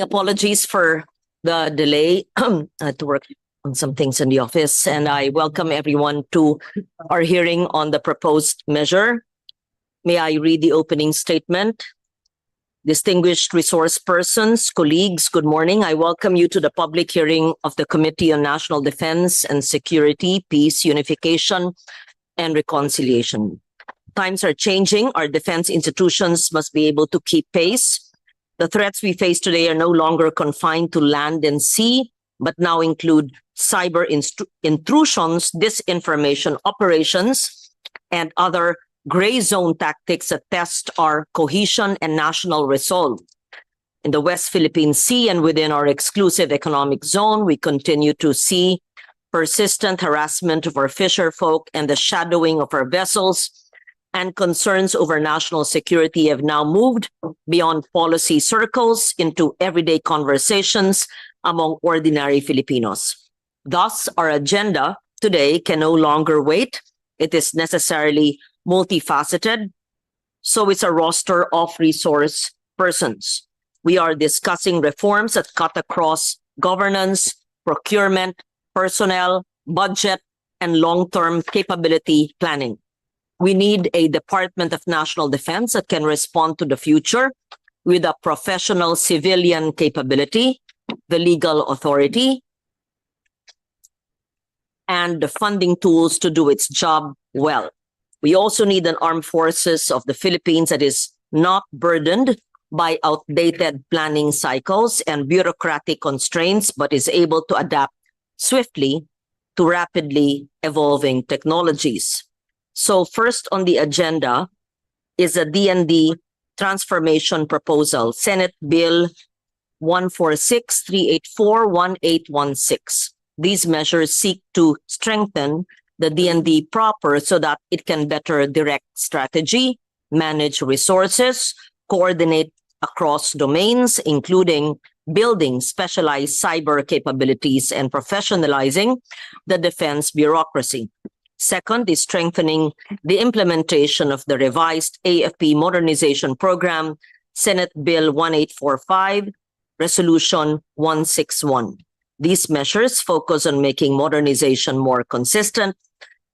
Apologies for the delay. I had to work on some things in the office, and I welcome everyone to our hearing on the proposed measure. May I read the opening statement? Distinguished resource persons, colleagues, good morning. I welcome you to the public hearing of the Committee on National Defense and Security, Peace, Unification, and Reconciliation. Times are changing. Our defense institutions must be able to keep pace. The threats we face today are no longer confined to land and sea, but now include cyber intrusions, disinformation operations, and other gray zone tactics that test our cohesion and national resolve. In the West Philippine Sea and within our exclusive economic zone, we continue to see persistent harassment of our fisher folk and the shadowing of our vessels, and concerns over national security have now moved beyond policy circles into everyday conversations among ordinary Filipinos. Thus, our agenda today can no longer wait. It is necessarily multifaceted, so it's a roster of resource persons. We are discussing reforms that cut across governance, procurement, personnel, budget, and long-term capability planning. We need a Department of National Defense that can respond to the future with a professional civilian capability, the legal authority, and the funding tools to do its job well. We also need an armed forces of the Philippines that is not burdened by outdated planning cycles and bureaucratic constraints, but is able to adapt swiftly to rapidly evolving technologies. So first on the agenda is a D&D transformation proposal, Senate Bill 146-384-1816. These measures seek to strengthen the D&D proper so that it can better direct strategy, manage resources, coordinate across domains, including building specialized cyber capabilities and professionalizing the defense bureaucracy. Second is strengthening the implementation of the revised AFP Modernization Program, Senate Bill 1845, Resolution 161. These measures focus on making modernization more consistent,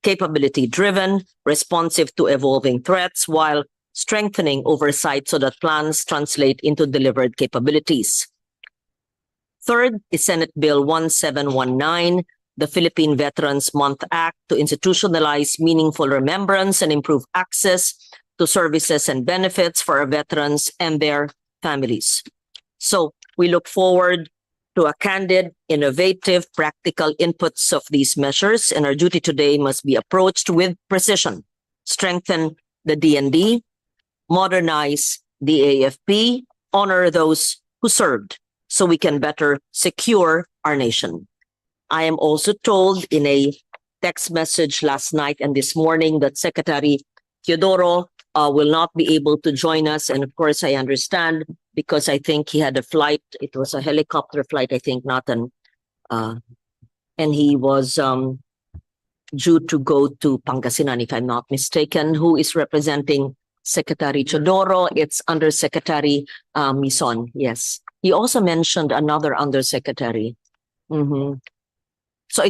capability-driven, responsive to evolving threats, while strengthening oversight so that plans translate into delivered capabilities. Third is Senate Bill 1719, the Philippine Veterans Month Act, to institutionalize meaningful remembrance and improve access to services and benefits for our veterans and their families. So we look forward to a candid, innovative, practical inputs of these measures, and our duty today must be approached with precision. Strengthen the D&D, modernize the AFP, honor those who served, so we can better secure our nation. I am also told in a text message last night and this morning that Secretary Teodoro will not be able to join us. And of course, I understand because I think he had a flight. It was a helicopter flight, I think, not an... and he was due to go to Pangasinan, if I'm not mistaken. Who is representing Secretary Teodoro? It's Undersecretary Mison, yes. He also mentioned another Undersecretary. So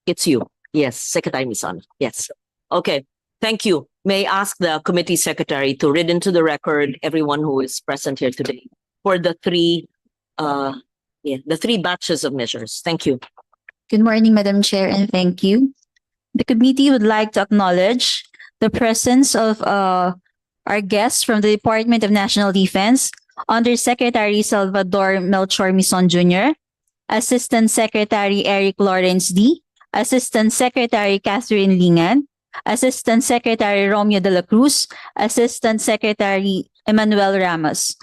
it's you. Yes, Secretary Mison. Yes. Okay. Thank you. May I ask the committee secretary to read into the record everyone who is present here today for the three batches of measures. Thank you. Good morning, Madam Chair, and thank you. The committee would like to acknowledge the presence of our guests from the Department of National Defense, Undersecretary Salvador Melchor Mison Jr., Assistant Secretary Eric Lawrence D., Assistant Secretary Catherine Lingan, Assistant Secretary Romeo de la Cruz, Assistant Secretary Emmanuel Ramos.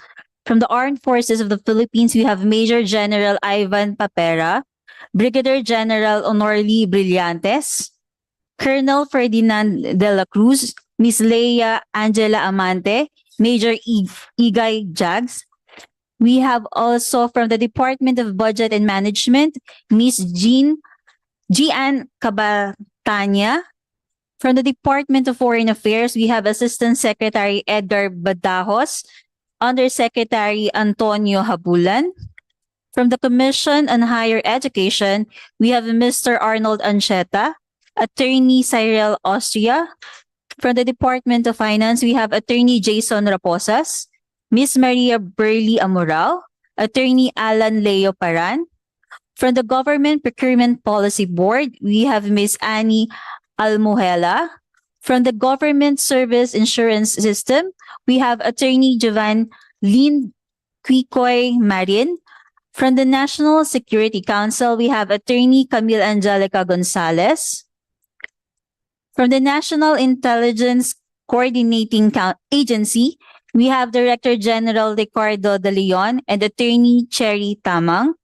From the Armed Forces of the Philippines, we have Major General Ivan Papera, Brigadier General Honorly Brillantes, Colonel Ferdinand de la Cruz, Ms. Leia Angela Amante, Major Igay Jags. We have also from the Department of Budget and Management, Ms. Gian Cabatanya. From the Department of Foreign Affairs, we have Assistant Secretary Edgar Badajos, Undersecretary Antonio Habulan, From the Commission on Higher Education, we have Mr. Arnold Ancheta, Attorney Cyril Austria. From the Department of Finance, we have Attorney Jason Raposas, Ms. Maria Burley Amoral, Attorney Alan Leo Paran. From the Government Procurement Policy Board, we have Ms. Annie Almuhela. From the Government Service Insurance System, we have Attorney Jovan Lin Quikoy Marin. From the National Security Council, we have Attorney Camille Angelica Gonzalez. From the National Intelligence Coordinating Agency, we have Director General Ricardo De Leon and Attorney Cherry Tamang.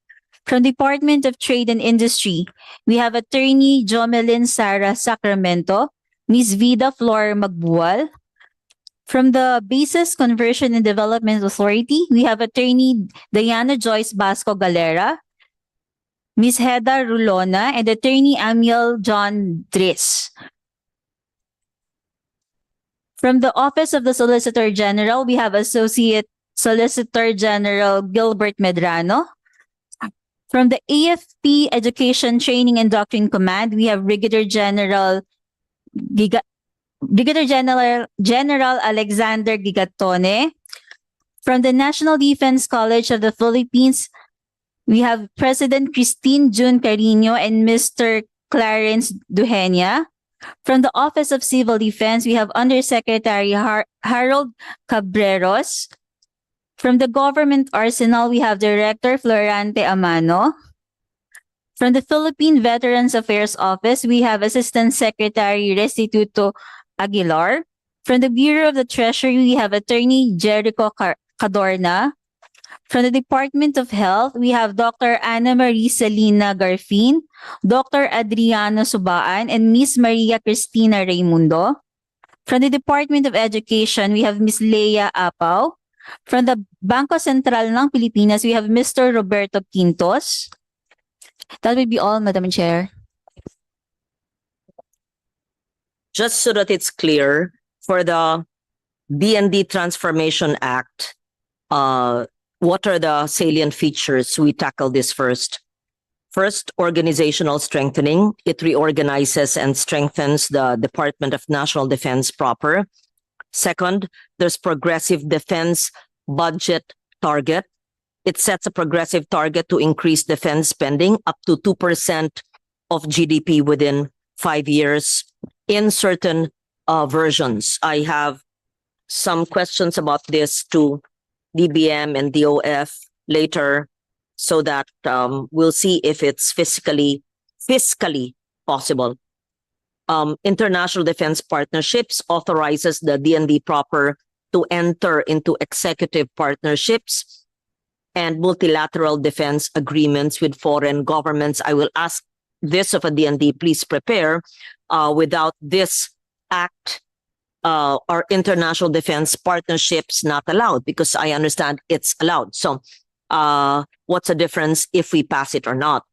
From Department of Trade and Industry, we have Attorney Jomelyn Sara Sacramento, Ms. Vida Flor Magbual. From the Basis Conversion and Development Authority, we have Attorney Diana Joyce Basco Galera, Ms. Heda Rulona, and Attorney Amiel John Dris. From the Office of the Solicitor General, we have Associate Solicitor General Gilbert Medrano. From the AFP Education Training and Doctrine Command, we have Brigadier General Alexander Gigatone. From the National Defense College of the Philippines, we have President Christine June Carino and Mr. Clarence Duhenia. From the Office of Civil Defense, we have Undersecretary Harold Cabreros. From the Government Arsenal, we have Director Florante Amano. From the Philippine Veterans Affairs Office, we have Assistant Secretary Restituto Aguilar. From the Bureau of the Treasury, we have Attorney Jericho Cadorna. From the Department of Health, we have Dr. Ana Marie Salina Garfin, Dr. Adriano Subaan, and Ms. Maria Cristina Raimundo. From the Department of Education, we have Ms. Leia Apaw. From the Bangko Sentral ng Pilipinas, we have Mr. Roberto Quintos. That will be all, Madam Chair. Just so that it's clear, for the D&D Transformation Act, what are the salient features? We tackle this first. First, organizational strengthening. It reorganizes and strengthens the Department of National Defense proper. Second, there's progressive defense budget target. It sets a progressive target to increase defense spending up to 2% of GDP within 5 years in certain versions. I have some questions about this to DBM and DOF later so that we'll see if it's fiscally possible. International defense partnerships authorizes the D&D proper to enter into executive partnerships and multilateral defense agreements with foreign governments. I will ask this of a D&D, please prepare. Without this act, are international defense partnerships not allowed? Because I understand it's allowed. So what's the difference if we pass it or not?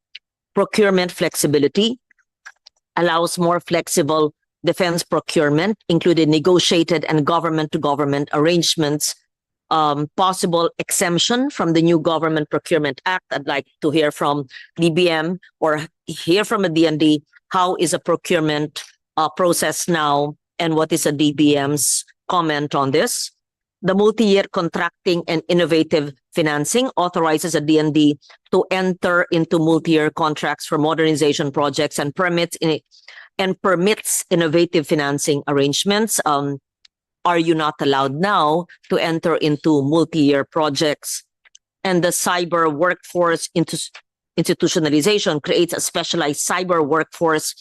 Procurement flexibility allows more flexible defense procurement, including negotiated and government-to-government arrangements. Possible exemption from the new Government Procurement Act. I'd like to hear from DBM or hear from a D&D. How is a procurement process now, and what is a DBM's comment on this? The multi-year contracting and innovative financing authorizes a D&D to enter into multi-year contracts for modernization projects and permits innovative financing arrangements. Are you not allowed now to enter into multi-year projects? And the cyber workforce institutionalization creates a specialized cyber workforce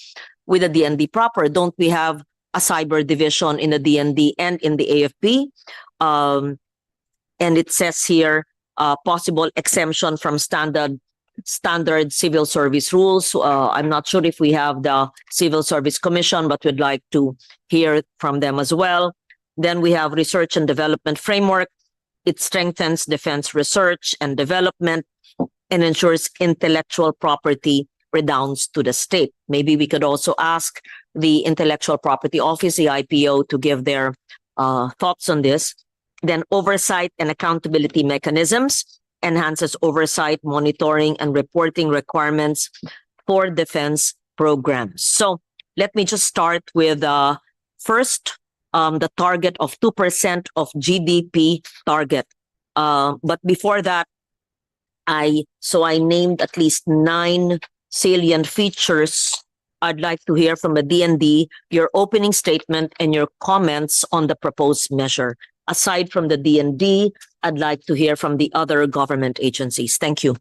with a D&D proper. Don't we have a cyber division in the D&D and in the AFP? And it says here, possible exemption from standard civil service rules. I'm not sure if we have the Civil Service Commission, but we'd like to hear from them as well. Then we have research and development framework. It strengthens defense research and development and ensures intellectual property redounds to the state. Maybe we could also ask the Intellectual Property Office, the IPO, to give their thoughts on this. Then oversight and accountability mechanisms enhances oversight, monitoring, and reporting requirements for defense programs. So let me just start with first the target of 2% of GDP target. But before that, I named at least 9 salient features. I'd like to hear from the DND your opening statement and your comments on the proposed measure. Aside from the DND, I'd like to hear from the other government agencies. Thank you.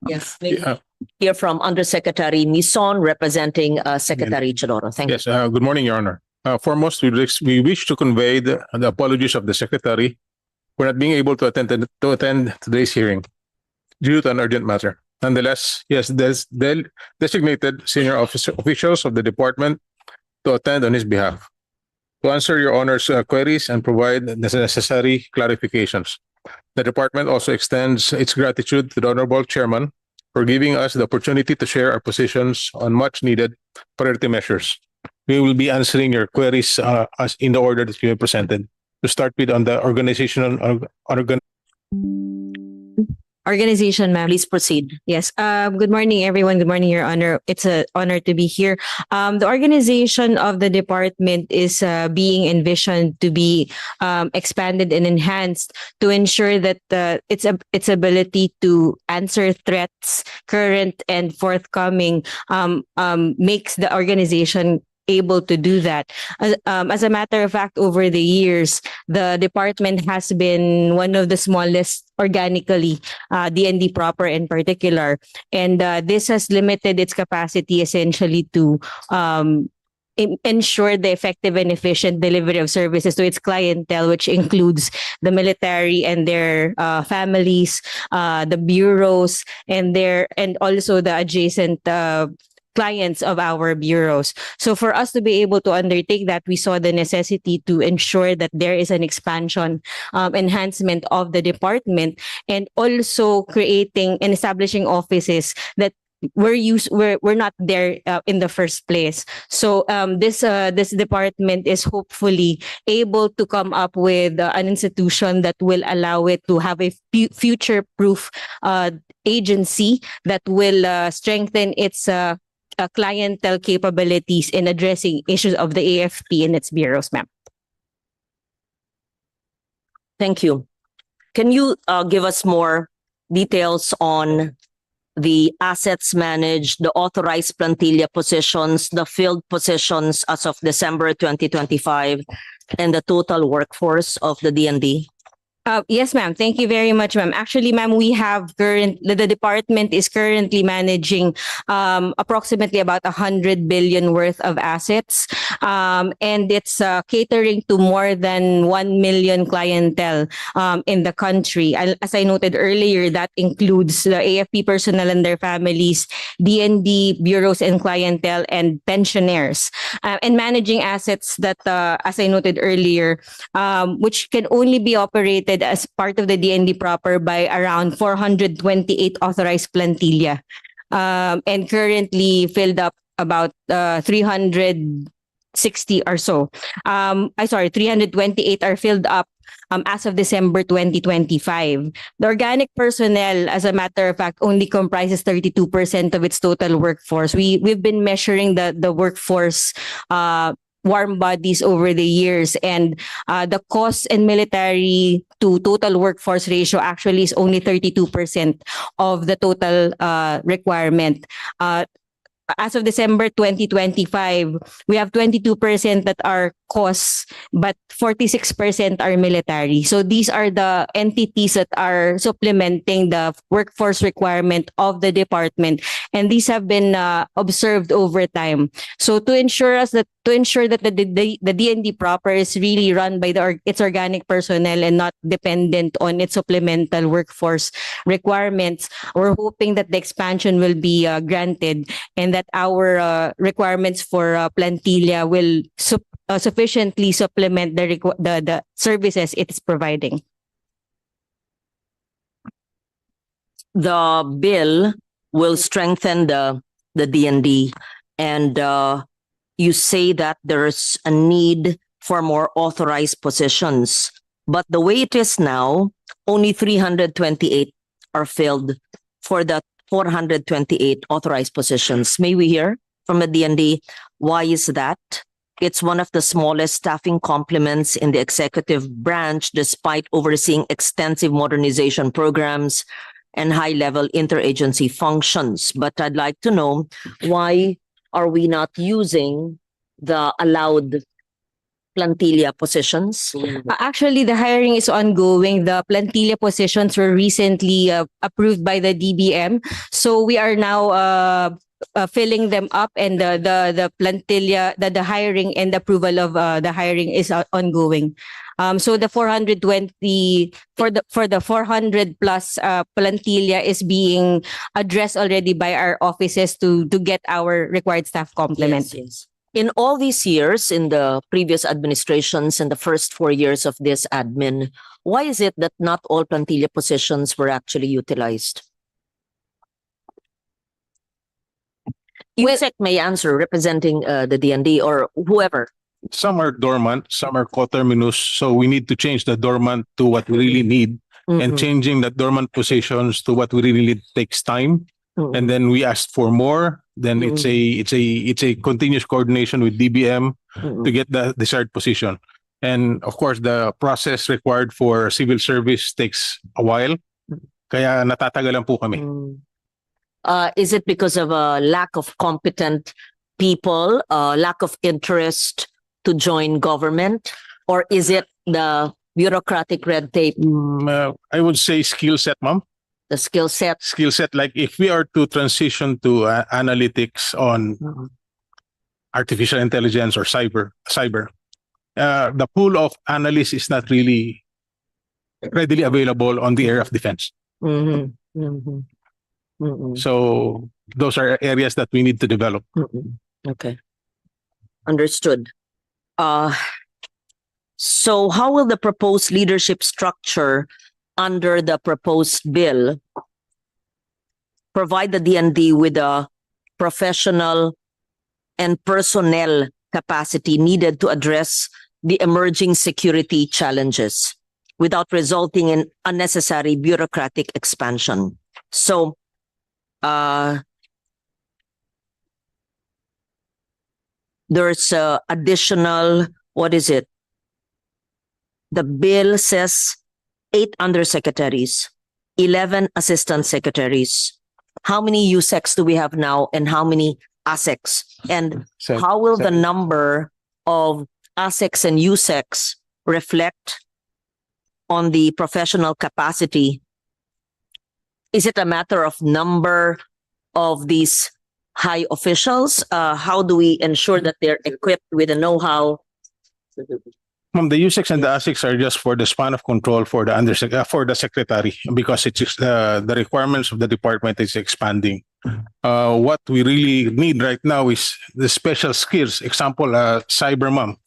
Yes, hear from Undersecretary Mison representing Secretary Chidoro. Thank you. Yes, good morning, Your Honor. Foremost, we wish to convey the apologies of the Secretary for not being able to attend today's hearing due to an urgent matter. Nonetheless, yes, there's designated senior officials of the department to attend on his behalf to answer Your Honor's queries and provide the necessary clarifications. The department also extends its gratitude to the Honorable Chairman for giving us the opportunity to share our positions on much needed priority measures. We will be answering your queries as in the order that you have presented. To start with on the organization, ma'am. Please proceed. Yes. Good morning, everyone. Good morning, Your Honor. It's an honor to be here. The organization of the department is being envisioned to be expanded and enhanced to ensure that its ability to answer threats, current and forthcoming, makes the organization able to do that. As a matter of fact, over the years, the department has been one of the smallest organically, DND proper in particular, and this has limited its capacity essentially to ensure the effective and efficient delivery of services to its clientele, which includes the military and their families, the bureaus, and also the adjacent clients of our bureaus. So for us to be able to undertake that, we saw the necessity to ensure that there is an expansion, enhancement of the department, and also creating and establishing offices that we're not there in the first place. So this department is hopefully able to come up with an institution that will allow it to have a future-proof agency that will strengthen its clientele capabilities in addressing issues of the AFP and its bureaus, ma'am. Thank you. Can you give us more details on the assets managed, the authorized plantilla positions, the field positions as of December 2025, and the total workforce of the DND? Yes, ma'am. Thank you very much, ma'am. Actually, ma'am, the department is currently managing approximately about 100 billion worth of assets, and it's catering to more than 1 million clientele in the country. As I noted earlier, that includes the AFP personnel and their families, DND bureaus and clientele, and pensioners, and managing assets that, as I noted earlier, which can only be operated as part of the DND proper by around 428 authorized plantilla, and currently filled up about 360 or so. 328 are filled up as of December 2025. The organic personnel, as a matter of fact, only comprises 32% of its total workforce. We've been measuring the workforce warm bodies over the years, and the cost and military to total workforce ratio actually is only 32% of the total requirement. As of December 2025, we have 22% that are costs, but 46% are military. So these are the entities that are supplementing the workforce requirement of the department, and these have been observed over time. So to ensure that the DND proper is really run by its organic personnel and not dependent on its supplemental workforce requirements, we're hoping that the expansion will be granted, and that our requirements for plantilla will sufficiently supplement the services it is providing. The bill will strengthen the DND, and you say that there's a need for more authorized positions. But the way it is now, only 328 are filled for the 428 authorized positions. May we hear from the DND why is that? It's one of the smallest staffing complements in the executive branch, despite overseeing extensive modernization programs and high-level interagency functions. But I'd like to know, why are we not using the allowed plantilla positions? Actually, the hiring is ongoing. The plantilla positions were recently approved by the DBM. So we are now filling them up, and the plantilla, the hiring and approval of the hiring is ongoing. So the 420 for the 400 plus plantilla is being addressed already by our offices to get our required staff complement. Yes. In all these years, in the previous administrations and the first 4 years of this admin, why is it that not all plantilla positions were actually utilized? USEC may answer, representing the DND or whoever. Some are dormant, some are coterminous, so we need to change the dormant to what we really need, and Mhm. changing the dormant positions to what we really need takes time. Mhm. And then we asked for more. Then it's a continuous coordination with DBM Mhm. to get the desired position. And of course, the process required for civil service takes a while. Kaya natatagalan po kami. Mm. Is it because of a lack of competent people, lack of interest to join government, or is it the bureaucratic red tape, I would say skill set, ma'am. the skill set? Skill set, like if we are to transition to analytics on artificial intelligence or cyber, the pool of analysts is not really readily available on the area of defense. Mhm. Mhm. Mhm. So those are areas that we need to develop. Mhm. Okay. Understood. So how will the proposed leadership structure under the proposed bill provide the DND with a professional and personnel capacity needed to address the emerging security challenges without resulting in unnecessary bureaucratic expansion? So, there's additional, what is it? The bill says 8 undersecretaries, 11 assistant secretaries. How many USECs do we have now, and how many ASECs? And how will the number of ASECs and USECs reflect on the professional capacity? Is it a matter of number of these high officials? How do we ensure that they're equipped with the know-how? Ma'am, the USECs and the ASICs are just for the span of control for the for the secretary, because it's the requirements of the department is expanding. What we really need right now is the special skills. Example, cyber, ma'am.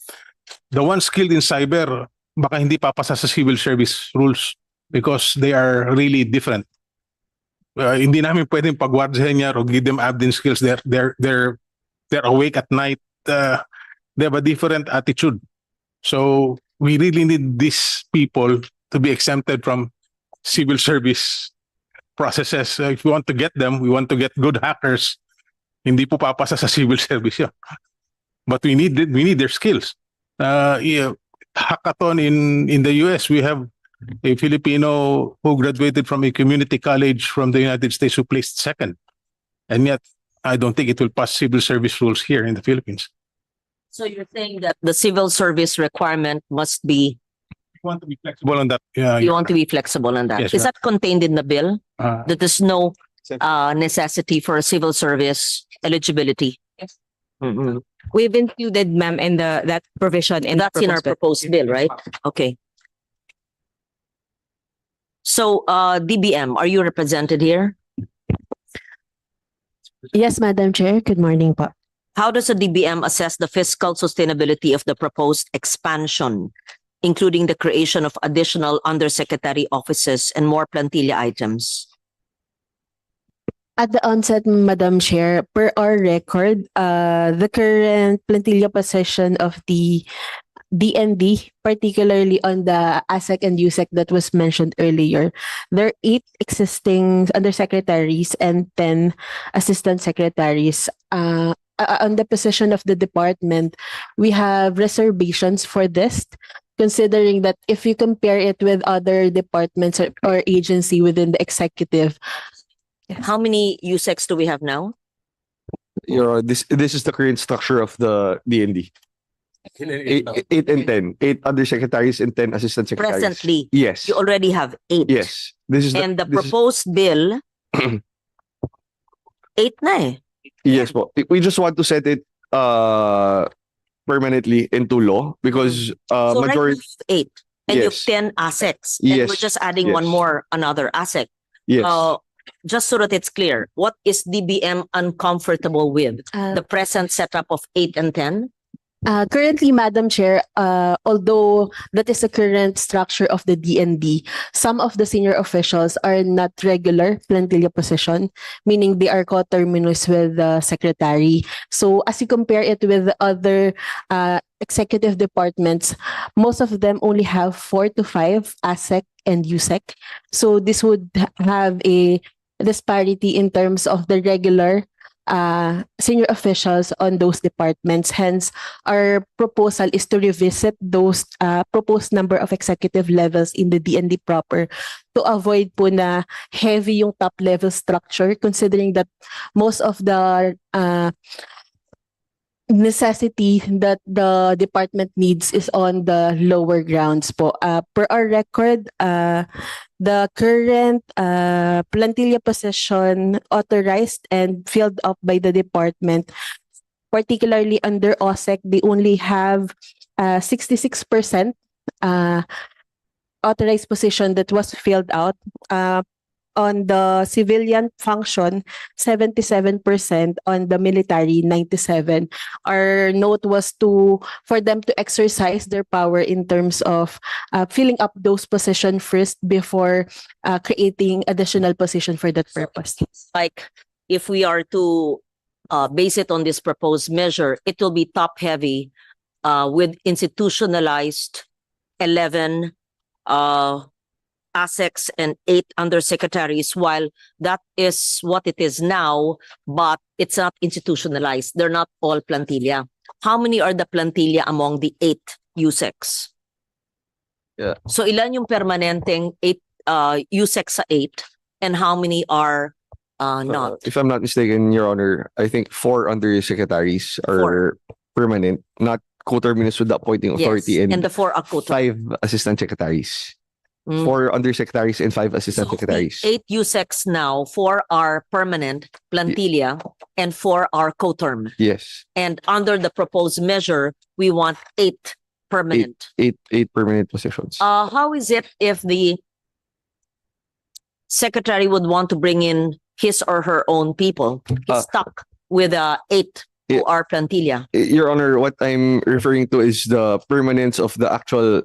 The one skilled in cyber, baka hindi papasa sa civil service rules because they are really different. Hindi namin pwedeng pagwardyahan niya or give them admin skills. They're awake at night. They have a different attitude. So we really need these people to be exempted from civil service processes. If we want to get them, we want to get good hackers. Hindi po papasa sa civil service yun. But we need their skills. Hackathon in the US, we have a Filipino who graduated from a community college from the United States who placed second. And yet, I don't think it will pass civil service rules here in the Philippines. So you're saying that the civil service requirement must be, You want to be flexible on that. you want to be flexible on that. Yes, Is that contained in the bill? uh, That there's no necessity for a civil service eligibility? Yes. Mhm. We've included, ma'am, in that provision in That's in our bill. proposed bill, right? Okay. So, DBM, are you represented here? Yes, Madam Chair. Good morning po. How does the DBM assess the fiscal sustainability of the proposed expansion, including the creation of additional undersecretary offices and more plantilla items? At the onset, Madam Chair, per our record, the current plantilla position of the DND, particularly on the ASEC and USEC that was mentioned earlier, there are 8 existing undersecretaries and 10 assistant secretaries. On the position of the department, we have reservations for this, considering that if you compare it with other departments or agency within the executive. How many USECs do we have now? This is the current structure of the DND. 8 and 10. 8 undersecretaries and 10 assistant secretaries. Presently, Yes. you already have 8. Yes. This is And the this is- proposed bill, 8 na eh. Yes po. We just want to set it permanently into law because So right now majority you have 8 and you have Yes. 10 ASECs. And we're Yes. just adding one Yes. more, another ASEC. yes. Just so that it's clear, what is DBM uncomfortable with? The present setup of 8 and 10? Currently, Madam Chair, although that is the current structure of the DND, some of the senior officials are not regular plantilla position, meaning they are coterminous with the secretary. So as you compare it with the other executive departments, most of them only have 4 to 5 ASEC and USEC. So this would have a disparity in terms of the regular senior officials on those departments. Hence, our proposal is to revisit those proposed number of executive levels in the DND proper to avoid po na heavy yung top level structure, considering that most of the necessity that the department needs is on the lower grounds po. Per our record, the current plantilla position authorized and filled up by the department, particularly under OSEC, they only have 66% authorized position that was filled out. On the civilian function, 77%, on the military, 97%. Our note was for them to exercise their power in terms of filling up those positions first before creating additional position for that purpose. Like, if we are to base it on this proposed measure, it will be top heavy with institutionalized 11 ASECs and 8 undersecretaries, while that is what it is now, but it's not institutionalized. They're not all plantilla. How many are the plantilla among the 8 USECs? Yeah. So ilan yung permanenteng 8 USECs sa 8, and how many are not? If I'm not mistaken, Your Honor, I think 4 undersecretaries are permanent, not coterminous with the appointing authority, Yes, and the 4 are quota. 5 assistant secretaries. Mm. 4 undersecretaries and 5 assistant So, secretaries. 8 USECs now, 4 are permanent plantilla, and 4 are coterm. Yes. And under the proposed measure, we want 8 permanent. 8 permanent positions. How is it if the secretary would want to bring in his or her own people? He's stuck with 8 who are plantilla. Your Honor, what I'm referring to is the permanence of the actual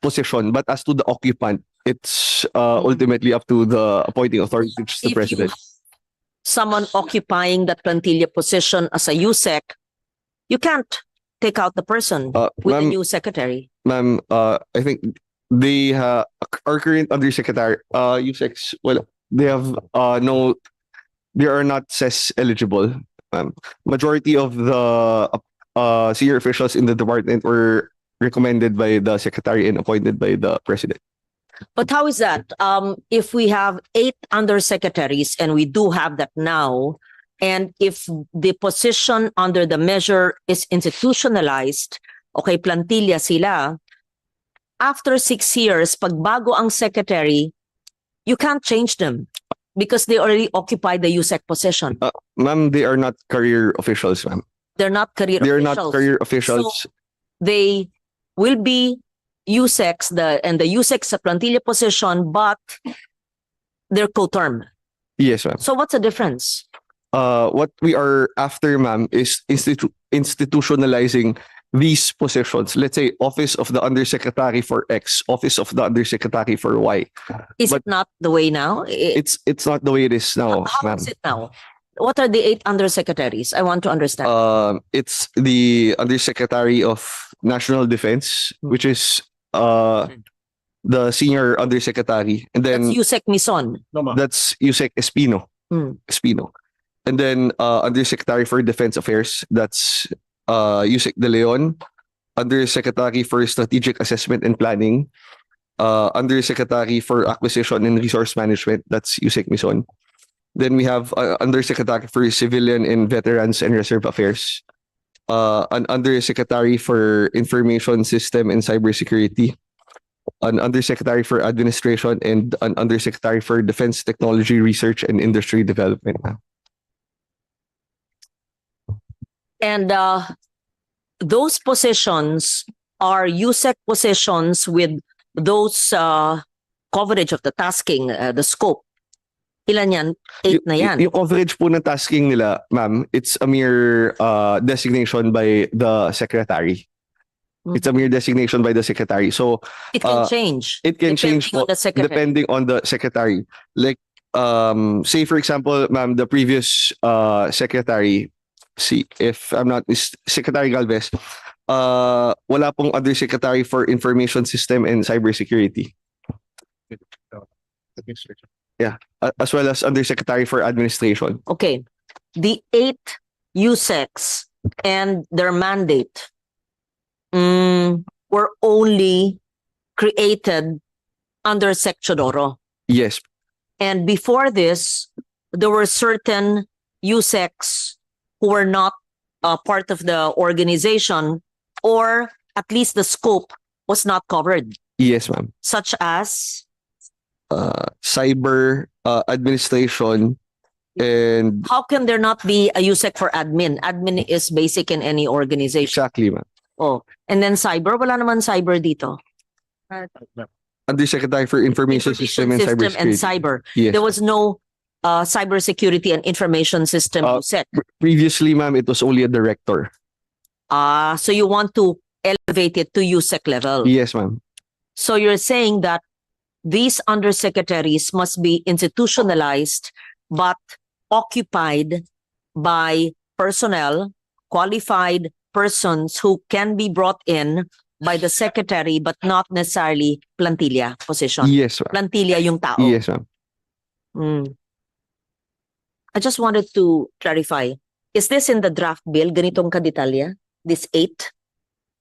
position, but as to the occupant, it's ultimately up to the appointing authority, which is the If you president. have someone occupying that plantilla position as a USEC, you can't take out the person with a Ma'am, new secretary. ma'am, I think they our current undersecretary, USECs, well, they have they are not CES eligible. Majority of the senior officials in the department were recommended by the secretary and appointed by the president. But how is that? If we have 8 undersecretaries, and we do have that now, and if the position under the measure is institutionalized, okay, plantilla sila, after 6 years, pag bago ang secretary, you can't change them because they already occupy the USEC position. Ma'am, they are not career officials, ma'am. They're not career They are officials. not career officials. So, they will be USECs, and the USECs sa plantilla position, but they're coterm. Yes, ma'am. So what's the difference? What we are after, ma'am, is institutionalizing these positions. Let's say Office of the Undersecretary for X, Office of the Undersecretary for Y. Is But it not the way now? It's not the way it is now, How ma'am. is it now? What are the 8 undersecretaries? I want to understand. It's the Undersecretary of National Defense, Hmm. which is the senior undersecretary, and That's then Yusek Mison. that's Yusek Espino. Hmm. Espino. And then Undersecretary for Defense Affairs, that's Yusek De Leon. Undersecretary for Strategic Assessment and Planning, Undersecretary for Acquisition and Resource Management, that's Yusek Mison. Then we have Undersecretary for Civilian and Veterans and Reserve Affairs, an Undersecretary for Information System and Cybersecurity, an Undersecretary for Administration, and an Undersecretary for Defense Technology Research and Industry Development. And those positions are USEC positions with those coverage of the tasking, the scope. Ilan yan? 8 na yan. Yung coverage po ng tasking nila, ma'am, it's a mere designation by the secretary. It's a mere designation by the secretary. So It can change. it can change depending on po, the secretary. depending on the secretary. Like, say for example, ma'am, the previous secretary, if I'm not Secretary Galvez, wala pong Undersecretary for Information System and Cybersecurity. Yeah, as well as Undersecretary for Administration. Okay. The 8 USECs and their mandate were only created under Sec Chodoro. Yes. And before this, there were certain USECs who were not part of the organization, or at least the scope was not covered, Yes, ma'am. such as Cyber administration and how can there not be a USEC for admin? Admin is basic in any organization. exactly, ma'am. Oh, and then cyber, wala naman cyber dito. Undersecretary for Information System and System and Cybersecurity. cyber. Yes. There was no cybersecurity and information system USEC. Previously, ma'am, it was only a director. So you want to elevate it to USEC level. Yes, ma'am. So you're saying that these undersecretaries must be institutionalized but occupied by personnel, qualified persons who can be brought in by the secretary but not necessarily plantilla position. Yes, ma'am. Plantilla yung tao. Yes, ma'am. Mm. I just wanted to clarify. Is this in the draft bill? Ganitong kadetalya? This 8?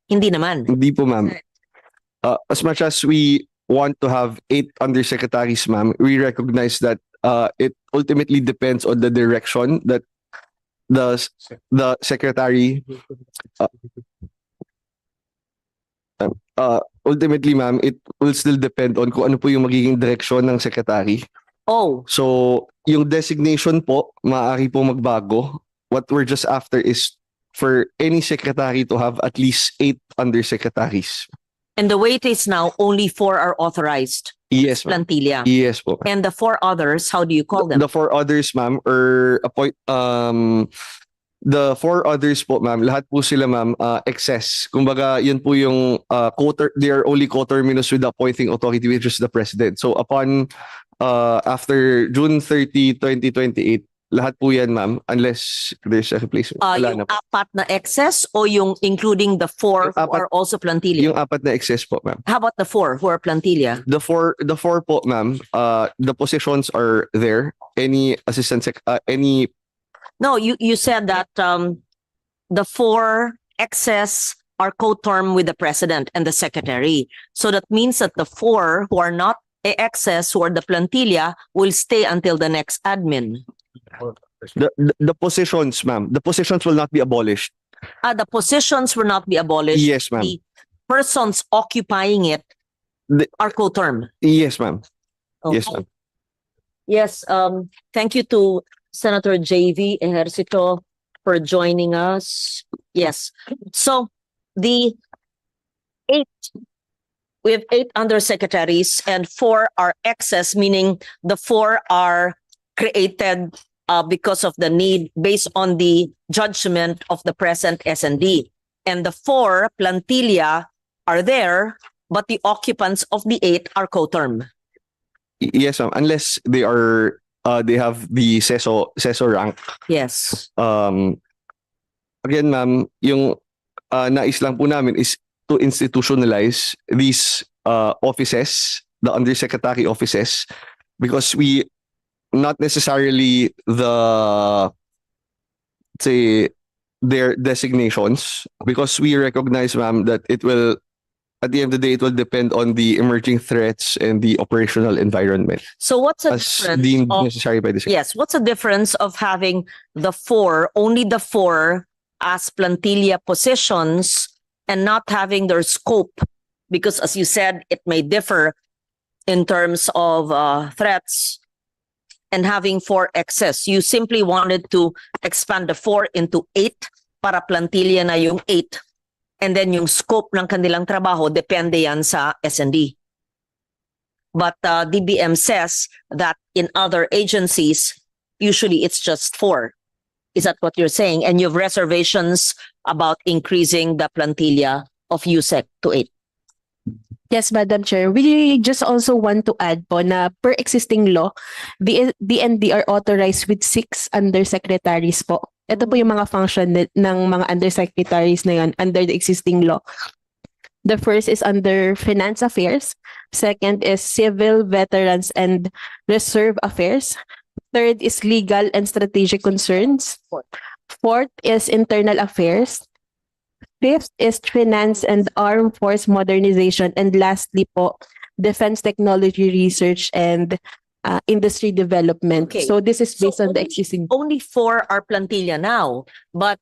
Hindi naman. Hindi po, ma'am. As much as we want to have 8 undersecretaries, ma'am, we recognize that it ultimately depends on the direction that the secretary ultimately, ma'am, it will still depend on kung ano po yung magiging direksyon ng secretary. Oh, So, yung designation po, maaari po magbago. What we're just after is for any secretary to have at least 8 undersecretaries. and the way it is now, only 4 are authorized. Yes, ma'am. Plantilla. Yes po. And the 4 others, how do you call them? The 4 others, ma'am, or the 4 others po, ma'am, lahat po sila, ma'am, excess. Kumbaga, yun po yung they are only coterminous with the appointing authority, which is the president. So upon after June 30, 2028, lahat po yan, ma'am, unless there's a replacement. Wala Yung na po. 4 na excess o yung including the 4 Yung who 4 are also plantilla? Yung 4 na excess po, ma'am. How about the 4 who are plantilla? The four po, ma'am, the positions are there. Any assistant any No, you said that the 4 excess are co-term with the president and the secretary. So that means that the 4 who are not excess, who are the plantilla, will stay until the next admin. the positions, ma'am. The positions will not be abolished. The positions will not be abolished. Yes, ma'am. The persons occupying it are co-term. Yes, ma'am. Okay. Yes, ma'am. Yes, thank you to Senator JV Ejercito for joining us. Yes. So we have 8 undersecretaries and 4 are excess, meaning the 4 are created because of the need based on the judgment of the present S&D. And the 4 plantilla are there, but the occupants of the 8 are co-term. Yes, ma'am. Unless they are they have the CESO rank. Yes. Again, ma'am, yung nais lang po namin is to institutionalize these offices, the undersecretary offices, because we not necessarily say their designations, because we recognize, ma'am, that it will, at the end of the day, it will depend on the emerging threats and the operational environment So what's the as difference deemed of necessary by the secretary. yes, what's the difference of having only the four as plantilla positions and not having their scope? Because as you said, it may differ in terms of threats and having 4 excess. You simply wanted to expand the 4 into 8 para plantilla na yung 8. And then yung scope ng kanilang trabaho, depende yan sa S&D. But DBM says that in other agencies, usually it's just 4. Is that what you're saying? And you have reservations about increasing the plantilla of USEC to 8. Yes, Madam Chair. We just also want to add po na per existing law, the DND are authorized with 6 undersecretaries po. Ito po yung mga function ng mga undersecretaries na yan under the existing law. The first is under Finance Affairs. Second is Civil, Veterans, and Reserve Affairs. Third is Legal and Strategic Concerns. Fourth is Internal Affairs. Fifth is Finance and Armed Force Modernization. And lastly po, Defense Technology Research and Industry Development. Okay. So this is based So on the existing. Only 4 are plantilla now, but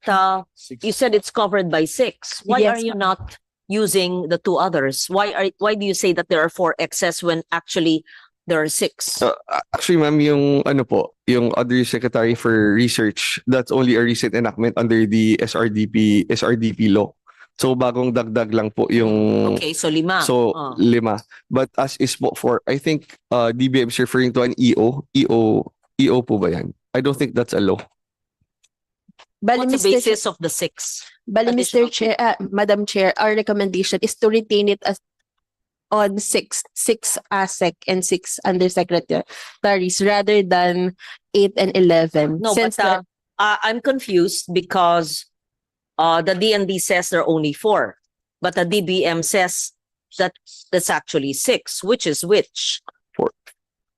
you said it's covered by 6. Why Yes, are you not using the 2 others? Why do you say that there are 4 excess when actually there are 6? Actually, ma'am, yung yung Undersecretary for Research, that's only a recent enactment under the SRDP law. So bagong dagdag lang po yung Okay, so 5. so 5. But as is po for, I think DBM is referring to an EO po ba yan? I don't think that's a law. Bali, What's the Mr. basis of the 6? Bali, Mr. additional Chair, Madam Chair, our recommendation is to retain it as on 6 ASEC and 6 undersecretaries rather than 8 and 11. No, Since but I'm confused because the DND says there are only 4, but the DBM says that that's actually 6. Which is which?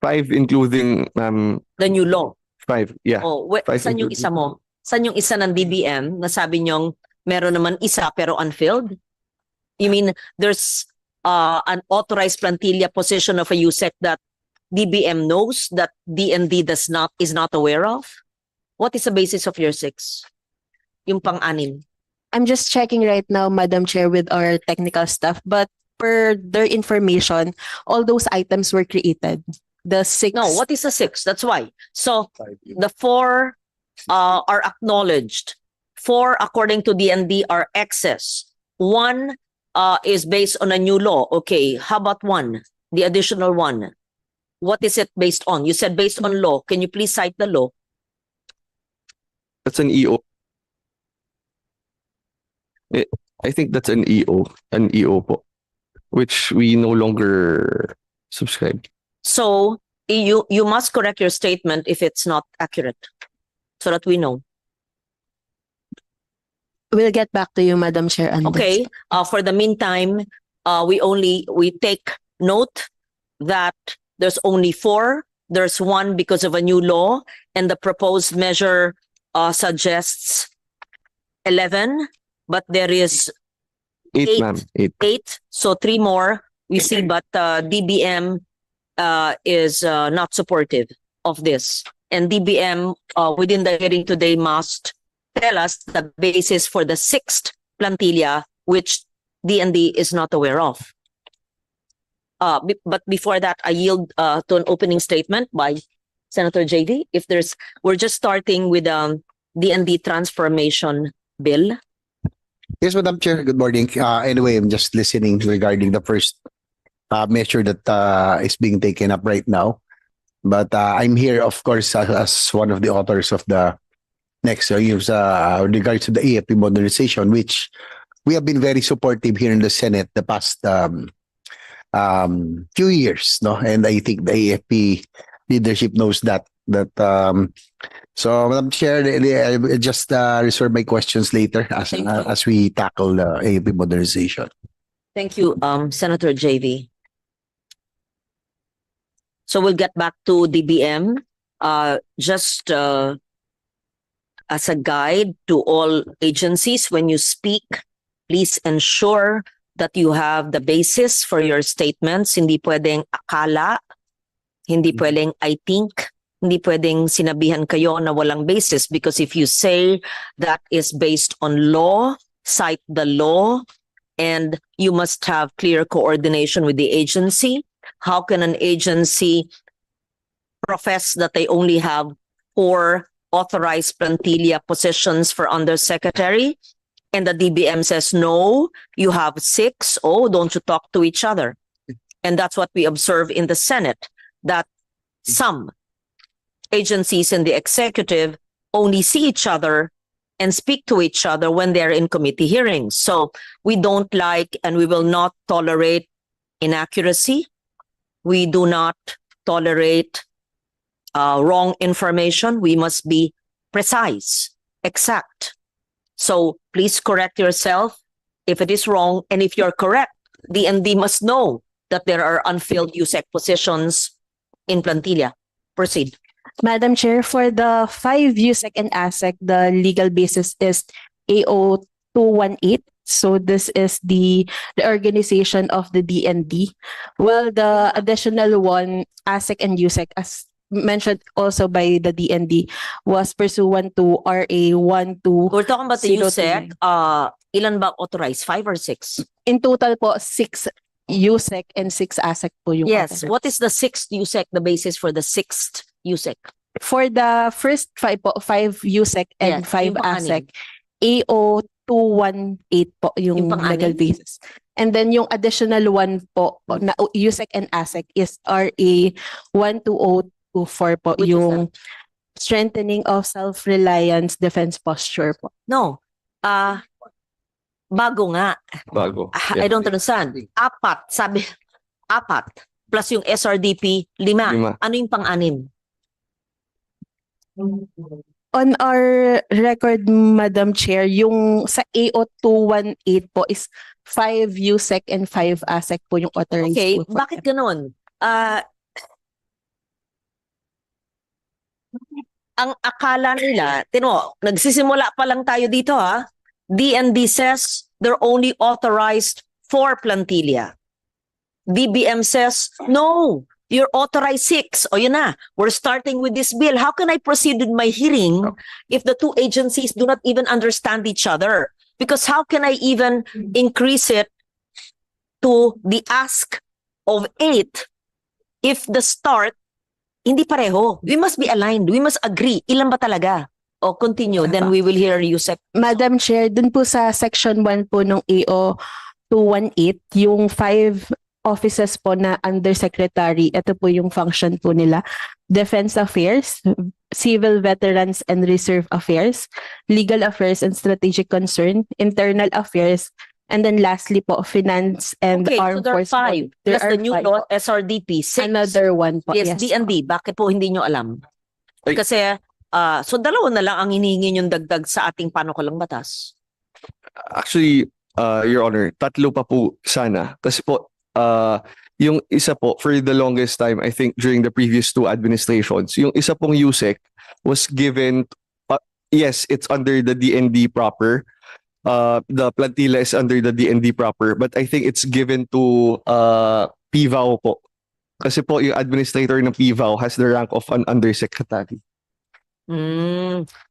5 including The new law. 5, yeah. Oh, 5 saan yung including- isa mo? Saan yung isa ng DBM na sabi niyong meron naman isa pero unfilled? You mean there's an authorized plantilla position of a USEC that DBM knows that DND is not aware of? What is the basis of your 6? Yung pang-anim. I'm just checking right now, Madam Chair, with our technical staff, but per their information, all those items were created. The 6. No, what is the 6? That's why. So the 4 are acknowledged. 4, according to DND, are excess. 1 is based on a new law. Okay, how about 1? The additional 1. What is it based on? You said based on law. Can you please cite the law? That's an EO. I think that's an EO po, which we no longer subscribe. So you must correct your statement if it's not accurate, so that we know. We'll get back to you, Madam Chair. On Okay. this. For the meantime, we take note that there's only 4. There's 1 because of a new law, and the proposed measure suggests 11, but there is 8, Eight. ma'am. 8. 8. So 3 more we see, but DBM is not supportive of this. And DBM within the hearing today must tell us the basis for the 6th plantilla, which DND is not aware of. But before that, I yield to an opening statement by Senator JD. We're just starting with DND transformation bill. Yes, Madam Chair. Good morning. Anyway, I'm just listening regarding the first measure that is being taken up right now. But I'm here, of course, as one of the authors of the next news with regards to the AFP modernization, which we have been very supportive here in the Senate the past few years, no? And I think the AFP leadership knows that. So, Madam Chair, I just reserve my questions later as we tackle the AFP modernization. Thank you, Senator JV. So we'll get back to DBM. Just as a guide to all agencies, when you speak, please ensure that you have the basis for your statements. Hindi pwedeng akala, hindi pwedeng I think, hindi pwedeng sinabihan kayo na walang basis, because if you say that is based on law, cite the law, and you must have clear coordination with the agency. How can an agency profess that they only have 4 authorized plantilla positions for undersecretary, and the DBM says, no, you have 6. Oh, don't you talk to each other? And that's what we observe in the Senate, that some agencies in the executive only see each other and speak to each other when they're in committee hearings. So we don't like and we will not tolerate inaccuracy. We do not tolerate wrong information. We must be precise, exact. So please correct yourself if it is wrong. And if you're correct, DND must know that there are unfilled USEC positions in plantilla. Proceed. Madam Chair, for the 5 USEC and ASEC, the legal basis is AO 218. So this is the organization of the DND. Well, the additional one, ASEC and USEC, as mentioned also by the DND, was pursuant to RA 12. We're talking about the 029. USEC. Ilan ba authorized? 5 or 6? In total po, 6 USEC and 6 ASEC po yung Yes. authorized. What is the 6th USEC, the basis for the 6th USEC? For the first 5 po, 5 USEC and Yes, 5 yung pang-anim. ASEC, AO 218 po yung Yung pang-anim. legal basis. And then yung additional one po na USEC and ASEC is RA 12024 po, Which is yung strengthening of self-reliance defense posture po. No. Bago nga. Bago. I don't understand. 4, sabi, 4. Plus yung SRDP, 5. 5. Ano yung pang-anim? On our record, Madam Chair, yung sa AO 218 po is 5 USEC and 5 ASEC po yung authorized Okay, po. bakit ganun? Ang akala nila, nagsisimula pa lang tayo dito ha. DND says they're only authorized for plantilla. DBM says, no, you're authorized 6. O yun na, we're starting with this bill. How can I proceed with my hearing if the 2 agencies do not even understand each other? Because how can I even increase it to the ask of 8 if the start hindi pareho? We must be aligned. We must agree. Ilan ba talaga? O continue, then we will hear you. Madam Chair, dun po sa section 1 po ng AO 218, yung 5 offices po na undersecretary, ito po yung function po nila: Defense Affairs, Civil Veterans and Reserve Affairs, Legal Affairs and Strategic Concern, Internal Affairs, and then lastly po, Finance and Okay, so Armed there are Forces. 5. Plus the new 5 law, po. SRDP, 6. Another one po. Yes, D&D. Bakit po hindi nyo alam? Ay. Kasi, so 2 na lang ang hinihingi yung dagdag sa ating panukalang batas. Actually, Your Honor, 3 pa po sana. Kasi po, yung isa po, for the longest time, I think during the previous 2 administrations, yung isa pong USEC was given, yes, it's under the DND proper. The plantilla is under the DND proper, but I think it's given to PVAO po. Kasi po, yung administrator ng PVAO has the rank of an undersecretary.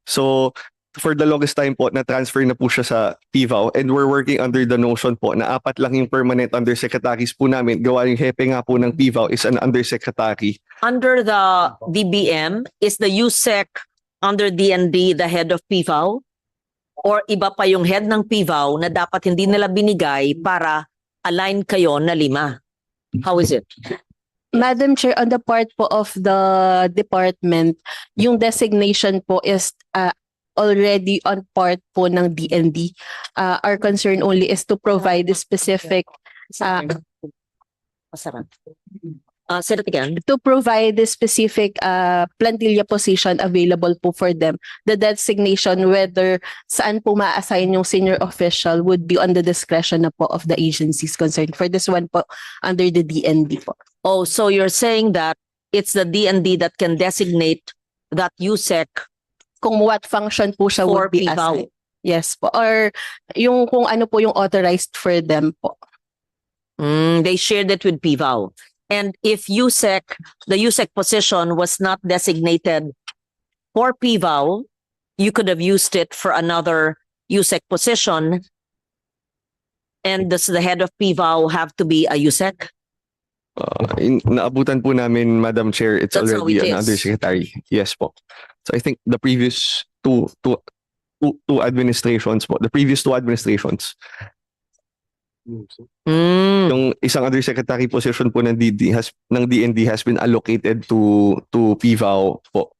So, for the longest time po, na-transfer na po siya sa PVAO, and we're working under the notion po na 4 lang yung permanent undersecretaries po namin. Gawa yung hepe nga po ng PVAO is an undersecretary. Under the DBM, is the USEC under DND the head of PVAO? Or iba pa yung head ng PVAO na dapat hindi nila binigay para align kayo na 5? How is it? Madam Chair, on the part po of the department, yung designation po is already on part po ng DND. Our concern only is to provide the specific Masarap. Say it again. To provide the specific plantilla position available po for them. The designation whether saan po ma-assign yung senior official would be on the discretion na po of the agencies concerned. For this one po, under the DND po. Oh, so you're saying that it's the DND that can designate that USEC Kung what function po siya for would be PIVAW. assigned. Yes po. Or yung kung ano po yung authorized for them po. They shared it with PIVAW. And if USEC, the USEC position was not designated for PIVAW, you could have used it for another USEC position. And does the head of PIVAW have to be a USEC? Naabutan po namin, Madam Chair, it's That's how already it an is. undersecretary. Yes po. So I think the previous two administrations po, the previous two administrations, yung isang undersecretary position po ng DND has been allocated to PIVAW po.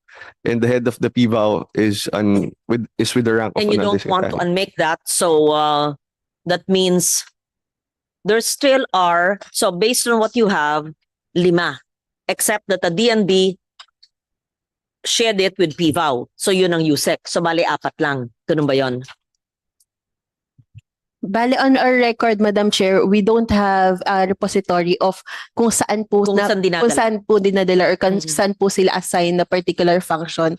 And the head of the PIVAW is with the rank of And you an don't want to undersecretary. unmake that. So that means there still are, so based on what you have, 5. Except that the DND shared it with PIVAW. So yun ang USEC. So bali 4 lang. Ganun ba yun? Bale, on our record, Madam Chair, we don't have a repository of kung saan po Kung saan dinadala. kung saan po dinadala or kung Mhm. saan po sila assign na particular function.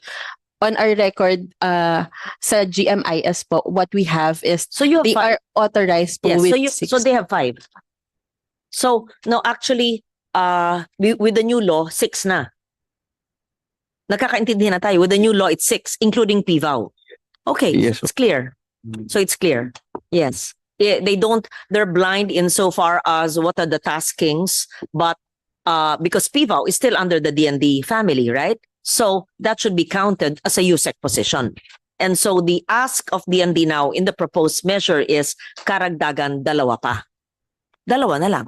On our record, sa GMIS po, what we have is So you have they 5. are authorized po Yes, with so 6. they have 5. So no, actually, with the new law, 6 na. Nakakaintindihan na tayo. With the new law, it's 6, including PIVAW. Okay, Yes, it's clear. So it's clear. Yes. They're blind insofar as what are the taskings, but because PIVAW is still under the DND family, right? So that should be counted as a USEC position. And so the ask of DND now in the proposed measure is karagdagan 2 pa. 2 na lang.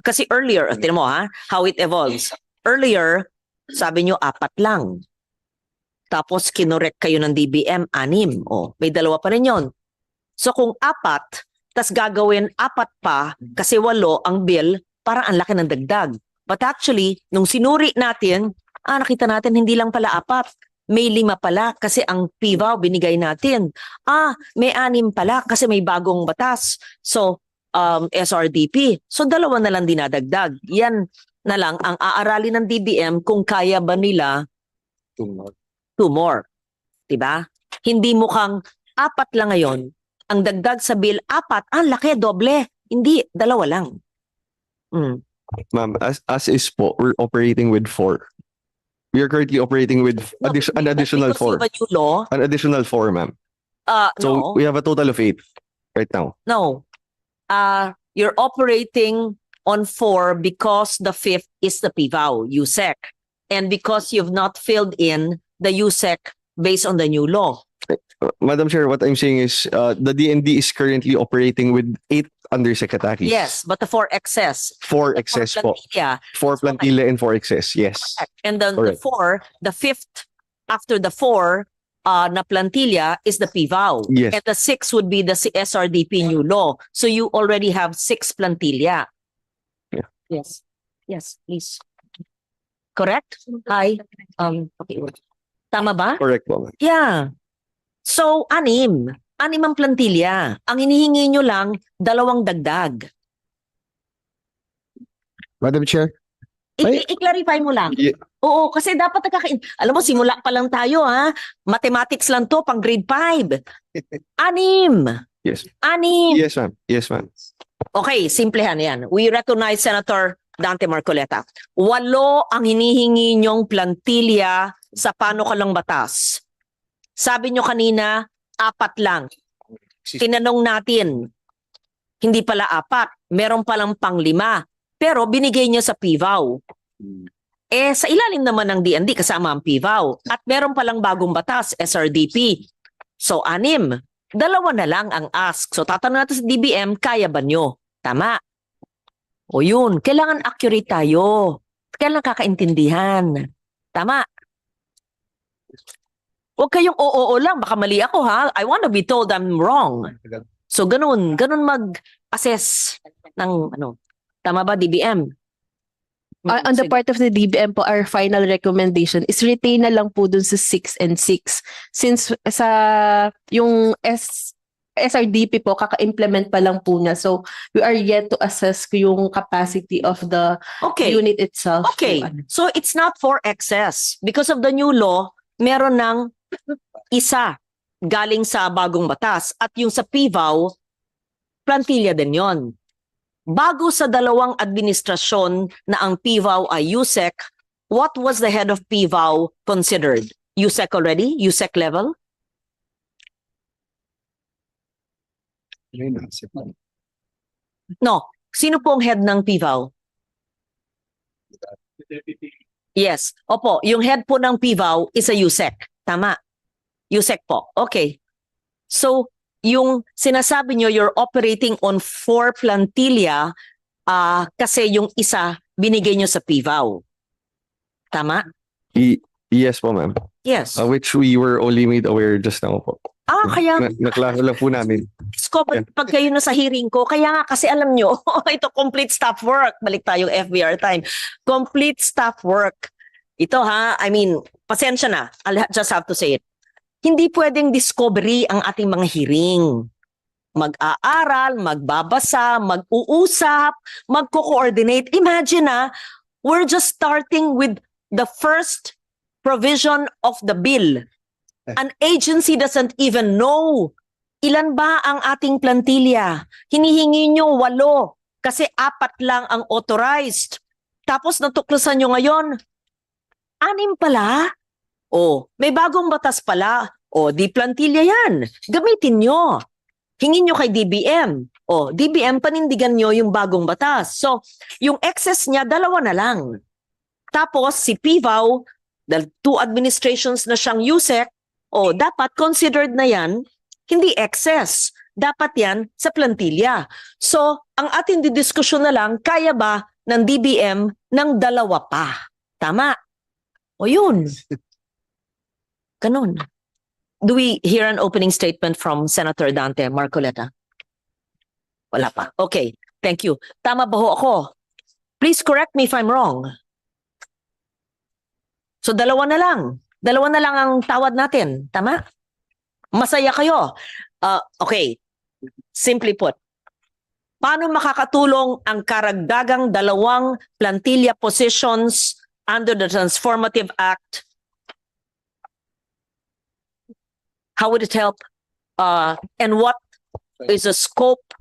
Kasi earlier, tingnan mo how it evolves. Earlier, sabi nyo 4 lang. Tapos kinorek kayo ng DBM, 6. O, may 2 pa rin yun. So kung 4, tas gagawin 4 pa, kasi 8 ang bill, parang ang laki ng dagdag. But actually, nung sinuri natin, nakita natin hindi lang pala 4. May 5 pala kasi ang PIVAW binigay natin. May 6 pala kasi may bagong batas. So, SRDP. So, 2 na lang dinadagdag. Yan na lang ang aaralin ng DBM kung kaya ba nila 2 more. Diba? Hindi mukhang 4 lang ngayon. Ang dagdag sa bill, 4. Laki, doble. Hindi, 2 lang. Ma'am, as is po, we're operating with 4. We are currently operating with an additional Because 4. of a new law, An additional 4, ma'am. So no. we have a total of 8 right now. No. You're operating on 4 because the 5th is the PIVAW, USEC. And because you've not filled in the USEC based on the new law. Madam Chair, what I'm saying is the DND is currently operating with 8 undersecretaries. Yes, but the 4 excess. 4 excess po. 4 plantilla and 4 excess, yes. And then Correct. the 5th, after the 4 na plantilla is the PIVAW. Yes. And the 6 would be the SRDP new law. So you already have 6 plantilla. Yeah. Yes. Yes, please. Correct? Hi. Okay. Tama ba? Correct po. Yeah. So, 6. 6 ang plantilla. Ang hinihingi nyo lang, 2 dagdag. Madam Chair, Ay. I-clarify mo lang. Yeah. Oo, kasi dapat alam mo, simula pa lang tayo Mathematics lang to, pang grade 5. 6. Yes. 6. Yes, ma'am. Yes, ma'am. Okay, simplehan yan. We recognize Senator Dante Marcoleta. 8 ang hinihingi nyong plantilla sa panukalang batas. Sabi nyo kanina, 4 lang. Tinanong natin, hindi pala 4, meron palang pang 5. Pero binigay niya sa PIVAW. Sa ilalim naman ng DND kasama ang PIVAW. At meron palang bagong batas, SRDP. So 6. 2 na lang ang ask. So tatanong natin sa DBM, kaya ba nyo? Tama. O yun, kailangan accurate tayo. Kailangan kakaintindihan. Tama. Huwag kayong oo lang, baka mali ako I want to be told I'm wrong. So ganun mag-assess ng Tama ba, DBM? On the Sige. part of the DBM po, our final recommendation is retain na lang po dun sa 6 and 6. Since sa yung SRDP po, kaka-implement pa lang po niya. So, we are yet to assess yung capacity of the Okay. unit itself. Okay. So it's not for excess. Because of the new law, meron ng isa galing sa bagong batas. At yung sa PVAW, plantilla din yon. Bago sa dalawang administrasyon na ang PVAW ay USEC, what was the head of PVAW considered? USEC already? USEC level? No. Sino po ang head ng PVAW? Yes. Opo, yung head po ng PVAW is a USEC. Tama. USEC po. Okay. So, yung sinasabi nyo, you're operating on 4 plantilla kasi yung isa binigay nyo sa PVAW. Tama? Yes po, ma'am. Yes. Which we were only made aware just now po. Kaya Naklaro lang po namin. pag kayo na sa hearing ko, kaya nga kasi alam nyo, ito complete staff work. Balik tayo FBR time. Complete staff work. Ito I mean, pasensya na. I'll just have to say it. Hindi pwedeng discovery ang ating mga hearing. Mag-aaral, magbabasa, mag-uusap, magko-coordinate. Imagine we're just starting with the first provision of the bill. An agency doesn't even know ilan ba ang ating plantilla. Hinihingi nyo 8 kasi 4 lang ang authorized. Tapos natuklasan nyo ngayon, 6 pala. May bagong batas pala. Di plantilla yan. Gamitin nyo. Hingin nyo kay DBM. DBM, panindigan nyo yung bagong batas. So, yung excess niya, 2 na lang. Tapos, si PVAW, the 2 administrations na siyang USEC, dapat considered na yan, hindi excess. Dapat yan sa plantilla. So, ang ating didiskusyon na lang, kaya ba ng DBM ng 2 pa? Tama. Yun. Ganon. Do we hear an opening statement from Senator Dante Marcoleta? Wala pa. Okay. Thank you. Tama ba ho ako? Please correct me if I'm wrong. So 2 na lang. 2 na lang ang tawad natin. Tama? Masaya kayo. Okay. Simply put, paano makakatulong ang karagdagang 2 plantilla positions under the Transformative Act? How would it help? And what is the scope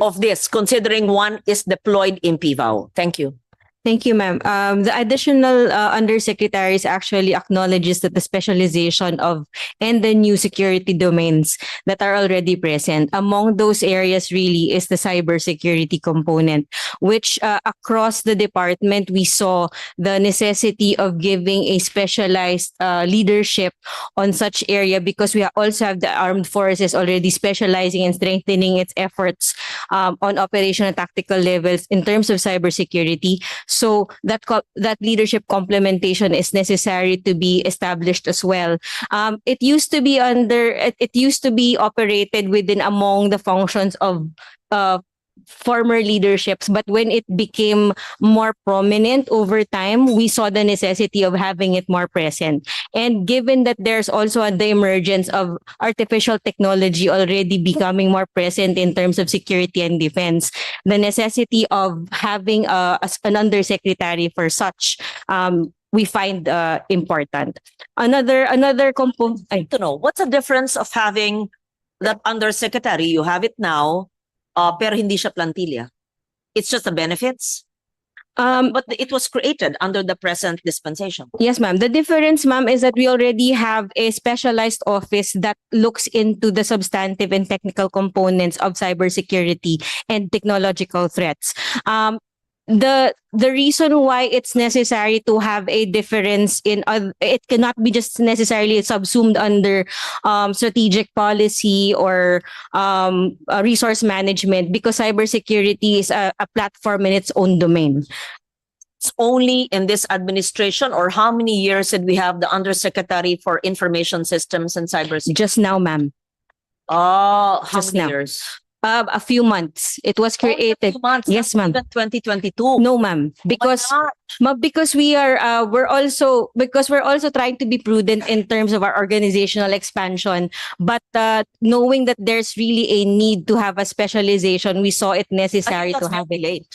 of this, considering one is deployed in PVAW? Thank you. Thank you, ma'am. The additional undersecretaries actually acknowledges that the specialization of and the new security domains that are already present. Among those areas really is the cybersecurity component, which across the department, we saw the necessity of giving a specialized leadership on such area because we also have the armed forces already specializing and strengthening its efforts on operational tactical levels in terms of cybersecurity. So that leadership complementation is necessary to be established as well. It used to be operated within among the functions of former leaderships, but when it became more prominent over time, we saw the necessity of having it more present. And given that there's also the emergence of artificial technology already becoming more present in terms of security and defense, the necessity of having an undersecretary for such we find important. Another component. To know, what's the difference of having that undersecretary? You have it now, pero hindi siya plantilla. It's just the benefits. But it was created under the present dispensation. Yes, ma'am. The difference, ma'am, is that we already have a specialized office that looks into the substantive and technical components of cybersecurity and technological threats. The reason why it's necessary to have a difference in it cannot be just necessarily subsumed under strategic policy or resource management, because cybersecurity is a platform in its own domain. It's only in this administration, or how many years did we have the Undersecretary for Information Systems and Cybersecurity? Just now, ma'am. How Just many now. years? A few months. It was Only a created. few months, Yes, not ma'am. even 2022. No, ma'am. Because Why not? because we are we're also trying to be prudent in terms of our organizational expansion, but knowing that there's really a need to have a specialization, we saw it I necessary think to that's have very it. late.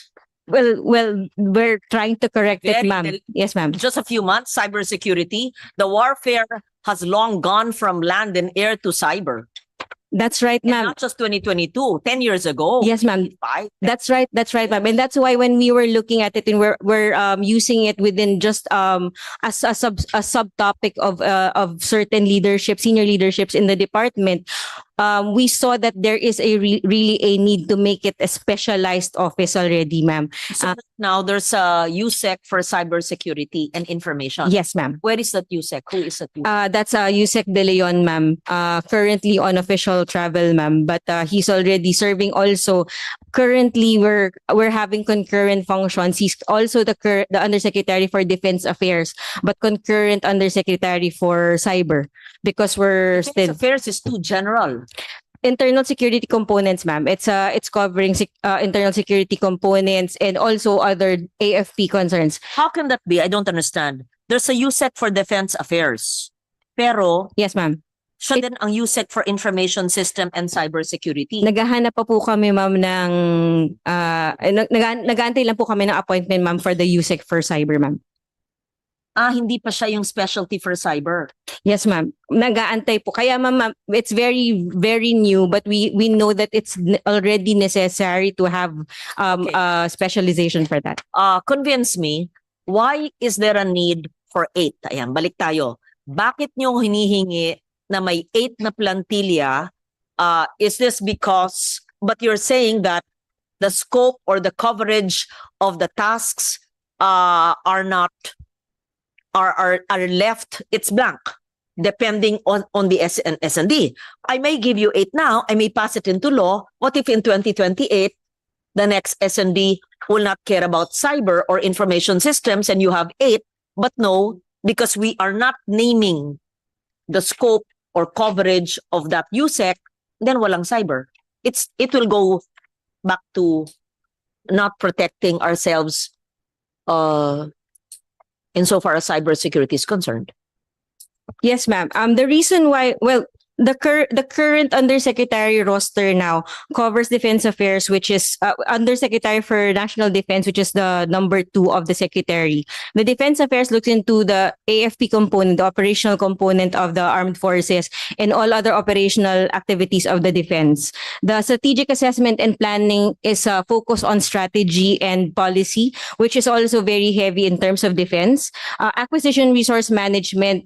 Well, we're trying to correct it, Very ma'am. del- Yes, ma'am. Just a few months, cybersecurity. The warfare has long gone from land and air to cyber. That's right, And ma'am. not just 2022, 10 years ago. Yes, ma'am. 5. That's right, ma'am. And that's why when we were looking at it and we're using it within just as a subtopic of certain leadership, senior leaderships in the department, we saw that there is really a need to make it a specialized office already, ma'am. So now there's a USEC for cybersecurity and information. Yes, ma'am. Where is that USEC? Who is that USEC? That's Yusek De Leon, ma'am. Currently on official travel, ma'am. But he's already serving also. Currently, we're having concurrent functions. He's also the Undersecretary for Defense Affairs, but concurrent Undersecretary for Cyber because we're Defense still affairs is too general. internal security components, ma'am. It's covering internal security components and also other AFP concerns. How can that be? I don't understand. There's a USEC for defense affairs. Pero Yes, ma'am. siya din ang USEC for information system and cybersecurity. Naghahanap pa po kami, ma'am, ng nag-aantay lang po kami ng appointment, ma'am, for the USEC for cyber, ma'am. Hindi pa siya yung specialty for cyber. Yes, ma'am. Nag-aantay po. Kaya, ma'am, it's very, very new, but we know that it's already necessary to have Okay. specialization for that. Convince me, why is there a need for 8? Ayan, balik tayo. Bakit nyo hinihingi na may 8 na plantilla? Is this because, but you're saying that the scope or the coverage of the tasks are not, are left, it's blank, depending on the S&D. I may give you 8 now, I may pass it into law. What if in 2028, the next S&D will not care about cyber or information systems and you have 8, but no, because we are not naming the scope or coverage of that USEC, then walang cyber. It will go back to not protecting ourselves insofar as cybersecurity is concerned. Yes, ma'am. The reason why, well, the current Undersecretary roster now covers Defense Affairs, which is Undersecretary for National Defense, which is the number 2 of the Secretary. The Defense Affairs looks into the AFP component, the operational component of the armed forces, and all other operational activities of the defense. The strategic assessment and planning is focused on strategy and policy, which is also very heavy in terms of defense. Acquisition resource management,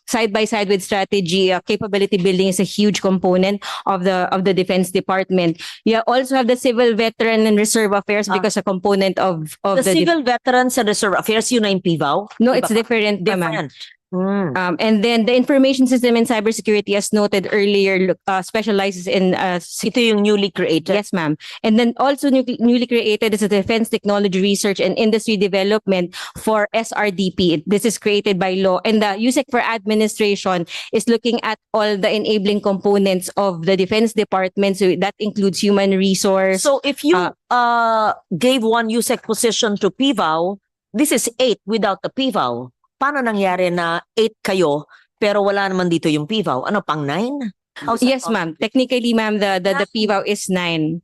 side by side with strategy, capability building is a huge component of the Defense Department. You also have the Civil Veteran and Reserve Affairs because a component of The civil veterans and reserve affairs, yun na yung PIVAW? No, Iba it's pa? different, ma'am. Different. Mm. And then the information system and cybersecurity, as noted earlier, specializes in Ito yung newly created. yes, ma'am. And then also newly created is the Defense Technology Research and Industry Development for SRDP. This is created by law. And the USEC for Administration is looking at all the enabling components of the Defense Department. So that includes human resource. So if you gave one USEC position to PIVAW, this is 8 without the PIVAW. Paano nangyari na 8 kayo pero wala naman dito yung PIVAW? Ano, pang 9? Yes, ma'am. Technically, ma'am, the PIVAW is 9.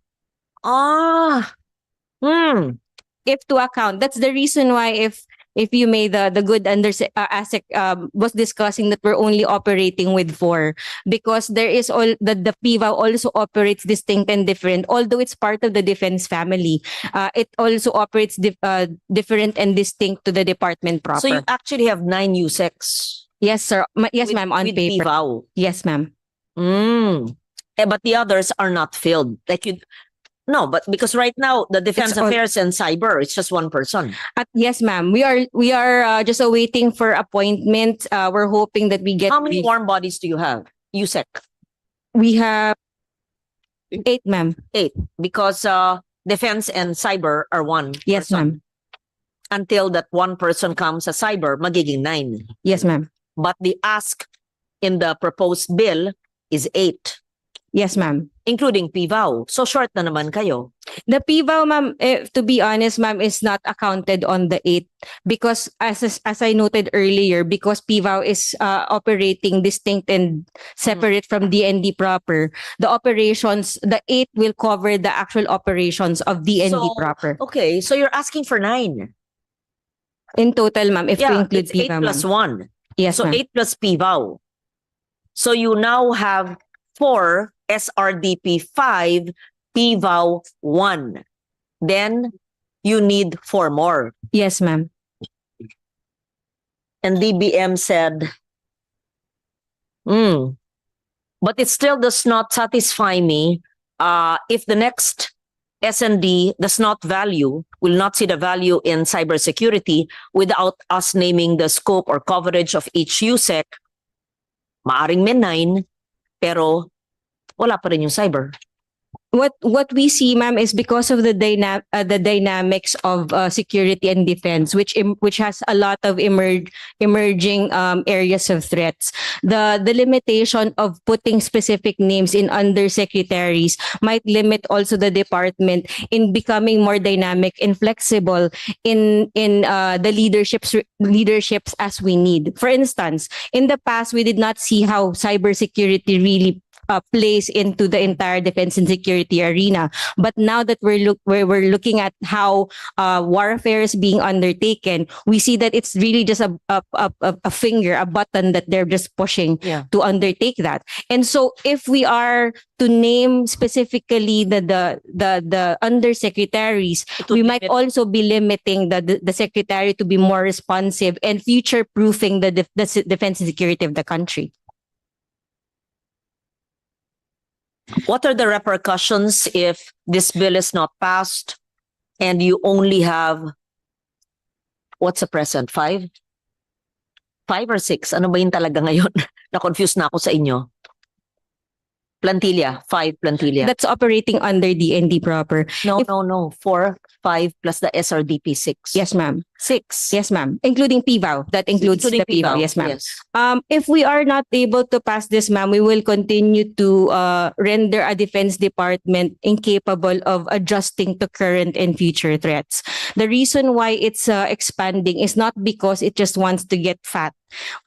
If to account, that's the reason why if you made the good ASEC was discussing that we're only operating with 4 because there is all the PIVAW also operates distinct and different. Although it's part of the defense family, it also operates different and distinct to the department proper. So you actually have 9 USECs. Yes, sir. Yes, ma'am. On with paper. PIVAW. Yes, ma'am. But the others are not filled. No, but because right now the defense It's all- affairs and cyber, it's just one person. Yes, ma'am. We are just awaiting for appointment. We're hoping that we get. How many warm bodies do you have? USEC We have 8, ma'am. 8 because defense and cyber are one. Yes, person. ma'am. Until that one person comes sa cyber, magiging 9. Yes, ma'am. But the ask in the proposed bill is 8. Yes, ma'am. including PVAU. So short na naman kayo. The PVAU, ma'am, to be honest, ma'am, is not accounted on the 8 because as I noted earlier, because PVAU is operating distinct and separate from DND proper, the operations, the 8 will cover the actual operations of DND So, proper. Okay, so you're asking for 9. In total, ma'am, if we Yeah, include it's 8 PVAU, plus ma'am. 1. Yes, So ma'am. 8 plus PVAU. So you now have 4 SRDP 5, PVAU 1. Then you need 4 more. Yes, ma'am. And DBM said, but it still does not satisfy me if the next S&D does not will not see the value in cybersecurity without us naming the scope or coverage of each USEC. Maaring may 9, pero wala pa rin yung cyber. What we see, ma'am, is because of the dynamics of security and defense, which has a lot of emerging areas of threats. The limitation of putting specific names in undersecretaries might limit also the department in becoming more dynamic and flexible in the leaderships as we need. For instance, in the past, we did not see how cybersecurity really plays into the entire defense and security arena. But now that we're looking at how warfare is being undertaken, we see that it's really just a button that they're just pushing to undertake that. And so, if we are to name specifically the undersecretaries, we might also be limiting the secretary to be more responsive and future proofing the defense and security of the country. What are the repercussions if this bill is not passed and you only have, what's the present, 5? 5 or 6? Ano ba yun talaga ngayon? Na-confuse na ako sa inyo. Plantilla, 5 plantilla. That's operating under DND proper. No, 4, 5 plus the SRDP 6. Yes, ma'am. 6. Yes, ma'am. Including PVAU. That includes Including the PVAU. PVAU. Yes, ma'am. Yes. If we are not able to pass this, ma'am, we will continue to render a defense department incapable of adjusting to current and future threats. The reason why it's expanding is not because it just wants to get fat.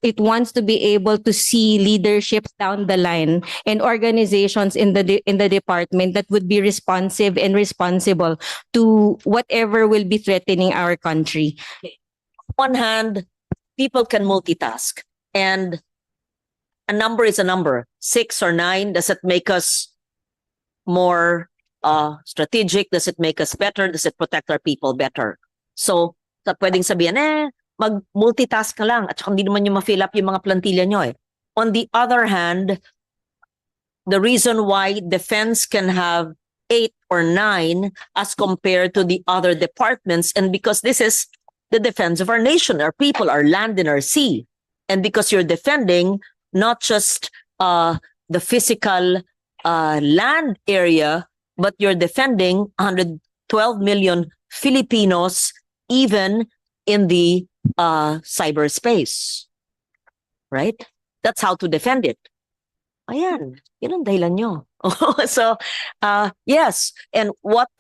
It wants to be able to see leadership down the line and organizations in the department that would be responsive and responsible to whatever will be threatening our country. On one hand, people can multitask, and a number is a number. 6 or 9, does it make us more strategic? Does it make us better? Does it protect our people better? So, pwedeng sabihin, mag-multitask ka lang at saka hindi naman yung ma-fill up yung mga plantilla nyo eh. On the other hand, the reason why defense can have 8 or 9 as compared to the other departments, and because this is the defense of our nation, our people, our land and our sea. And because you're defending not just the physical land area, but you're defending 112 million Filipinos even in the cyberspace. Right? That's how to defend it. Ayan, yun ang dahilan nyo. So, yes. And what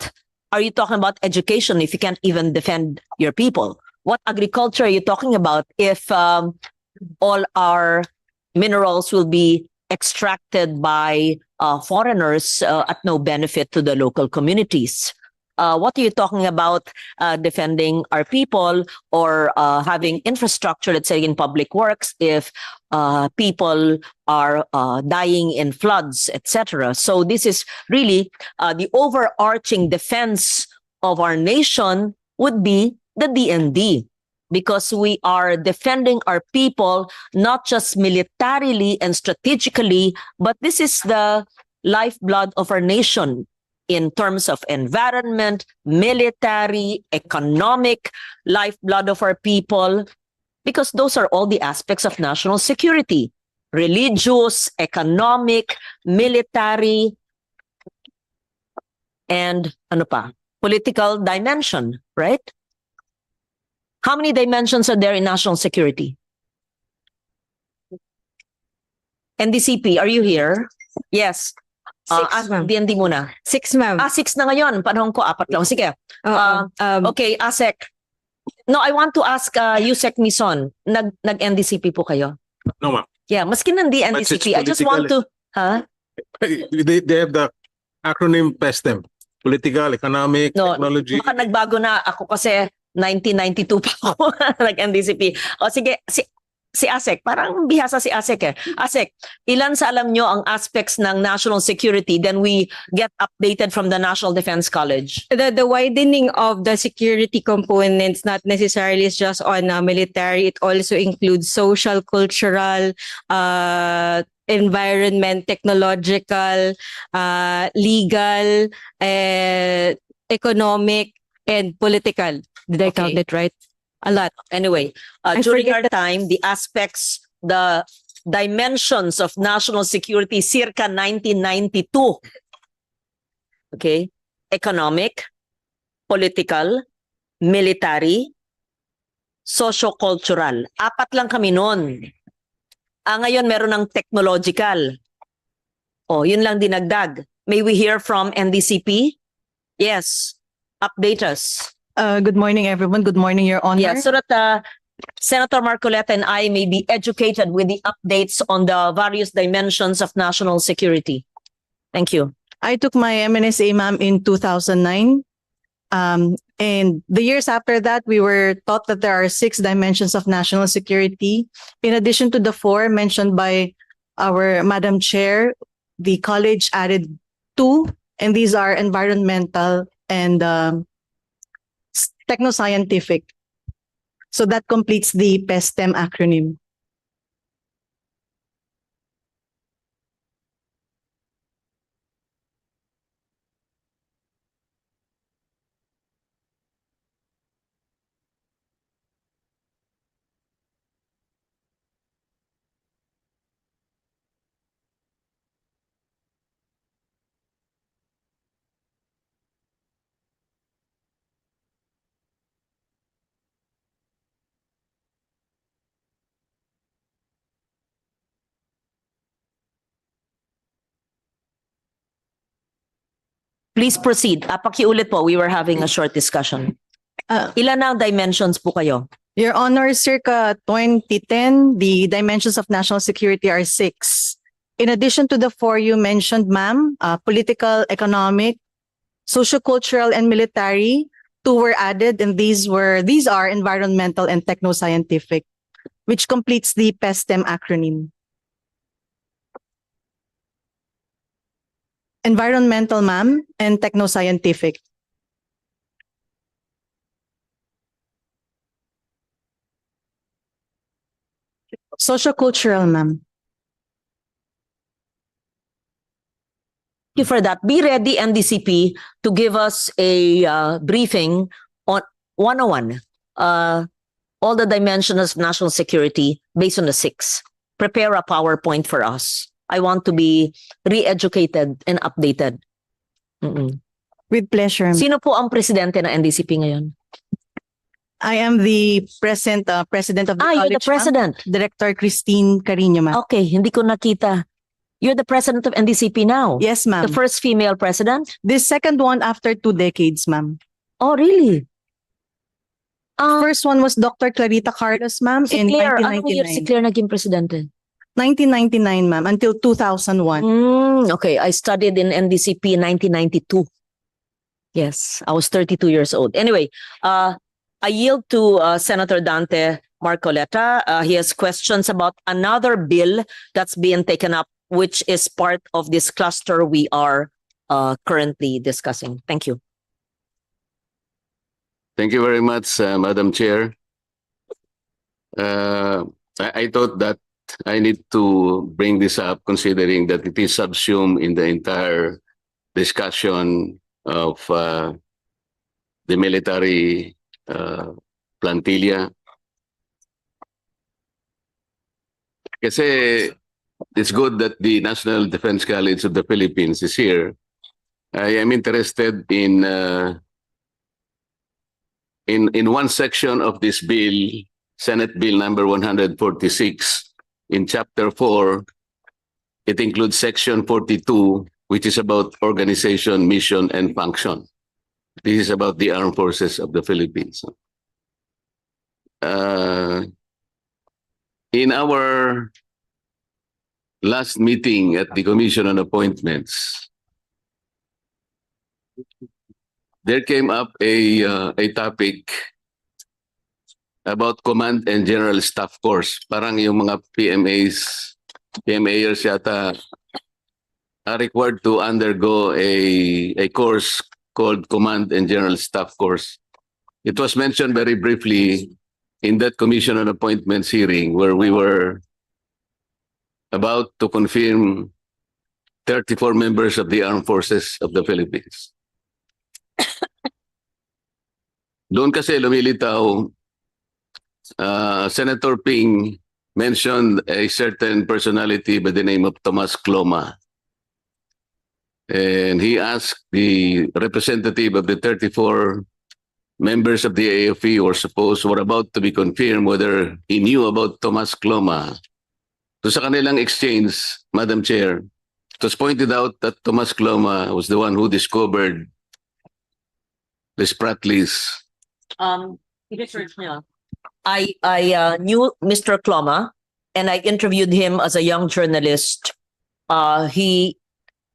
are you talking about education if you can't even defend your people? What agriculture are you talking about if all our minerals will be extracted by foreigners at no benefit to the local communities? What are you talking about defending our people or having infrastructure, let's say in public works, if people are dying in floods, etc.? So this is really the overarching defense of our nation would be the DND, because we are defending our people not just militarily and strategically, but this is the lifeblood of our nation in terms of environment, military, economic lifeblood of our people, because those are all the aspects of national security: religious, economic, military, and political dimension, right? How many dimensions are there in national security? NDCP, are you here? Yes. Six, ma'am. DND muna. 6, ma'am. 6 na ngayon. Panahon ko, 4 lang. Sige. Oo. Okay, ASEC. No, I want to ask Yusek Mison. Nag-NDCP po kayo? No, ma'am. Yeah, maski nandi But it's NDCP. I just want to... Huh? They have the acronym PESTEM. Political, economic, No, technology. baka nagbago na ako kasi 1992 pa ako nag-NDCP. O sige, si ASEC, parang bihasa si ASEC eh. ASEC, ilan sa alam nyo ang aspects ng national security, then we get updated from the National Defense College? The widening of the security components not necessarily is just on military. It also includes social, cultural, environment, technological, legal, economic, and political. Did I count Okay. it right? A lot. Anyway, I during forget our time, the aspects, the dimensions of national security circa 1992. Okay? Economic, political, military, socio-cultural. 4 lang kami noon. Ngayon meron ng technological. Yun lang dinagdag. May we hear from NDCP? Yes. Update us. Good morning, everyone. Good morning, Your Honor. Yeah, so that Senator Marcoleta and I may be educated with the updates on the various dimensions of national security. Thank you. I took my MNSA, ma'am, in 2009. And the years after that, we were taught that there are 6 dimensions of national security. In addition to the 4 mentioned by our Madam Chair, the college added 2, and these are environmental and techno-scientific. So that completes the PESTEM acronym. Please proceed. Pakiulit po, we were having a short discussion. Ilan na ang dimensions po kayo? Your Honor, circa 2010, the dimensions of national security are 6. In addition to the 4 you mentioned, ma'am, political, economic, sociocultural, and military, 2 were added, and these are environmental and techno-scientific, which completes the PESTEM acronym. Environmental, ma'am, and techno-scientific. Sociocultural, ma'am. Thank you for that. Be ready, NDCP, to give us a briefing on 101, all the dimensions of national security based on the 6. Prepare a PowerPoint for us. I want to be re-educated and updated. With pleasure, ma'am. Sino po ang presidente ng NDCP ngayon? I am the president of the college, You're the ma'am. president. Director Christine Carino, ma'am. Okay, hindi ko nakita. You're the president of NDCP now? Yes, ma'am. The first female president? The second one after 2 decades, ma'am. Oh, really? First one was Dr. Clarita Carlos, ma'am, Si in Claire, anong year si 1999. Claire naging presidente? 1999, ma'am, until 2001. Okay, I studied in NDCP in 1992. Yes, I was 32 years old. Anyway, I yield to Senator Dante Marcoleta. He has questions about another bill that's being taken up, which is part of this cluster we are currently discussing. Thank you. Thank you very much, Madam Chair. I thought that I need to bring this up considering that it is subsumed in the entire discussion of the military plantilla. Kasi it's good that the National Defense College of the Philippines is here. I am interested in one section of this bill, Senate Bill number 146, in Chapter 4, it includes Section 42, which is about organization, mission, and function. This is about the armed forces of the Philippines. In our last meeting at the Commission on Appointments, there came up a topic about Command and General Staff Course. Parang yung mga PMAers yata are required to undergo a course called Command and General Staff Course. It was mentioned very briefly in that Commission on Appointments hearing where we were about to confirm 34 members of the Armed Forces of the Philippines. Doon kasi lumilitaw, Senator Ping mentioned a certain personality by the name of Tomas Cloma. And he asked the representative of the 34 members of the AFE or were about to be confirmed whether he knew about Tomas Cloma. So sa kanilang exchange, Madam Chair, it was pointed out that Tomas Cloma was the one who discovered the Spratlys. Research niya. I knew Mr. Cloma and I interviewed him as a young journalist.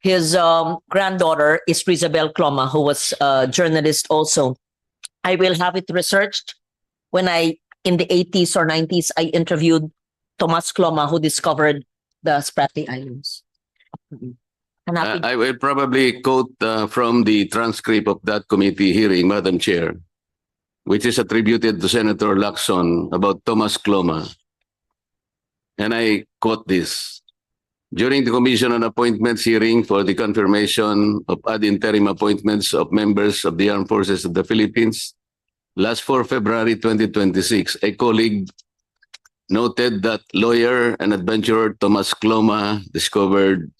His granddaughter is Rizabel Cloma, who was a journalist also. I will have it researched. When in the 80s or 90s, I interviewed Tomas Cloma, who discovered the Spratly Islands. I will probably quote from the transcript of that committee hearing, Madam Chair, which is attributed to Senator Lacson about Tomas Cloma. And I quote this. During the Commission on Appointments hearing for the confirmation of ad interim appointments of members of the Armed Forces of the Philippines, last 4 February 2026, a colleague noted that lawyer and adventurer Tomas Cloma discovered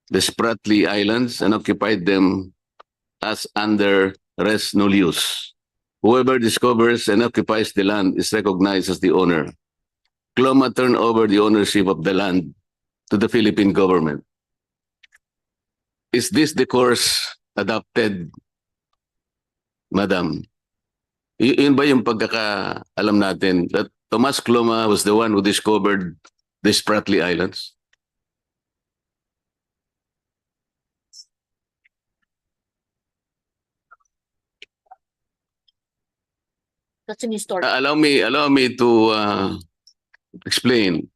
the Spratly Islands and occupied them as under res nullius. Whoever discovers and occupies the land is recognized as the owner. Cloma turned over the ownership of the land to the Philippine government. Is this the course adopted, Madam? Yun ba yung pagkakaalam natin that Tomas Cloma was the one who discovered the Spratly Islands? That's an story. Allow me to explain.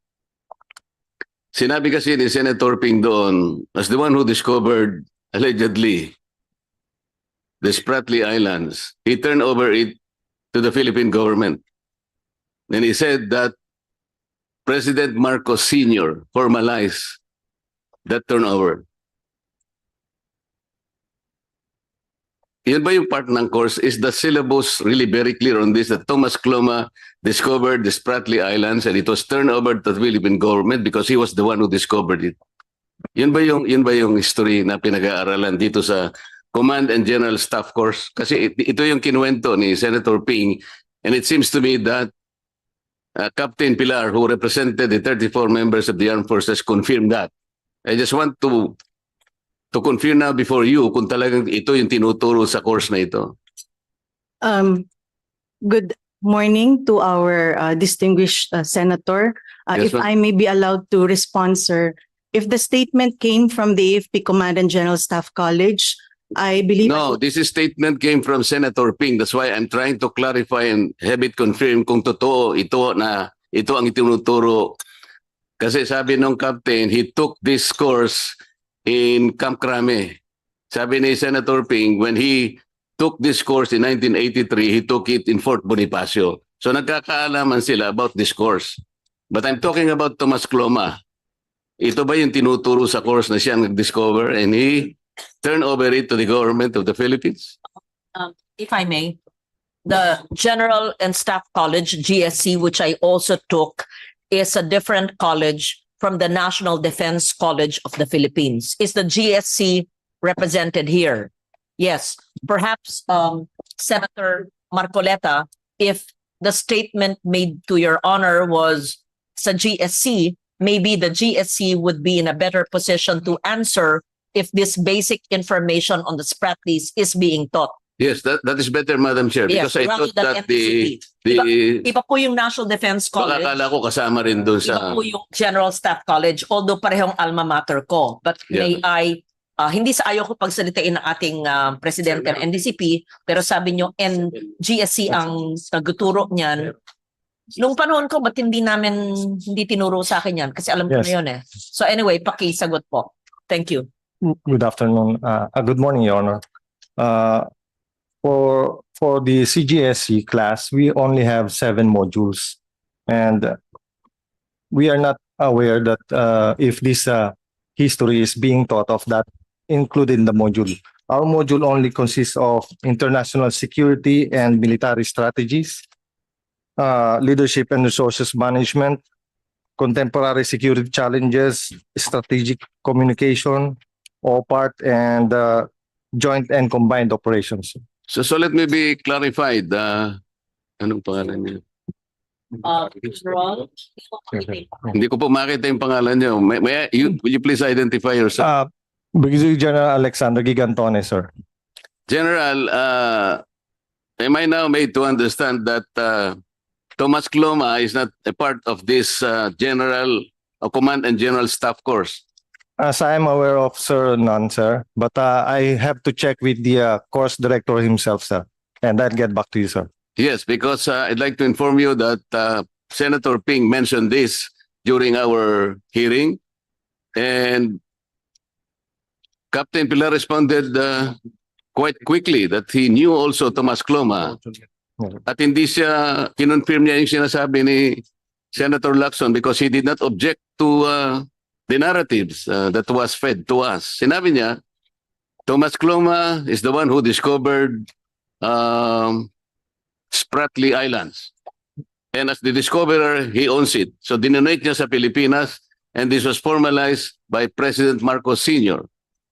Sinabi kasi ni Senator Ping doon, as the one who discovered, allegedly, the Spratly Islands, he turned over it to the Philippine government. And he said that President Marcos Sr. formalized that turnover. Yun ba yung part ng course? Is the syllabus really very clear on this, that Tomas Cloma discovered the Spratly Islands and it was turned over to the Philippine government because he was the one who discovered it? Yun ba yung history na pinag-aaralan dito sa Command and General Staff Course? Kasi ito yung kinuwento ni Senator Ping, and it seems to me that Captain Pilar, who represented the 34 members of the Armed Forces, confirmed that. I just want to confirm now before you kung talagang ito yung tinuturo sa course na ito. Good morning to our distinguished senator. Yes, If ma'am. I may be allowed to respond, sir. If the statement came from the AFP Command and General Staff College, I believe... No, this statement came from Senator Ping. That's why I'm trying to clarify and have it confirmed kung totoo ito ang itinuturo. Kasi sabi nung captain, he took this course in Camp Crame. Sabi ni Senator Ping, when he took this course in 1983, he took it in Fort Bonifacio. So nagkakaalaman sila about this course. But I'm talking about Tomas Cloma. Ito ba yung tinuturo sa course na siya nag-discover and he turned over it to the government of the Philippines? If I may, the General and Staff College, GSC, which I also took, is a different college from the National Defense College of the Philippines. Is the GSC represented here? Yes. Perhaps, Senator Marcoleta, if the statement made to your honor was sa GSC, maybe the GSC would be in a better position to answer if this basic information on the Spratlys is being taught. Yes, that is better, Madam Chair, Yes, because I rather thought than that the Iba po yung National Defense baka College. akala ko kasama rin doon Iba sa po yung General Staff College, although parehong alma mater ko. But may I, hindi sa ayaw ko pagsalitain ng ating presidente ng NDCP, pero sabi nyo, GSC ang nagtuturo niyan. Nung panahon ko, ba't hindi tinuro sa akin yan? Kasi alam ko Yes. na yun eh. So anyway, pakisagot po. Thank you. Good afternoon. Good morning, Your Honor. For the CGSE class, we only have 7 modules, and we are not aware that if this history is being taught of that included in the module. Our module only consists of international security and military strategies, leadership and resources management, contemporary security challenges, strategic communication, OPART, and joint and combined operations. So let me be clarified. Anong pangalan niya? Hindi ko po makita yung pangalan niyo. Will you please identify yourself? Brigadier General Alexander Gigantone, sir. General, am I now made to understand that Thomas Cloma is not a part of this Command and General Staff course? As I am aware of, sir, none, sir. But I have to check with the course director himself, sir. And I'll get back to you, sir. Yes, because I'd like to inform you that Senator Ping mentioned this during our hearing, and Captain Pilar responded quite quickly that he knew also Thomas Cloma. At hindi siya, kinonfirm niya yung sinasabi ni Senator Lacson because he did not object to the narratives that was fed to us. Sinabi niya, Thomas Cloma is the one who discovered Spratly Islands. And as the discoverer, he owns it. So dinonate niya sa Pilipinas, and this was formalized by President Marcos Sr.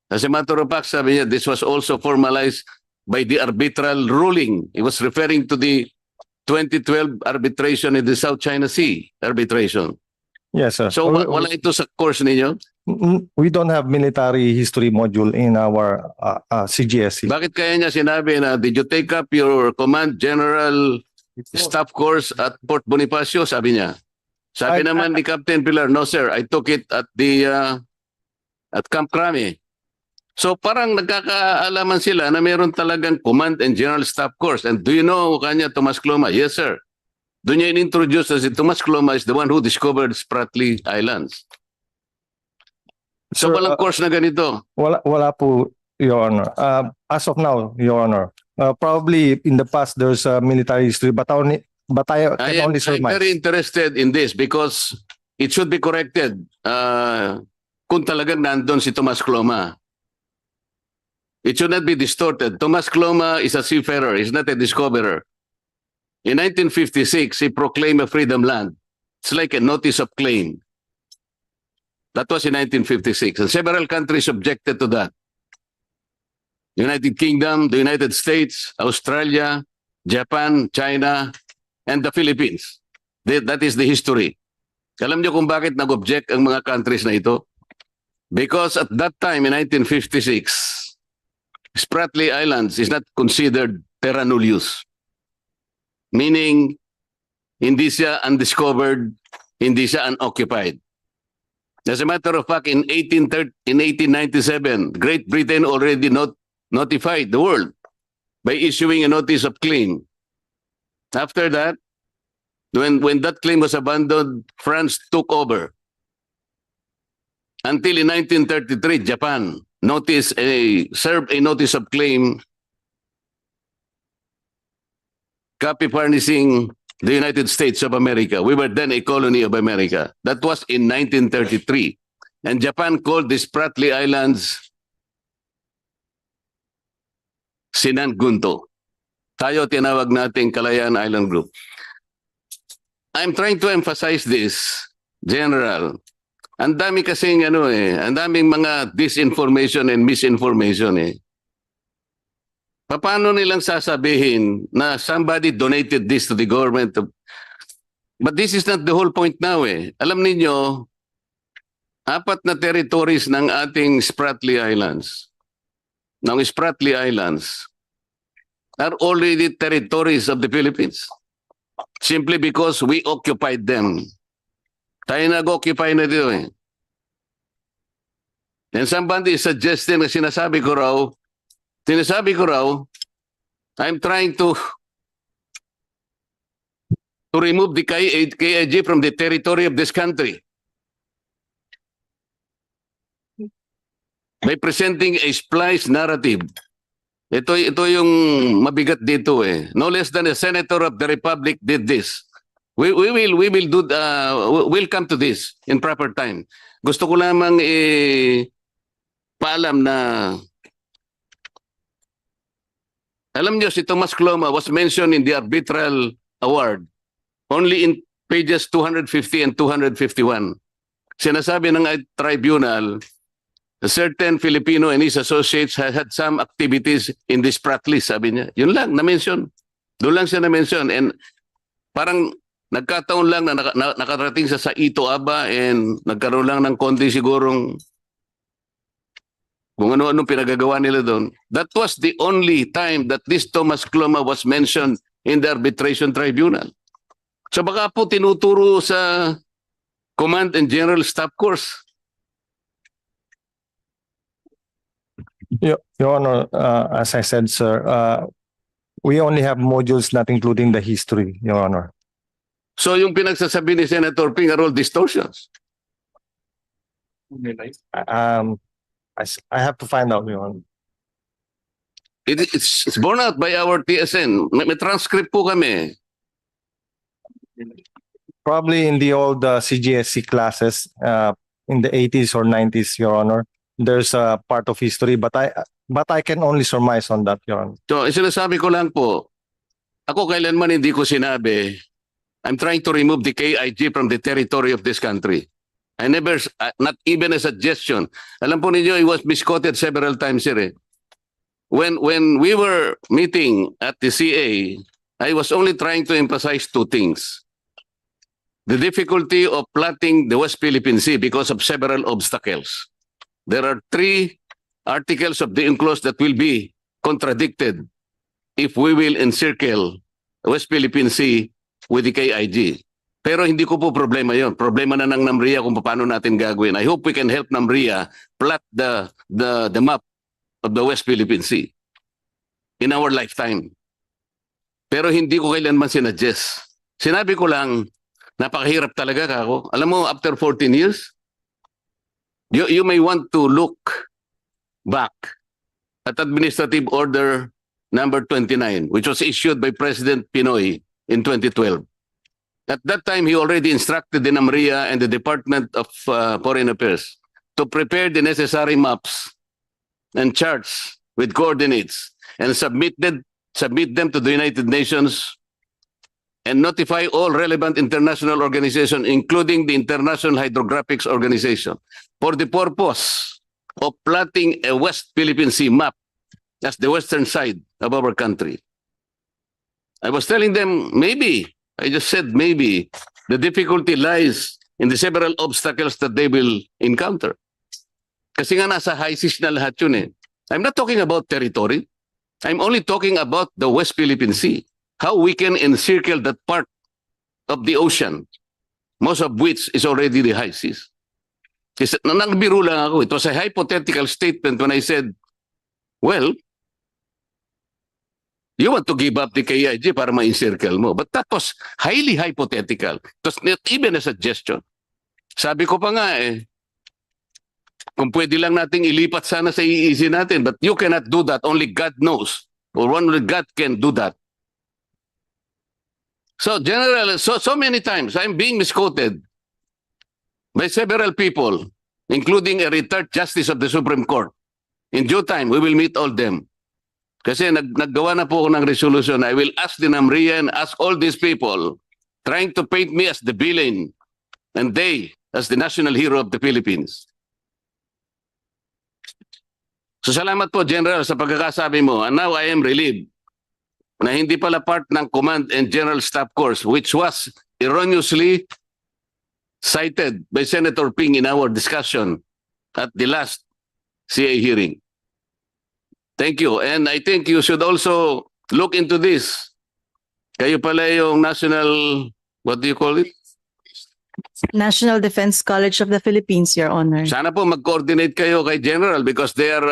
As a matter of fact, sabi niya, this was also formalized by the arbitral ruling. He was referring to the 2012 arbitration in the South China Sea arbitration. Yes, sir. So wala ito sa course ninyo? We don't have military history module in our CGSE. Bakit kaya niya sinabi na, did you take up your Command General Staff course at Port Bonifacio? Sabi niya. Sabi naman ni Captain Pilar, no sir, I took it at at Camp Crame. So parang nagkakaalaman sila na meron talagang Command and General Staff course. And do you know kanya Thomas Cloma? Yes sir. Doon niya in-introduce na si Thomas Cloma is the one who discovered Spratly Islands. So Sir, walang course na ganito. Wala po, Your Honor. As of now, Your Honor. Probably in the past there's a military history, but I can only I'm surmise. very interested in this because it should be corrected kung talagang nandun si Thomas Cloma. It should not be distorted. Thomas Cloma is a seafarer, he's not a discoverer. In 1956, he proclaimed a freedom land. It's like a notice of claim. That was in 1956. And several countries objected to that. United Kingdom, the United States, Australia, Japan, China, and the Philippines. That is the history. Alam niyo kung bakit nag-object ang mga countries na ito? Because at that time, in 1956, Spratly Islands is not considered terra nullius. Meaning, hindi siya undiscovered, hindi siya unoccupied. As a matter of fact, in 1897, Great Britain already notified the world by issuing a notice of claim. After that, when that claim was abandoned, France took over. Until in 1933, Japan served a notice of claim copy furnishing the United States of America. We were then a colony of America. That was in 1933. And Japan called the Spratly Islands Sinangunto. Tayo tinawag nating Kalayaan Island Group. I'm trying to emphasize this, General. Ang dami kasing ang daming mga disinformation and misinformation Paano nilang sasabihin na somebody donated this to the government? But this is not the whole point now Alam niyo, apat na territories ng ating Spratly Islands, are already territories of the Philippines. Simply because we occupied them. Tayo nag-occupy na dito eh. And somebody is suggesting na sinasabi ko raw, I'm trying to remove the KIG from the territory of this country by presenting a spliced narrative. Ito yung mabigat dito eh. No less than a senator of the republic did this. We'll come to this in proper time. Gusto ko lamang paalam na alam niyo si Tomas Cloma was mentioned in the arbitral award only in pages 250 and 251. Sinasabi ng tribunal, a certain Filipino and his associates had some activities in this Spratly, sabi niya. Yun lang, na-mention. Doon lang siya na-mention. And parang nagkataon lang na nakarating sa Ito Aba and nagkaroon lang ng konti sigurong kung ano-ano pinagagawa nila doon. That was the only time that this Tomas Cloma was mentioned in the arbitration tribunal. So baka po tinuturo sa Command and General Staff Course. Your Honor, as I said, sir, we only have modules not including the history, Your Honor. So yung pinagsasabi ni Senator Ping are all distortions. I have to find out, Your Honor. It's borne out by our TSN. May transcript po kami. Probably in the old CGSC classes in the 80s or 90s, Your Honor, there's a part of history, but I can only surmise on that, Your Honor. So sinasabi ko lang po, ako kailanman hindi ko sinabi, I'm trying to remove the KIG from the territory of this country. I never, not even a suggestion. Alam po ninyo, it was misquoted several times here. When we were meeting at the CA, I was only trying to emphasize two things. The difficulty of plotting the West Philippine Sea because of several obstacles. There are 3 articles of the UNCLOS that will be contradicted if we will encircle the West Philippine Sea with the KIG. Pero hindi ko po problema yon. Problema na ng NAMRIA kung paano natin gagawin. I hope we can help NAMRIA plot the map of the West Philippine Sea in our lifetime. Pero hindi ko kailanman sinuggest. Sinabi ko lang, napakahirap talaga kako. Alam mo, after 14 years, you may want to look back at Administrative Order number 29, which was issued by President Pinoy in 2012. At that time, he already instructed the NAMRIA and the Department of Foreign Affairs to prepare the necessary maps and charts with coordinates and submit them to the United Nations and notify all relevant international organizations, including the International Hydrographics Organization, for the purpose of plotting a West Philippine Sea map as the western side of our country. I was telling them, maybe, I just said maybe, the difficulty lies in the several obstacles that they will encounter. Kasi nga nasa high seas na lahat yun eh. I'm not talking about territory. I'm only talking about the West Philippine Sea. How we can encircle that part of the ocean, most of which is already the high seas. Kasi nagbiro lang ako. It was a hypothetical statement when I said, well, you want to give up the KIG para ma-encircle mo. But that was highly hypothetical. It was not even a suggestion. Sabi ko pa nga kung pwede lang nating ilipat sana sa EEZ natin, but you cannot do that. Only God knows. Or only God can do that. So, General, so many times I'm being misquoted by several people, including a retired justice of the Supreme Court. In due time, we will meet all them. Kasi naggawa na po ako ng resolution. I will ask the NAMRIA and ask all these people trying to paint me as the villain and they as the national hero of the Philippines. So salamat po, General, sa pagkakasabi mo. And now I am relieved na hindi pala part ng Command and General Staff Course, which was erroneously cited by Senator Ping in our discussion at the last CA hearing. Thank you. And I think you should also look into this. Kayo pala yung national, what do you call it? National Defense College of the Philippines, Your Honor. Sana po mag-coordinate kayo kay General because they are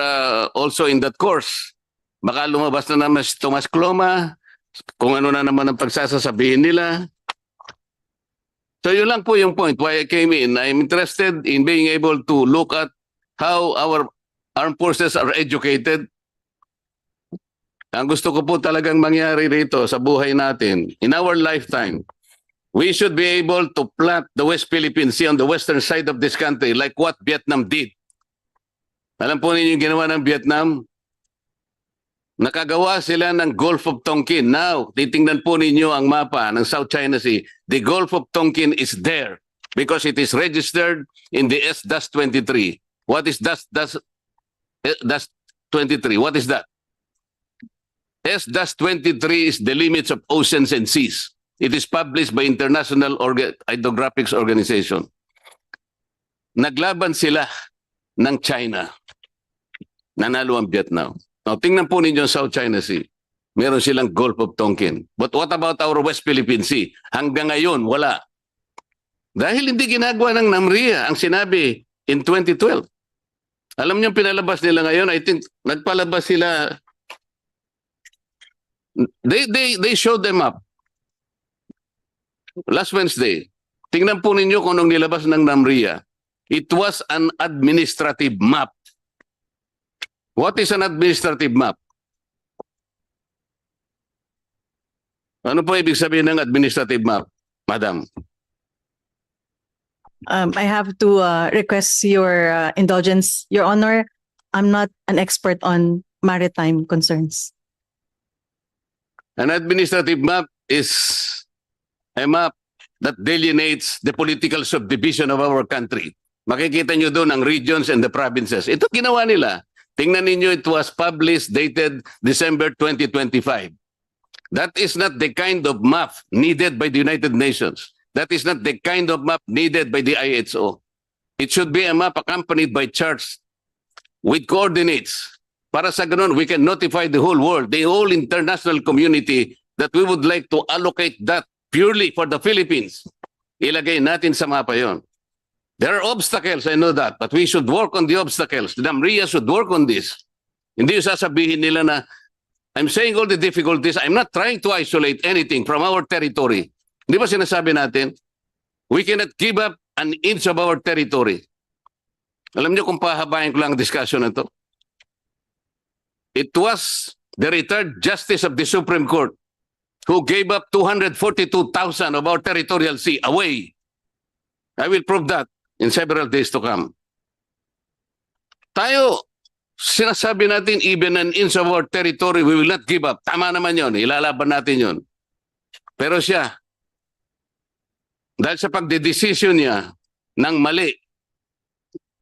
also in that course. Baka lumabas na naman si Tomas Cloma, kung ano na naman ang pagsasasabihin nila. So yun lang po yung point why I came in. I'm interested in being able to look at how our armed forces are educated. Ang gusto ko po talagang mangyari rito sa buhay natin, in our lifetime, we should be able to plant the West Philippine Sea on the western side of this country like what Vietnam did. Alam po ninyo yung ginawa ng Vietnam? Nakagawa sila ng Gulf of Tonkin. Now, titingnan po ninyo ang mapa ng South China Sea. The Gulf of Tonkin is there because it is registered in the S-23. What is S-23? What is that? S-23 is the limits of oceans and seas. It is published by International Hydrographics Organization. Naglaban sila ng China. Nanalo ang Vietnam. Now, tingnan po ninyo ang South China Sea. Meron silang Gulf of Tonkin. But what about our West Philippine Sea? Hanggang ngayon, wala. Dahil hindi ginagawa ng NAMRIA ang sinabi in 2012. Alam niyo pinalabas nila ngayon, I think nagpalabas sila. They showed them up. Last Wednesday. Tingnan po ninyo kung anong nilabas ng NAMRIA. It was an administrative map. What is an administrative map? Ano po ibig sabihin ng administrative map, Madam? I have to request your indulgence, Your Honor. I'm not an expert on maritime concerns. An administrative map is a map that delineates the political subdivision of our country. Makikita nyo doon ang regions and the provinces. Ito ginawa nila. Tingnan ninyo, it was published, dated December 2025. That is not the kind of map needed by the United Nations. That is not the kind of map needed by the IHO. It should be a map accompanied by charts with coordinates. Para sa ganun, we can notify the whole world, the whole international community that we would like to allocate that purely for the Philippines. Ilagay natin sa mapa yon. There are obstacles, I know that, but we should work on the obstacles. The NAMRIA should work on this. Hindi yung sasabihin nila na, I'm saying all the difficulties, I'm not trying to isolate anything from our territory. Di ba sinasabi natin, we cannot give up an inch of our territory. Alam niyo kung pahabain ko lang ang discussion na to? It was the retired Justice of the Supreme Court who gave up 242,000 of our territorial sea away. I will prove that in several days to come. Tayo, sinasabi natin, even an inch of our territory, we will not give up. Tama naman yon, ilalaban natin yon. Pero siya, dahil sa pagdedesisyon niya ng mali,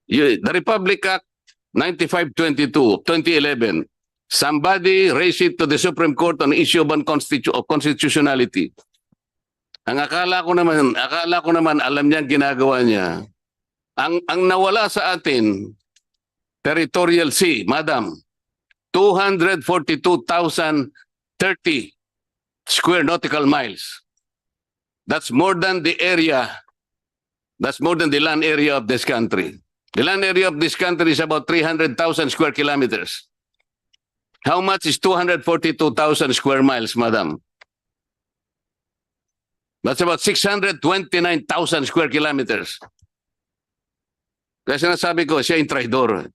the Republic Act 9522 of 2011, somebody raised it to the Supreme Court on issue of constitutionality. Ang akala ko naman alam niya ang ginagawa niya. Ang nawala sa atin, territorial sea, Madam, 242,030 square nautical miles. That's more than the area, that's more than the land area of this country. The land area of this country is about 300,000 square kilometers. How much is 242,000 square miles, Madam? That's about 629,000 square kilometers. Kaya sinasabi ko, siya yung traidor.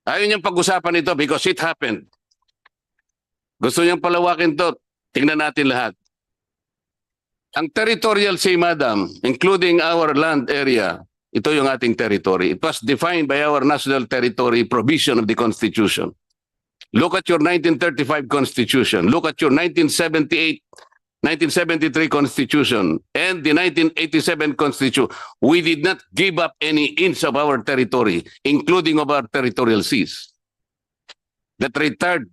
Ayaw niyang pag-usapan ito because it happened. Gusto niyang palawakin to, tingnan natin lahat. Ang territorial sea, Madam, including our land area, ito yung ating territory. It was defined by our national territory provision of the Constitution. Look at your 1935 Constitution. Look at your 1973 Constitution and the 1987 Constitution. We did not give up any inch of our territory, including of our territorial seas. That retired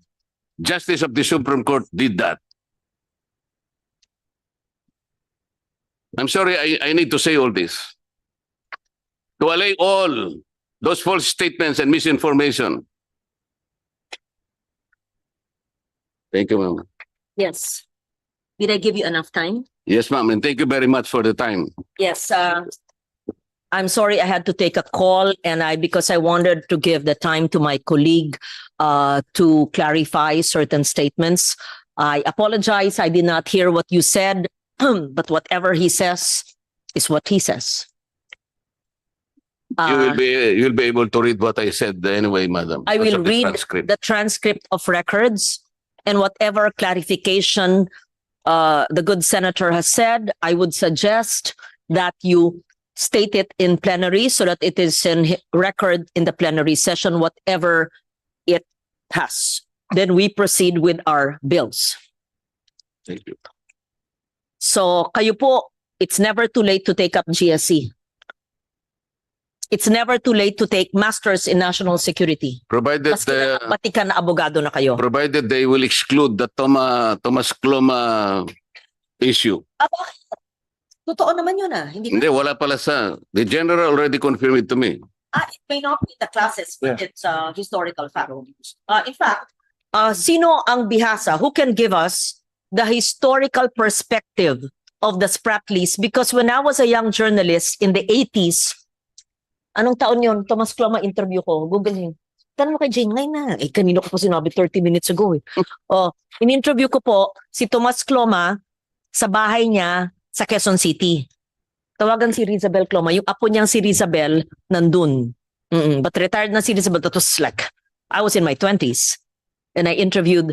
Justice of the Supreme Court did that. I'm sorry, I need to say all this. To allay all those false statements and misinformation. Thank you, ma'am. Yes. Did I give you enough time? Yes, ma'am, and thank you very much for the time. Yes, I'm sorry I had to take a call because I wanted to give the time to my colleague to clarify certain statements. I apologize. I did not hear what you said, but whatever he says is what he says. You'll be able to read what I said anyway, madam. I Because will of the read transcript. the transcript of records and whatever clarification the good senator has said. I would suggest that you state it in plenary so that it is in record in the plenary session, whatever it has. Then we proceed with our bills. Thank you. So kayo po, it's never too late to take up GSE. It's never too late to take Masters in National Security. Provided Maski na batikan na abogado na kayo. provided they will exclude the Thomas Cloma issue. Totoo naman yun Hindi Hindi, wala pala sa... The general already confirmed it to me. It may not be the classes, but it's historical fact. In fact, sino ang bihasa? Who can give us the historical perspective of the Spratlys? Because when I was a young journalist in the 80s, anong taon yun? Thomas Cloma interview ko. Google him. Tanong mo kay Jane, ngayon na. Kanino ko pa sinabi 30 minutes ago. In-interview ko po si Thomas Cloma sa bahay niya sa Quezon City. Tawagan si Rizabel Cloma. Yung apo niyang si Rizabel nandun. But retired na si Rizabel. That was like, I was in my 20s. And I interviewed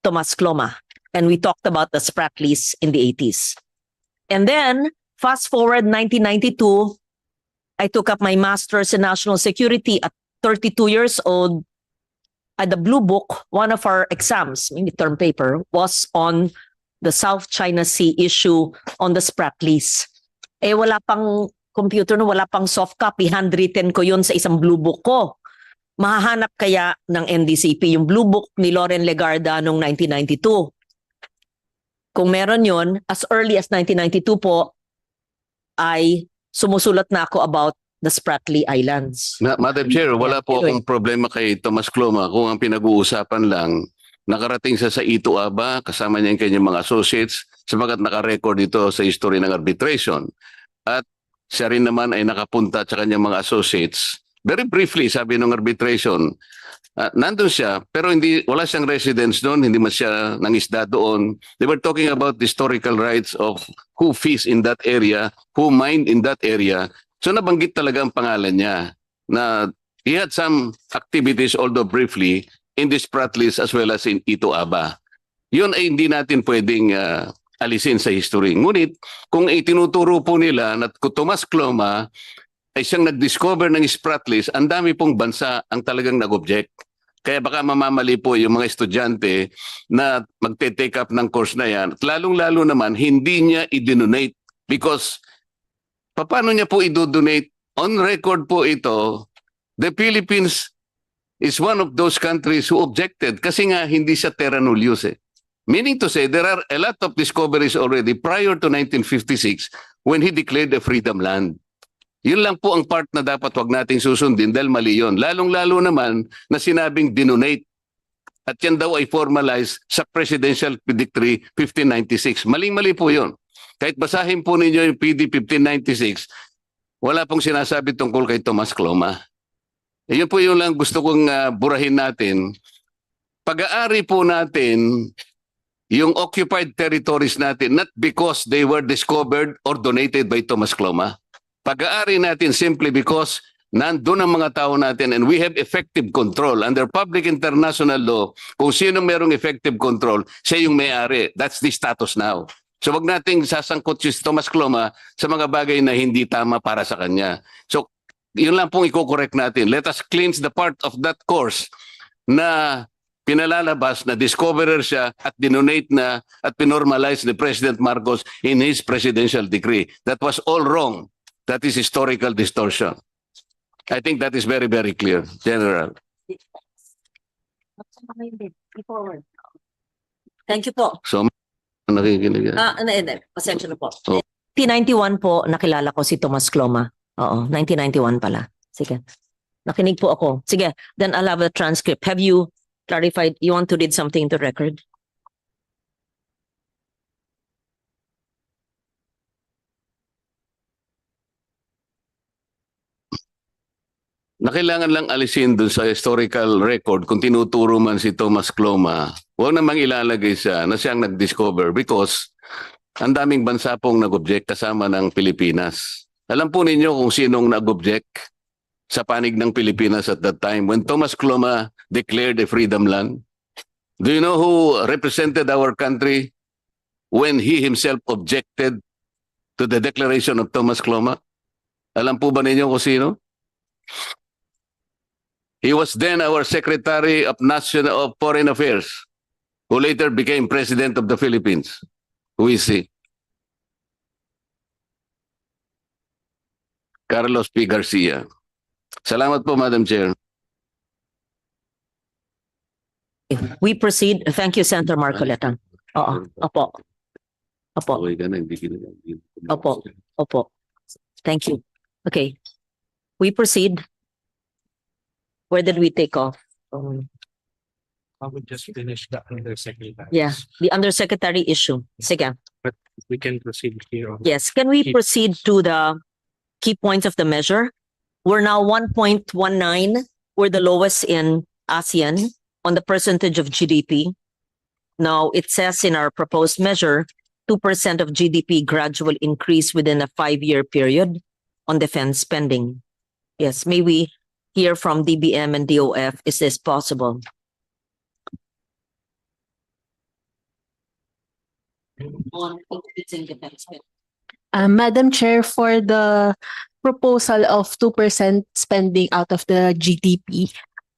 Thomas Cloma. And we talked about the Spratlys in the 80s. And then, fast forward 1992, I took up my master's in national security at 32 years old. At the Blue Book, one of our exams, maybe term paper, was on the South China Sea issue on the Spratlys. Wala pang computer, wala pang soft copy. Handwritten ko yun sa isang Blue Book ko. Mahahanap kaya ng NDCP yung Blue Book ni Loren Legarda noong 1992. Kung meron yun, as early as 1992 po, ay sumusulat na ako about the Spratly Islands. Madam Chair, wala po akong problema kay Thomas Cloma kung ang pinag-uusapan lang, nakarating siya sa Ito Aba, kasama niya yung kanyang mga associates, sapagat nakarecord ito sa history ng arbitration. At siya rin naman ay nakapunta sa kanyang mga associates. Very briefly, sabi ng arbitration, nandun siya, pero wala siyang residence doon, hindi man siya nangisda doon. They were talking about the historical rights of who fish in that area, who mine in that area. So nabanggit talaga ang pangalan niya na he had some activities, although briefly, in the Spratlys as well as in Ito Aba. Yun ay hindi natin pwedeng alisin sa history. Ngunit kung itinuturo po nila na Thomas Cloma ay siyang nag-discover ng Spratlys, ang dami pong bansa ang talagang nag-object. Kaya baka mamamali po yung mga estudyante na magte-take up ng course na yan. At lalong-lalo naman, hindi niya i-donate because paano niya po i-donate? On record po ito, the Philippines is one of those countries who objected kasi nga hindi siya terra nullius eh. Meaning to say, there are a lot of discoveries already prior to 1956 when he declared a freedom land. Yun lang po ang part na dapat wag nating susundin dahil mali yun. Lalong-lalo naman na sinabing dinonate. At yan daw ay formalized sa Presidential Decree 1596. Maling-mali po yun. Kahit basahin po ninyo yung PD 1596, wala pong sinasabi tungkol kay Thomas Cloma. Yun po yung lang gusto kong burahin natin. Pag-aari po natin yung occupied territories natin not because they were discovered or donated by Thomas Cloma. Pag-aari natin simply because nandun ang mga tao natin and we have effective control. Under public international law, kung sino merong effective control, siya yung may-ari. That's the status now. So wag nating sasangkot si Thomas Cloma sa mga bagay na hindi tama para sa kanya. So yun lang pong i-correct natin. Let us cleanse the part of that course na pinalalabas na discoverer siya at dinonate na at pinormalize ni President Marcos in his presidential decree. That was all wrong. That is historical distortion. I think that is very, very clear, General. Thank you po. So, nakikinig. Pasensya na po. So, 1991 po, nakilala ko si Tomas Cloma. Oo, 1991 pala. Sige. Nakinig po ako. Sige, then I'll have a transcript. Have you clarified? You want to read something to record? Na kailangan lang alisin dun sa historical record kung tinuturo man si Thomas Cloma, huwag namang ilalagay siya na siyang nag-discover because ang daming bansa pong nag-object kasama ng Pilipinas. Alam po ninyo kung sinong nag-object sa panig ng Pilipinas at that time when Thomas Cloma declared a freedom land? Do you know who represented our country when he himself objected to the declaration of Thomas Cloma? Alam po ba ninyo kung sino? He was then our Secretary of Foreign Affairs, who later became President of the Philippines. Who is he? Carlos P. Garcia. Salamat po, Madam Chair. We proceed. Thank you, Senator Marcoleta. Oo, opo. Opo, Okay ka na, hindi ka na. Opo. opo. Thank you. Okay. We proceed. Where did we take off? I would just finish the undersecretary. Yeah, the undersecretary issue. Sige. But we can proceed here. Yes, can we proceed to the key points of the measure? We're now 1.19. We're the lowest in ASEAN on the percentage of GDP. Now, it says in our proposed measure, 2% of GDP gradual increase within a 5-year period on defense spending. Yes, may we hear from DBM and DOF, is this possible? Madam Chair, for the proposal of 2% spending out of the GDP,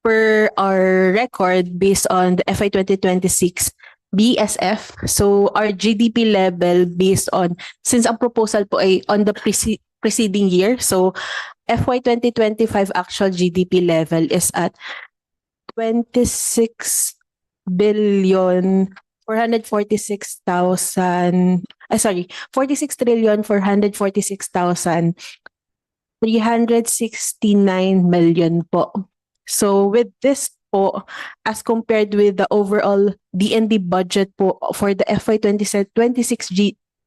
per our record based on the FY 2026 BSF, so our GDP level based on, since ang proposal po ay on the preceding year, so FY 2025 actual GDP level is at 26 billion 446,000 46 trillion 446,369 million po. So with this po, as compared with the overall DND budget po for the FY 2026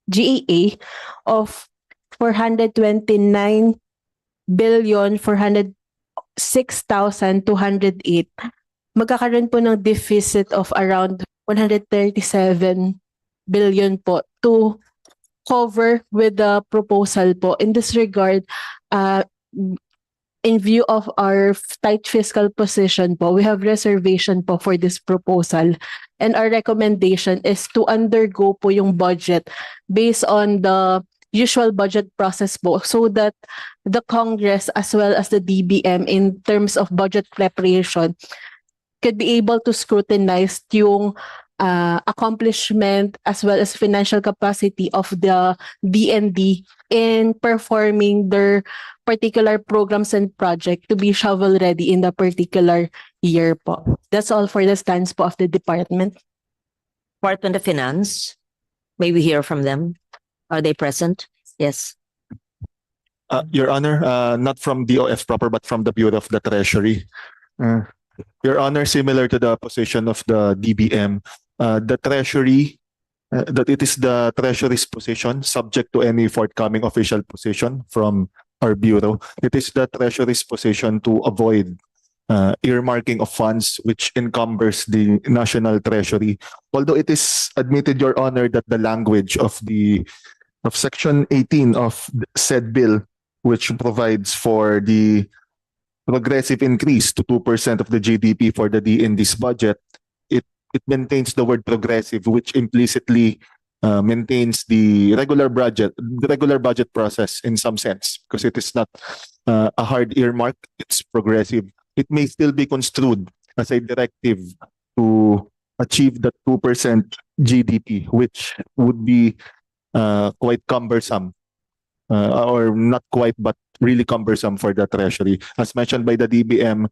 GAA of 429 billion 406,208, magkakaroon po ng deficit of around 137 billion po to cover with the proposal po. In this regard, in view of our tight fiscal position po, we have reservation po for this proposal. And our recommendation is to undergo po yung budget based on the usual budget process po, so that the Congress as well as the DBM in terms of budget preparation could be able to scrutinize yung accomplishment as well as financial capacity of the DND in performing their particular programs and project to be shovel ready in the particular year po. That's all for the stance po of the department. Department of Finance, may we hear from them? Are they present? Yes. Your Honor, not from DOF proper, but from the Bureau of the Treasury. Your Honor, similar to the position of the DBM, the Treasury, that it is the Treasury's position, subject to any forthcoming official position from our Bureau. It is the Treasury's position to avoid earmarking of funds which encumbers the National Treasury. Although it is admitted, Your Honor, that the language of Section 18 of said bill, which provides for the progressive increase to 2% of the GDP for the DND's budget, it maintains the word progressive, which implicitly maintains the regular budget process in some sense, because it is not a hard earmark, it's progressive. It may still be construed as a directive to achieve the 2% GDP, which would be quite cumbersome, or not quite, but really cumbersome for the Treasury. As mentioned by the DBM,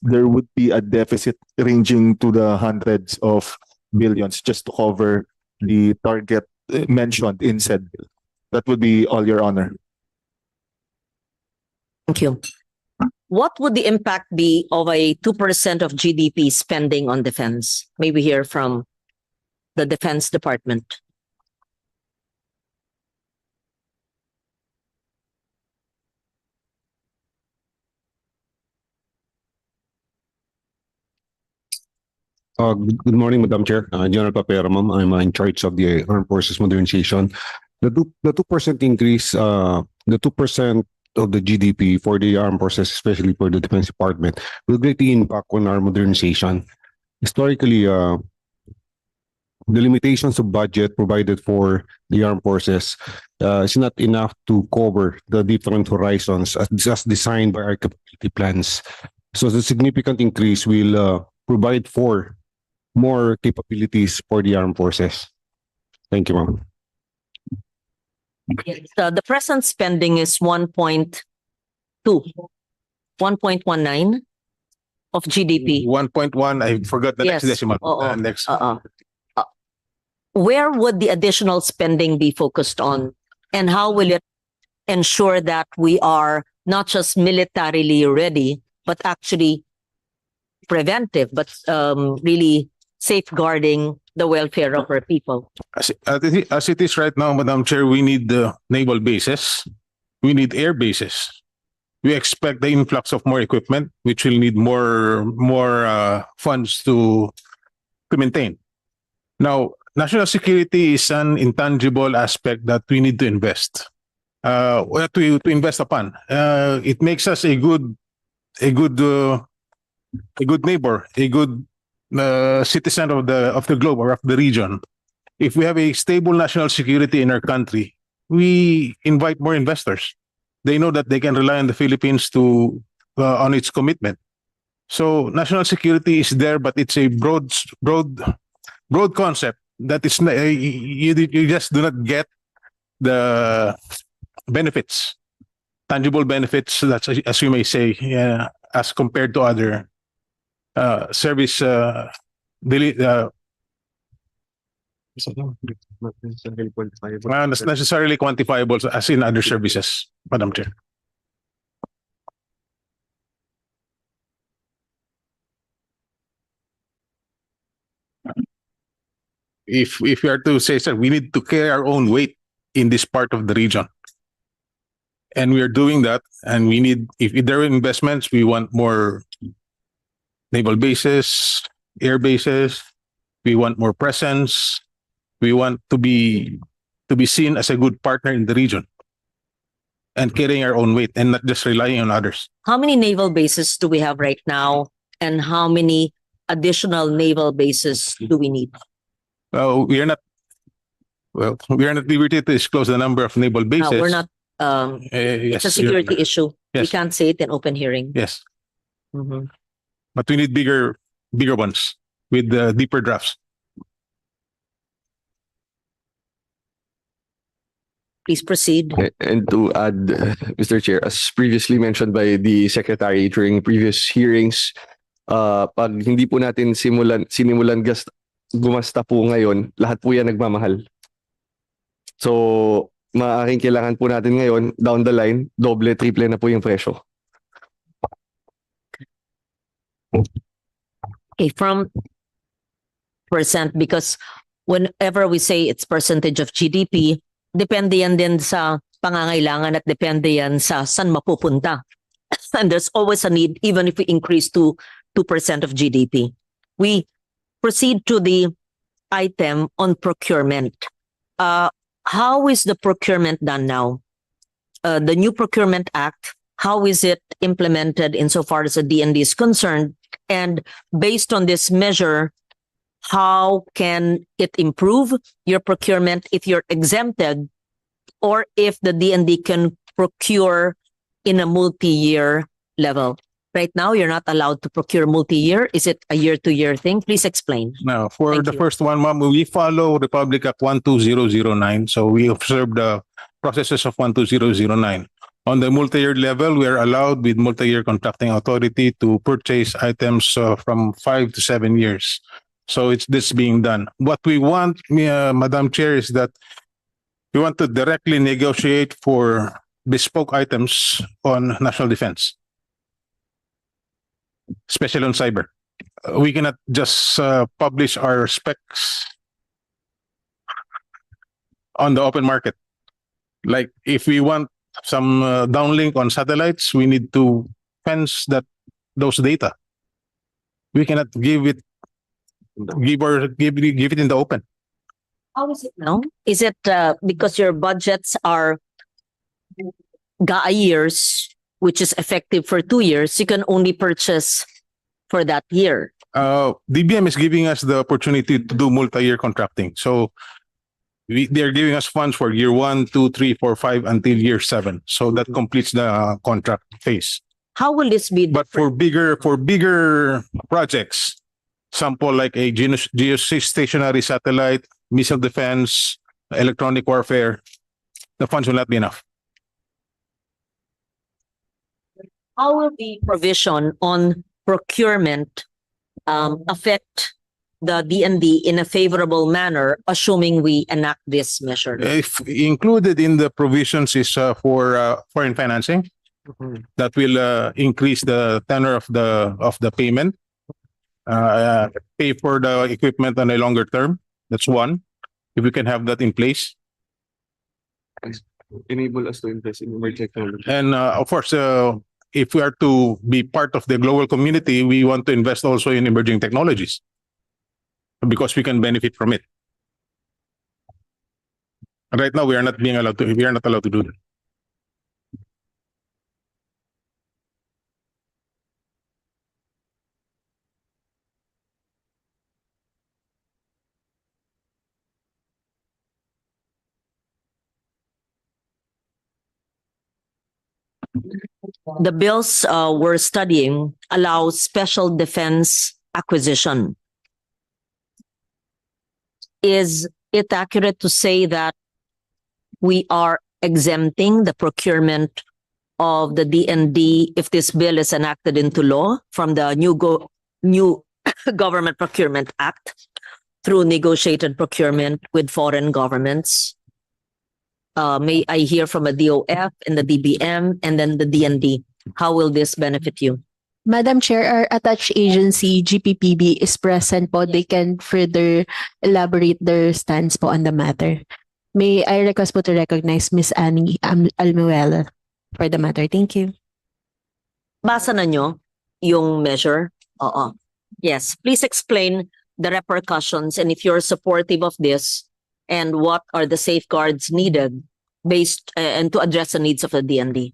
there would be a deficit ranging to the hundreds of billions just to cover the target mentioned in said bill. That would be all, Your Honor. Thank you. What would the impact be of a 2% of GDP spending on defense? Maybe hear from the Defense Department. Good morning, Madam Chair. General Papera, ma'am. I'm in charge of the Armed Forces Modernization. The 2% increase, the 2% of the GDP for the armed forces, especially for the Defense Department, will greatly impact on our modernization. Historically, the limitations of budget provided for the armed forces is not enough to cover the different horizons as designed by our capability plans. So the significant increase will provide for more capabilities for the armed forces. Thank you, ma'am. Yes, the present spending is 1.2, 1.19 of GDP. 1.1, I forgot the Yes. next decimal. Oo. Next. Where would the additional spending be focused on? And how will it ensure that we are not just militarily ready, but actually preventive, but really safeguarding the welfare of our people? As it is right now, Madam Chair, we need the naval bases. We need air bases. We expect the influx of more equipment, which will need more funds to maintain. Now, national security is an intangible aspect that we need to invest. To invest upon. It makes us a good neighbor, a good citizen of the globe or of the region. If we have a stable national security in our country, we invite more investors. They know that they can rely on the Philippines to on its commitment. So national security is there, but it's a broad concept that is you just do not get the benefits, tangible benefits. That's as you may say, as compared to other service not necessarily quantifiable as in other services, Madam Chair. If we are to say, sir, we need to carry our own weight in this part of the region. And we are doing that, and we need, if there are investments, we want more naval bases, air bases, we want more presence, we want to be seen as a good partner in the region and carrying our own weight and not just relying on others. How many naval bases do we have right now, and how many additional naval bases do we need? We are not at liberty to disclose the number of naval bases. We're not. Yes, It's a security issue. We Yes. can't say it in open hearing. Yes, Mhm. but we need bigger ones with deeper drafts. Please proceed. And to add, Mr. Chair, as previously mentioned by the Secretary during previous hearings, pag hindi po natin sinimulan gumasta po ngayon, lahat po yan nagmamahal. So, maaaring kailangan po natin ngayon, down the line, doble, triple na po yung presyo. Okay, from percent, because whenever we say it's percentage of GDP, depende yan din sa pangangailangan at depende yan sa saan mapupunta. And there's always a need, even if we increase to 2% of GDP. We proceed to the item on procurement. How is the procurement done now? The new Procurement Act, how is it implemented insofar as the DND is concerned? And based on this measure, how can it improve your procurement if you're exempted, or if the DND can procure in a multi-year level? Right now, you're not allowed to procure multi-year. Is it a year-to-year thing? Please explain. Now, for Thank the you. first one, ma'am, we follow Republic Act 12009. So we observe the processes of 12009. On the multi-year level, we are allowed with multi-year contracting authority to purchase items from 5 to 7 years. So it's this being done. What we want, Madam Chair, is that we want to directly negotiate for bespoke items on national defense, especially on cyber. We cannot just publish our specs on the open market. Like if we want some downlink on satellites, we need to fence those data. We cannot give it in the open. How is it now? Is it because your budgets are GAA years, which is effective for 2 years, you can only purchase for that year? DBM is giving us the opportunity to do multi-year contracting. So they're giving us funds for year 1, 2, 3, 4, 5 until year 7. So that completes the contract phase. How will this be But for bigger projects, sample like a geostationary satellite, missile defense, electronic warfare, the funds will not be enough. How will the provision on procurement affect the DND in a favorable manner, assuming we enact this measure? If included in the provisions is for foreign financing, that will increase the tenor of the payment, pay for the equipment on a longer term. That's one. If we can have that in place. Enable us to invest in emerging technology. And of course, if we are to be part of the global community, we want to invest also in emerging technologies because we can benefit from it. Right now, we are not allowed to do that. The bills we're studying allow special defense acquisition. Is it accurate to say that we are exempting the procurement of the DND if this bill is enacted into law from the new Government Procurement Act through negotiated procurement with foreign governments? May I hear from a DOF and the DBM and then the DND? How will this benefit you? Madam Chair, our attached agency, GPPB, is present po. They can further elaborate their stance po on the matter. May I request po to recognize Ms. Annie Almuela for the matter. Thank you. Basa na nyo yung measure? Oo. Yes. Please explain the repercussions and if you're supportive of this and what are the safeguards needed based and to address the needs of the DND.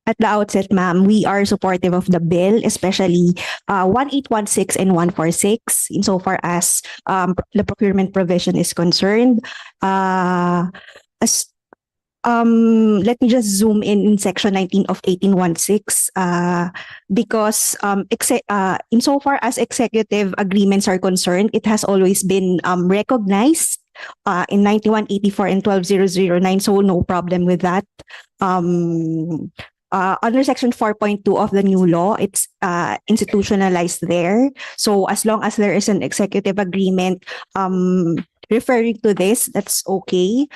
At the outset, ma'am, we are supportive of the bill, especially 1816 and 146, insofar as the procurement provision is concerned. Let me just zoom in section 19 of 1816 because insofar as executive agreements are concerned, it has always been recognized in 9184 and 12009, so no problem with that. Under section 4.2 of the new law, it's institutionalized there. So as long as there is an executive agreement referring to this, that's okay.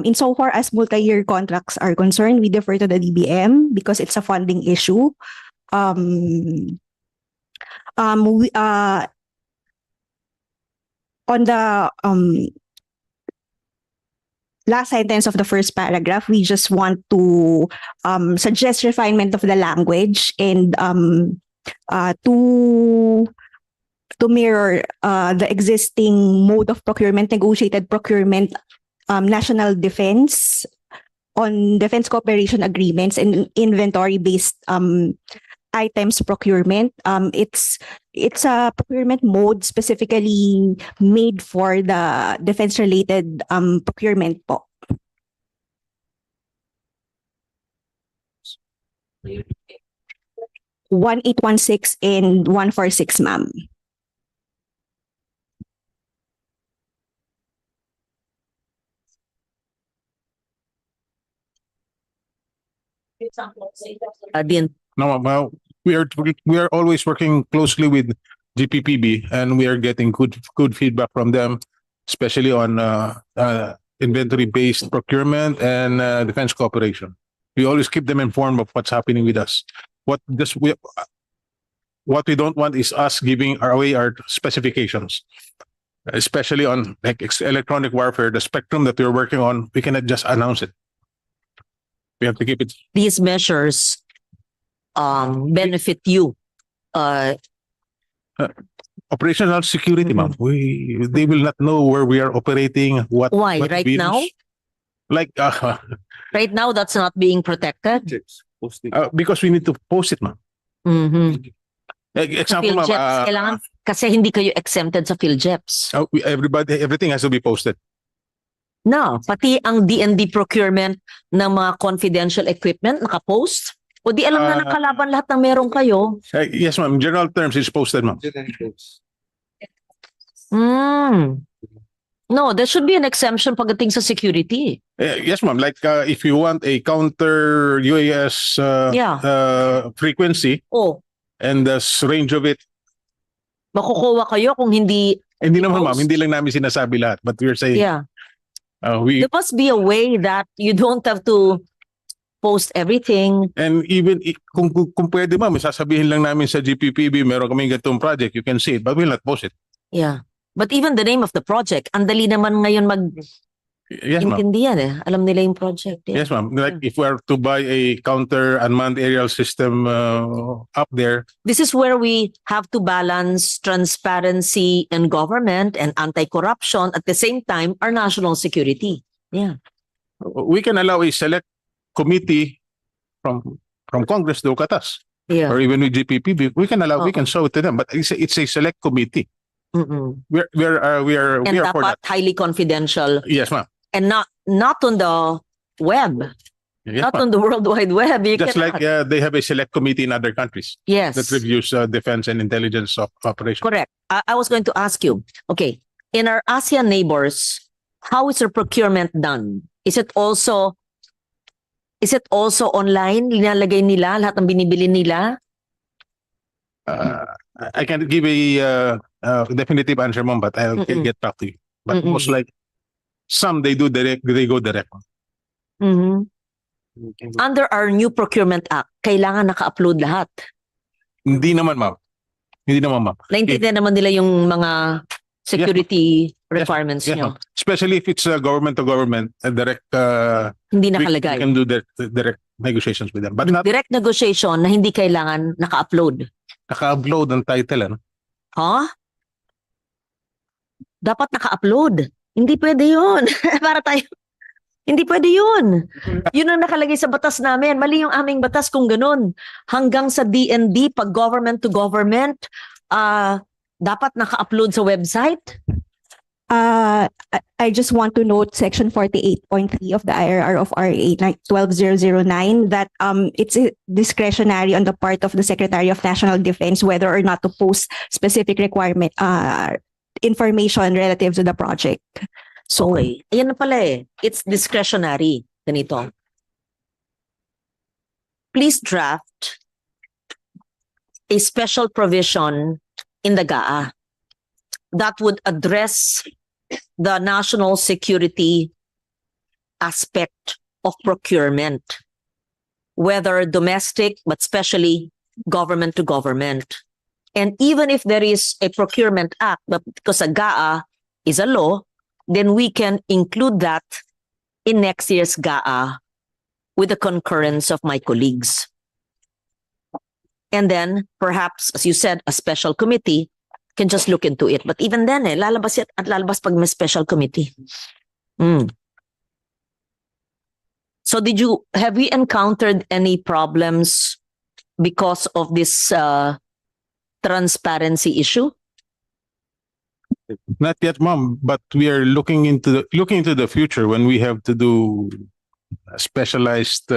Insofar as multi-year contracts are concerned, we defer to the DBM because it's a funding issue. On the last sentence of the first paragraph, we just want to suggest refinement of the language and to mirror the existing mode of procurement, negotiated procurement, national defense on defense cooperation agreements and inventory-based items procurement. It's a procurement mode specifically made for the defense-related procurement po. 1816 and 146, ma'am. Din. No, ma'am, we are always working closely with GPPB, and we are getting good feedback from them, especially on inventory-based procurement and defense cooperation. We always keep them informed of what's happening with us. What we don't want is us giving away our specifications, especially on like electronic warfare, the spectrum that we're working on. We cannot just announce it. We have to keep it. These measures benefit you. Operational security, ma'am. They will not know where we are operating. Why? What Right virus. now? Like Right now, that's not being protected. because we need to post it, ma'am. Mm-hmm. Example, ma'am. PhilJeps, kailangan, kasi hindi kayo exempted sa PhilJeps. Everything has to be posted. No, pati ang D&D procurement ng mga confidential equipment nakapost. O di alam na ng kalaban lahat ng meron kayo. Yes, ma'am. In general terms, it's posted, ma'am. No, there should be an exemption pagdating sa security. Yes, ma'am. Like if you want a counter UAS frequency and the range of it. Makukuha kayo kung hindi. Hindi naman, ma'am. Hindi lang namin sinasabi lahat. But we're saying. Yeah. There must be a way that you don't have to post everything. And even kung pwede, ma'am, sasabihin lang namin sa GPPB, meron kaming ganitong project, you can see it, but we'll not post it. Yeah. But even the name of the project, ang dali naman ngayon intindihan Alam nila yung project. Yes, ma'am. Like if we are to buy a counter unmanned aerial system up there. This is where we have to balance transparency in government and anti-corruption at the same time our national security. Yeah. We can allow a select committee from Congress to look at us. Yeah. Or even with GPPB, we can allow, we can show it to them, but it's a select committee. We are And for dapat that. highly confidential. Yes, ma'am. And not on the web. Yes, Not ma'am. on the World Wide Web. You Just cannot. like they have a select committee in other countries Yes. that reviews defense and intelligence operations. Correct. I was going to ask you, okay, in our ASEAN neighbors, how is their procurement done? Is it also online? Linalagay nila lahat ng binibili nila? I can't give a definitive answer, ma'am, but I'll get back to you. But most like some they go direct. Mhm. Under our new Procurement Act, kailangan naka-upload lahat. Hindi naman, ma'am. Naintindihan naman nila yung mga security requirements Yes, nyo. ma'am. Especially if it's government to government, direct. Hindi We nakalagay. can do direct negotiations with them, but not Direct negotiation na hindi kailangan naka-upload. naka-upload ng title. Ano? Huh? Dapat naka-upload. Hindi pwede yun. Para tayo. Hindi pwede yun. Yun ang nakalagay sa batas namin. Mali yung aming batas kung ganun. Hanggang sa D&D, pag government to government, dapat naka-upload sa website. I just want to note section 48.3 of the IRR of RA 12009 that it's discretionary on the part of the Secretary of National Defense whether or not to post specific requirement information relative to the project. So Okay. Ayan na pala eh. It's discretionary. Ganito. Please draft a special provision in the GAA that would address the national security aspect of procurement, whether domestic, but especially government to government. And even if there is a procurement act, but because a GAA is a law, then we can include that in next year's GAA with the concurrence of my colleagues. And then perhaps, as you said, a special committee can just look into it. But even then, lalabas yan at lalabas pag may special committee. So have we encountered any problems because of this transparency issue? Not yet, ma'am, but we are looking into the future when we have to do specialized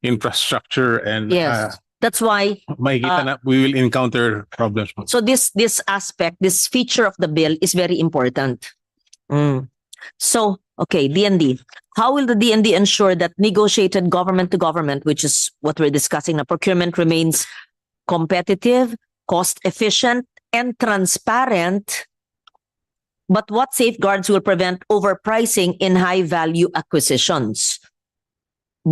infrastructure and Yes. That's why makikita na we will encounter problems. so this aspect, this feature of the bill is very important. So, okay, DND. How will the DND ensure that negotiated government to government, which is what we're discussing now, procurement remains competitive, cost efficient, and transparent? But what safeguards will prevent overpricing in high value acquisitions?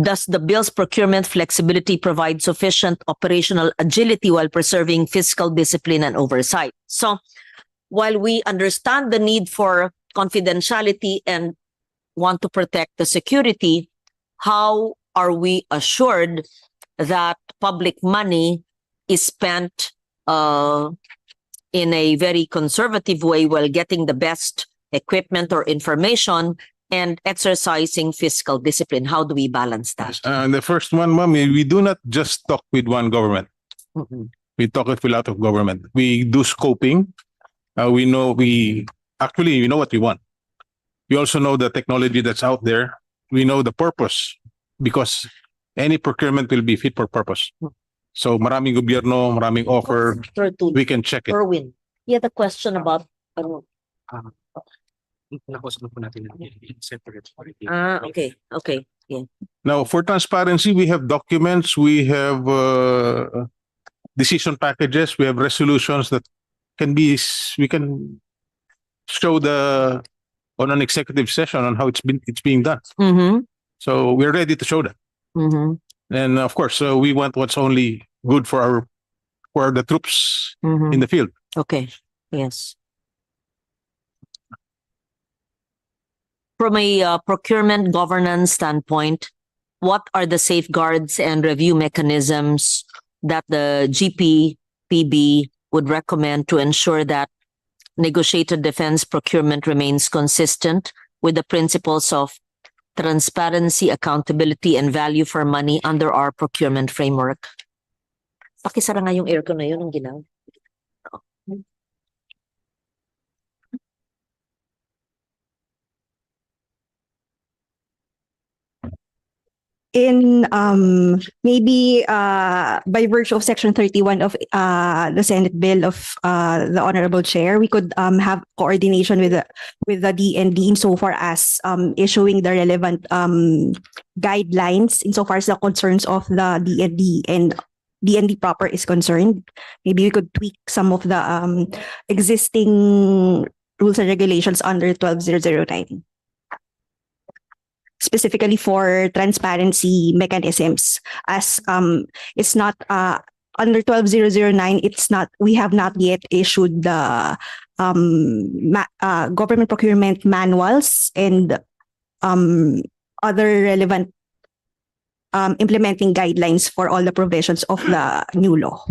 Does the bill's procurement flexibility provide sufficient operational agility while preserving fiscal discipline and oversight? So, while we understand the need for confidentiality and want to protect the security, how are we assured that public money is spent in a very conservative way while getting the best equipment or information and exercising fiscal discipline? How do we balance that? The first one, ma'am, we do not just talk with one government. We talk with a lot of government. We do scoping. We know what we want. We also know the technology that's out there. We know the purpose because any procurement will be fit for purpose. So maraming gobyerno, maraming offer. We can check it. Erwin, you had a question about okay. Yeah. Now, for transparency, we have documents, we have decision packages, we have resolutions that we can show on an executive session on how it's being done. Mm-hmm. So we're ready to show that. Mm-hmm. And of course, we want what's only good for the troops Mm-hmm. in the field. Okay. Yes. From a procurement governance standpoint, what are the safeguards and review mechanisms that the GPPB would recommend to ensure that negotiated defense procurement remains consistent with the principles of transparency, accountability, and value for money under our procurement framework? Pakisara nga yung aircon na yun ang ginawa. In maybe by virtue of Section 31 of the Senate bill of the Honorable Chair, we could have coordination with the DND insofar as issuing the relevant guidelines insofar as the concerns of the DND and DND proper is concerned. Maybe we could tweak some of the existing rules and regulations under 12009. Specifically for transparency mechanisms, as it's not under 12009, we have not yet issued the government procurement manuals and other relevant implementing guidelines for all the provisions of the new law.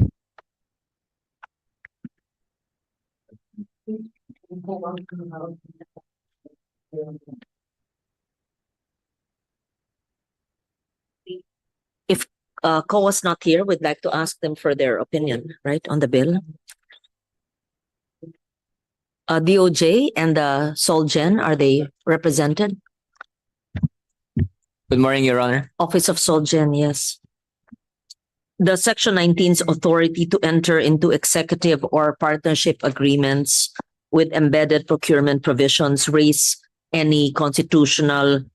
If COA's not here, we'd like to ask them for their opinion, right, on the bill. DOJ and the Solgen, are they represented? Good morning, Your Honor. Office of Solgen, yes. The Section 19's authority to enter into executive or partnership agreements with embedded procurement provisions raise any constitutional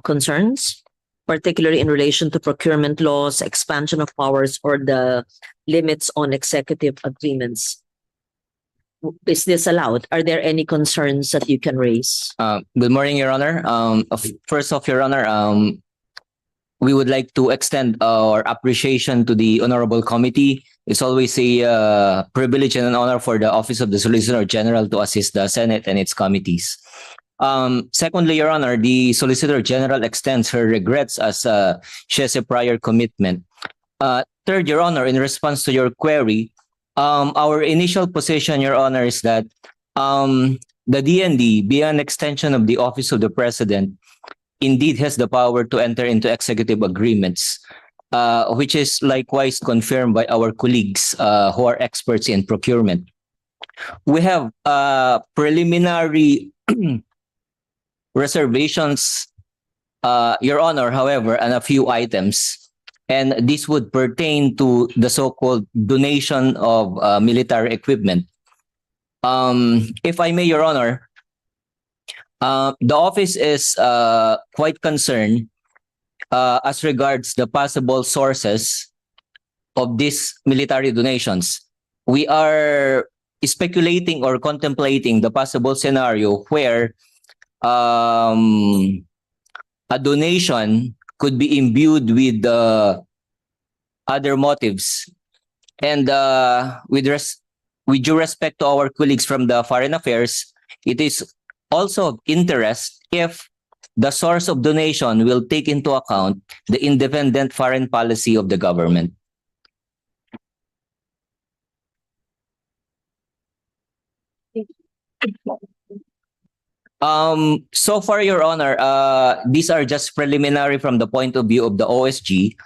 concerns, particularly in relation to procurement laws, expansion of powers, or the limits on executive agreements? Is this allowed? Are there any concerns that you can raise? Good morning, Your Honor. First off, Your Honor, we would like to extend our appreciation to the Honorable Committee. It's always a privilege and an honor for the Office of the Solicitor General to assist the Senate and its committees. Secondly, Your Honor, the Solicitor General extends her regrets as she has a prior commitment. Third, Your Honor, in response to your query, our initial position, Your Honor, is that the DND, be an extension of the Office of the President, indeed has the power to enter into executive agreements, which is likewise confirmed by our colleagues who are experts in procurement. We have preliminary reservations, Your Honor, however, on a few items. And this would pertain to the so-called donation of military equipment. If I may, Your Honor, The office is quite concerned as regards the possible sources of these military donations. We are speculating or contemplating the possible scenario where a donation could be imbued with other motives. And with due respect to our colleagues from the Foreign Affairs, it is also of interest if the source of donation will take into account the independent foreign policy of the government. So far, Your Honor, these are just preliminary from the point of view of the OSG.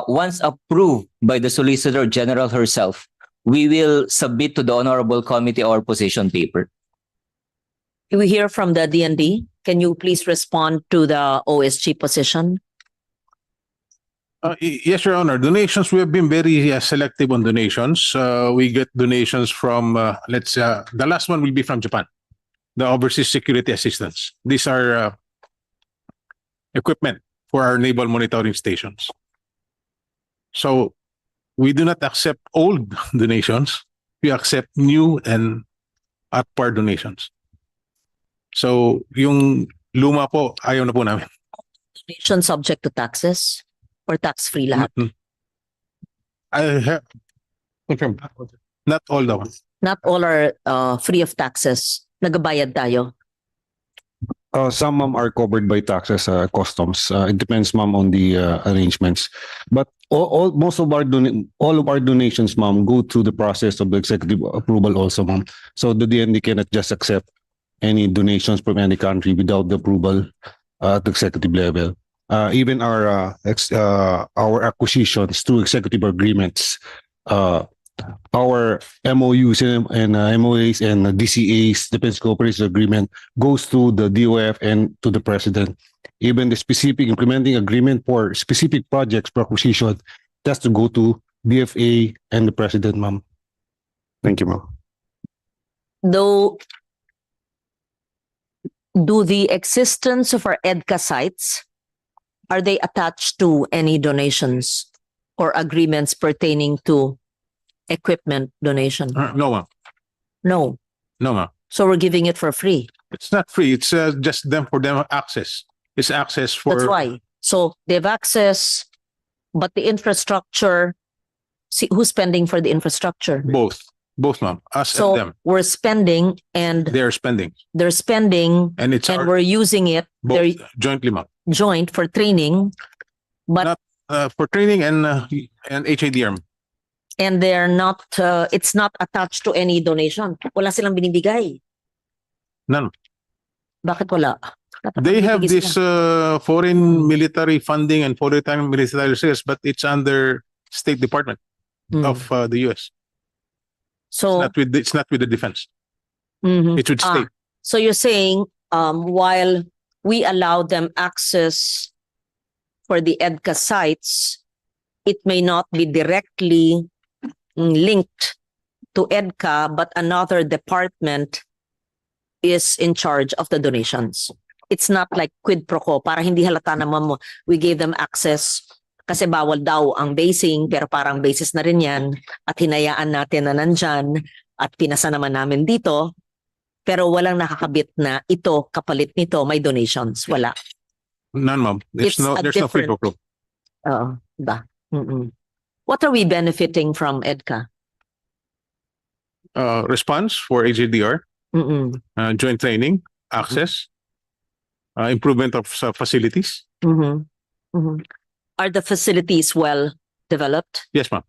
Once approved by the Solicitor General herself, we will submit to the Honorable Committee our position paper. We hear from the DND. Can you please respond to the OSG position? Yes, Your Honor. Donations, we have been very selective on donations. We get donations from, the last one will be from Japan, the Overseas Security Assistance. These are equipment for our naval monitoring stations. So we do not accept old donations. We accept new and at-par donations. So yung luma po, ayaw na po namin. Donation subject to taxes or tax-free lahat? I have confirmed. Not all the ones. Not all are free of taxes. Nagabayad tayo. Some, ma'am, are covered by taxes, customs. It depends, ma'am, on the arrangements. But most of all of our donations, ma'am, go through the process of the executive approval also, ma'am. So the DND cannot just accept any donations from any country without the approval at the executive level. Even our acquisitions through executive agreements, our MOUs and MOAs and DCAs, Defense Cooperation Agreement, goes to the DOF and to the President. Even the specific implementing agreement for specific projects for acquisition, that's to go to DFA and the President, ma'am. Thank you, ma'am. Though, do the existence of our EDCA sites, are they attached to any donations or agreements pertaining to equipment donation? No, ma'am. No. No, ma'am. So we're giving it for free. It's not free. It's just for them access. It's access for. That's why. So they have access, but the infrastructure, see, who's spending for the infrastructure? Both, ma'am. Us So and them. we're spending and They're spending, they're spending and it's and our, we're using it. They're both jointly, ma'am. joint for training, but For training and HADR. and they're not, it's not attached to any donation. Wala silang binibigay. None. Bakit wala? Dapat They have binibigay this sila. foreign military funding and foreign military sales, but it's under State Department of the US. So, It's not with the defense. mhm. It's with state. So you're saying, while we allow them access for the EDCA sites, it may not be directly linked to EDCA, but another department is in charge of the donations. It's not like quid pro quo, para hindi halata naman mo, we gave them access kasi bawal daw ang basing, pero parang basis na rin yan at hinayaan natin na nandyan at pinasa naman namin dito, pero walang nakakabit na ito, kapalit nito, may donations. Wala. None, ma'am. It's a There's no free different- pro. Oo, ba? Mm-mm. What are we benefiting from EDCA? Response for HADR, Mm-mm. joint training, access, improvement of facilities. Mhm. Mhm. Are the facilities well developed? Yes, ma'am.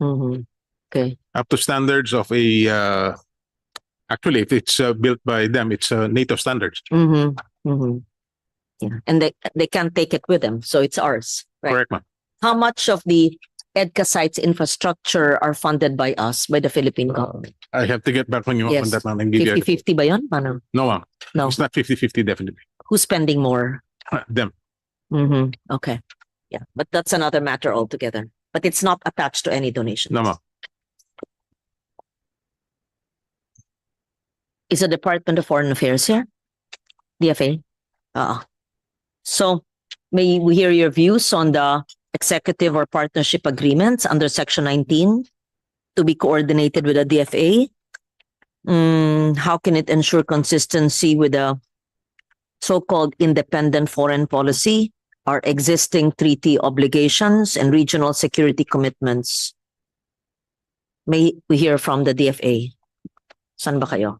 Mhm. Okay. Up to standards of a, actually, if it's built by them, it's NATO standards. Mhm. Mhm. Yeah. And they can't take it with them, so it's ours, right? Correct, ma'am. How much of the EDCA sites infrastructure are funded by us, by the Philippine government? I have to get back on you on Yes. that, ma'am. And give you 50-50 ba yun? Paano? No, ma'am. No. It's not 50-50, definitely. Who's spending more? Them. Mm-hmm. Okay. Yeah, but that's another matter altogether. But it's not attached to any donation. No, ma'am. Is the Department of Foreign Affairs here? DFA? So, may we hear your views on the executive or partnership agreements under Section 19 to be coordinated with the DFA? How can it ensure consistency with the so-called independent foreign policy, our existing treaty obligations, and regional security commitments? May we hear from the DFA? Saan ba kayo?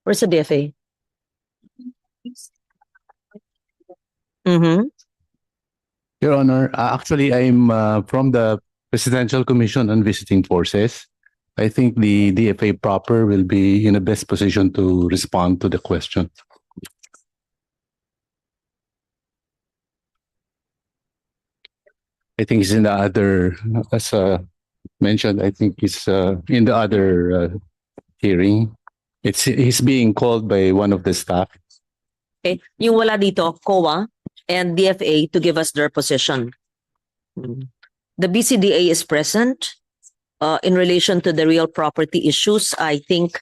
Where's the DFA? Mm-hmm. Your Honor, actually, I'm from the Presidential Commission on Visiting Forces. I think the DFA proper will be in the best position to respond to the question. I think it's in the other, as mentioned, I think it's in the other hearing. He's being called by one of the staff. Okay. Yung wala dito, COA and DFA to give us their position. The BCDA is present in relation to the real property issues. I think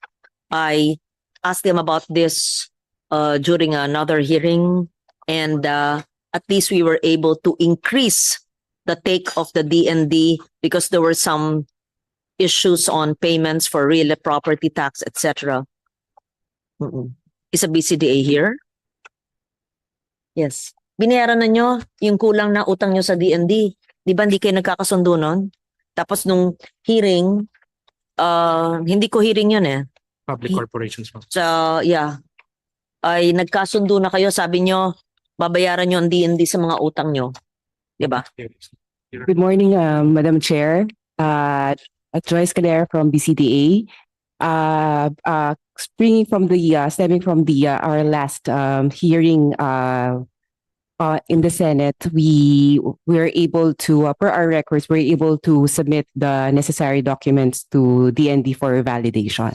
I asked them about this during another hearing, and at least we were able to increase the take of the DND because there were some issues on payments for real property tax, etc. Is a BCDA here? Yes. Binayaran na nyo yung kulang na utang nyo sa DND. Di ba hindi kayo nagkakasundo nun? Tapos nung hearing, hindi ko hearing yun eh. Public corporations. So, yeah. Ay nagkasundo na kayo, sabi nyo, babayaran nyo ang DND sa mga utang nyo. Di ba? Good morning, Madam Chair. Joyce Calera from BCDA. Springing from stemming from our last hearing in the Senate, we were able to, per our records, we're able to submit the necessary documents to DND for validation.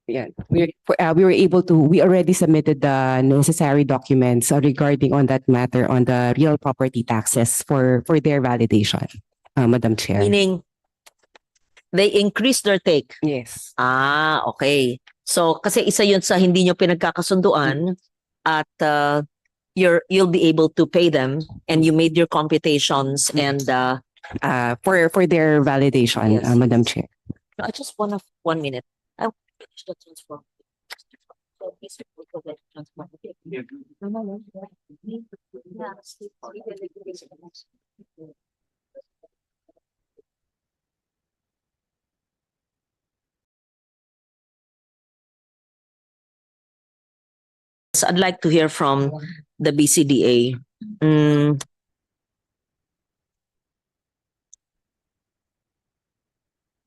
Yeah, we were able to. We already submitted the necessary documents regarding on that matter on the real property taxes for their validation, Madam Chair. Meaning, they increased their take. Yes. Okay. So, kasi isa yun sa hindi nyo pinagkakasunduan at you'll be able to pay them and you made your computations and For their validation, Yes. Madam Chair. I just want 1 minute. I will finish the transfer. So, please go ahead and transfer. So I'd like to hear from the BCDA.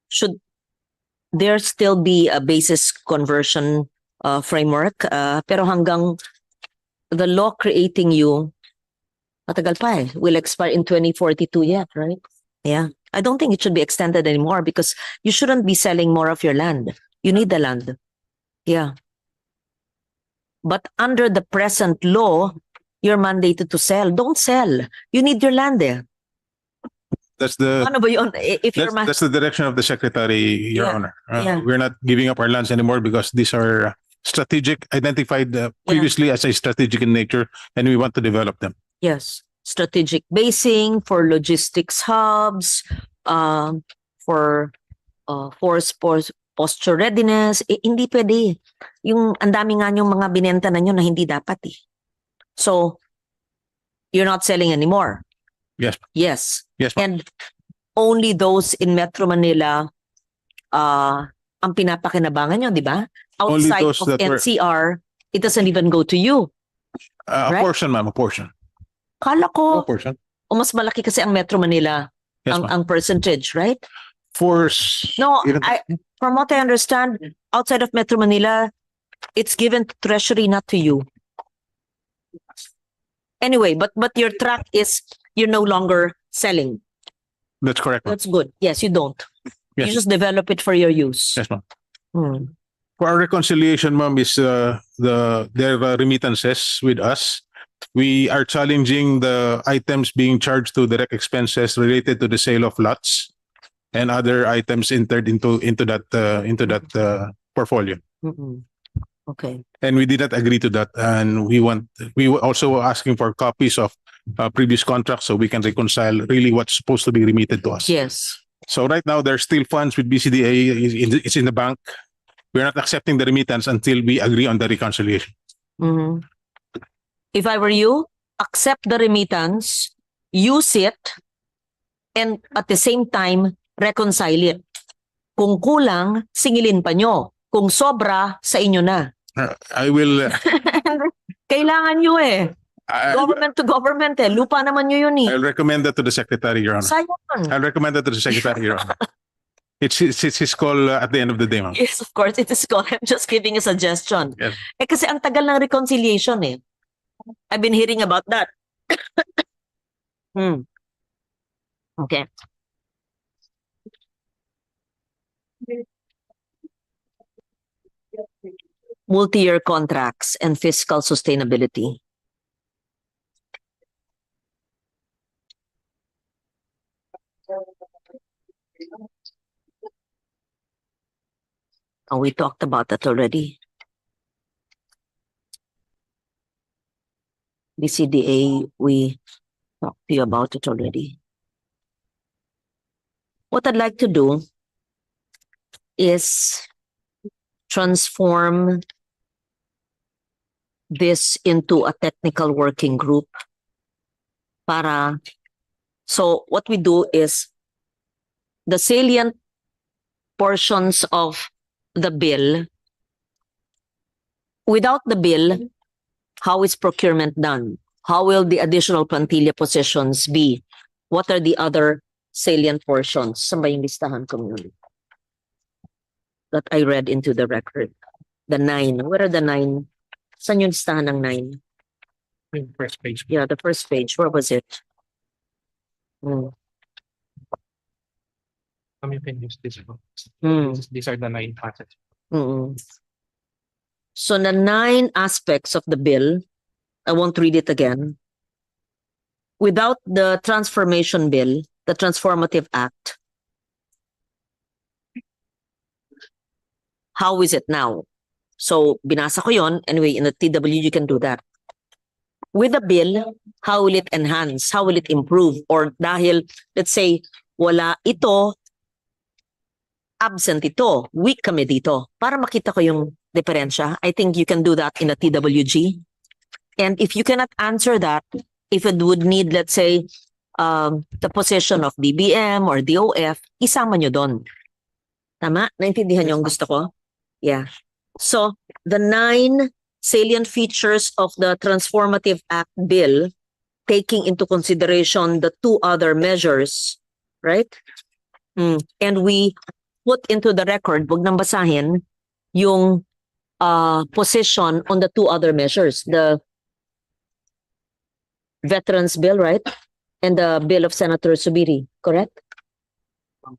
Should there still be a basis conversion framework? Pero hanggang the law creating you, matagal pa eh, will expire in 2042 yet, right? Yeah. I don't think it should be extended anymore because you shouldn't be selling more of your land. You need the land. Yeah. But under the present law, you're mandated to sell. Don't sell. You need your land there. That's the Ano ba yun? If you're that's the direction of the Secretary, Your Yeah, Honor. yeah. We're not giving up our lands anymore because these are strategic, identified previously as a strategic in nature, and we want to develop them. Yes, strategic basing for logistics hubs, for force posture readiness. Hindi pwede. Yung ang dami nga yung mga binenta na nyo na hindi dapat eh. So, you're not selling anymore. Yes. Yes. Yes, ma'am. And only those in Metro Manila ang pinapakinabangan nyo, di ba? Only Outside those of that were- NCR, it doesn't even go to you. A Right? portion, ma'am, a portion. Kala A ko, portion. o mas malaki kasi ang Metro Manila, Yes, ang, ma'am. ang percentage, right? Force. No, from what I understand, outside of Metro Manila, it's given to Treasury, not to you. Anyway, but your track is you're no longer selling. That's correct, ma'am. That's good. Yes, you don't. Yes. You just develop it for your use. Yes, ma'am. Hmm. For our reconciliation, ma'am, is their remittances with us. We are challenging the items being charged to direct expenses related to the sale of lots and other items entered into that portfolio. Mm-mm. Okay. And we did not agree to that. And we were also asking for copies of previous contracts so we can reconcile really what's supposed to be remitted to us. Yes. So right now, there's still funds with BCDA. It's in the bank. We're not accepting the remittance until we agree on the reconciliation. Mhm. If I were you, accept the remittance, use it, and at the same time, reconcile it. Kung kulang, singilin pa nyo. Kung sobra, sa inyo na. I will. Kailangan nyo eh. Government to government eh. Lupa naman nyo yun eh. I'll recommend that to the Secretary, Your Honor. Sayang. I'll recommend that to the Secretary, Your Honor. It's his call at the end of the day, ma'am. Yes, of course, it is called. I'm just giving a suggestion. Yes. Eh kasi ang tagal ng reconciliation eh. I've been hearing about that. Okay. Multi-year contracts and fiscal sustainability. Oh, we talked about that already. BCDA, we talked to you about it already. What I'd like to do is transform this into a technical working group so what we do is the salient portions of the bill. Without the bill, how is procurement done? How will the additional plantilla positions be? What are the other salient portions? Saan ba yung listahan ko yun? That I read into the record. The 9. Where are the 9? Saan yung listahan ng 9? First page. Yeah, the first page. Where was it? You can use this one. These are the 9 passages. So the 9 aspects of the bill, I won't read it again. Without the transformation bill, the transformative act, how is it now? So binasa ko yon. Anyway, in the TW, you can do that. With the bill, how will it enhance? How will it improve? Or dahil, let's say, wala ito, absent ito, weak kami dito. Para makita ko yung diferensya, I think you can do that in the TWG. And if you cannot answer that, if it would need, let's say, the position of DBM or DOF, isama nyo doon. Tama? Naintindihan nyo ang gusto ko? Yeah. So, the 9 salient features of the Transformative Act bill, taking into consideration the 2 other measures, right? And we put into the record, wag nang basahin, yung position on the 2 other measures, the Veterans Bill, right? And the bill of Senator Zubiri, correct?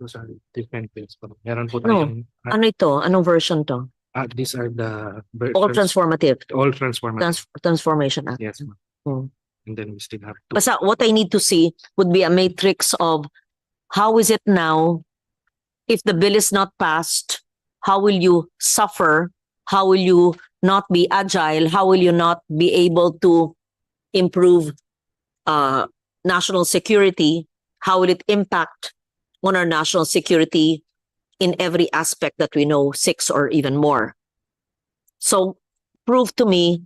Those are different bills. Meron po No. tayong, Ano ito? Anong version to? these are the All transformative. all transformative. Transformation Act. Yes, ma'am. And then we still have to. Basta what I need to see would be a matrix of how is it now? If the bill is not passed, how will you suffer? How will you not be agile? How will you not be able to improve national security? How will it impact on our national security in every aspect that we know, 6 or even more? So prove to me,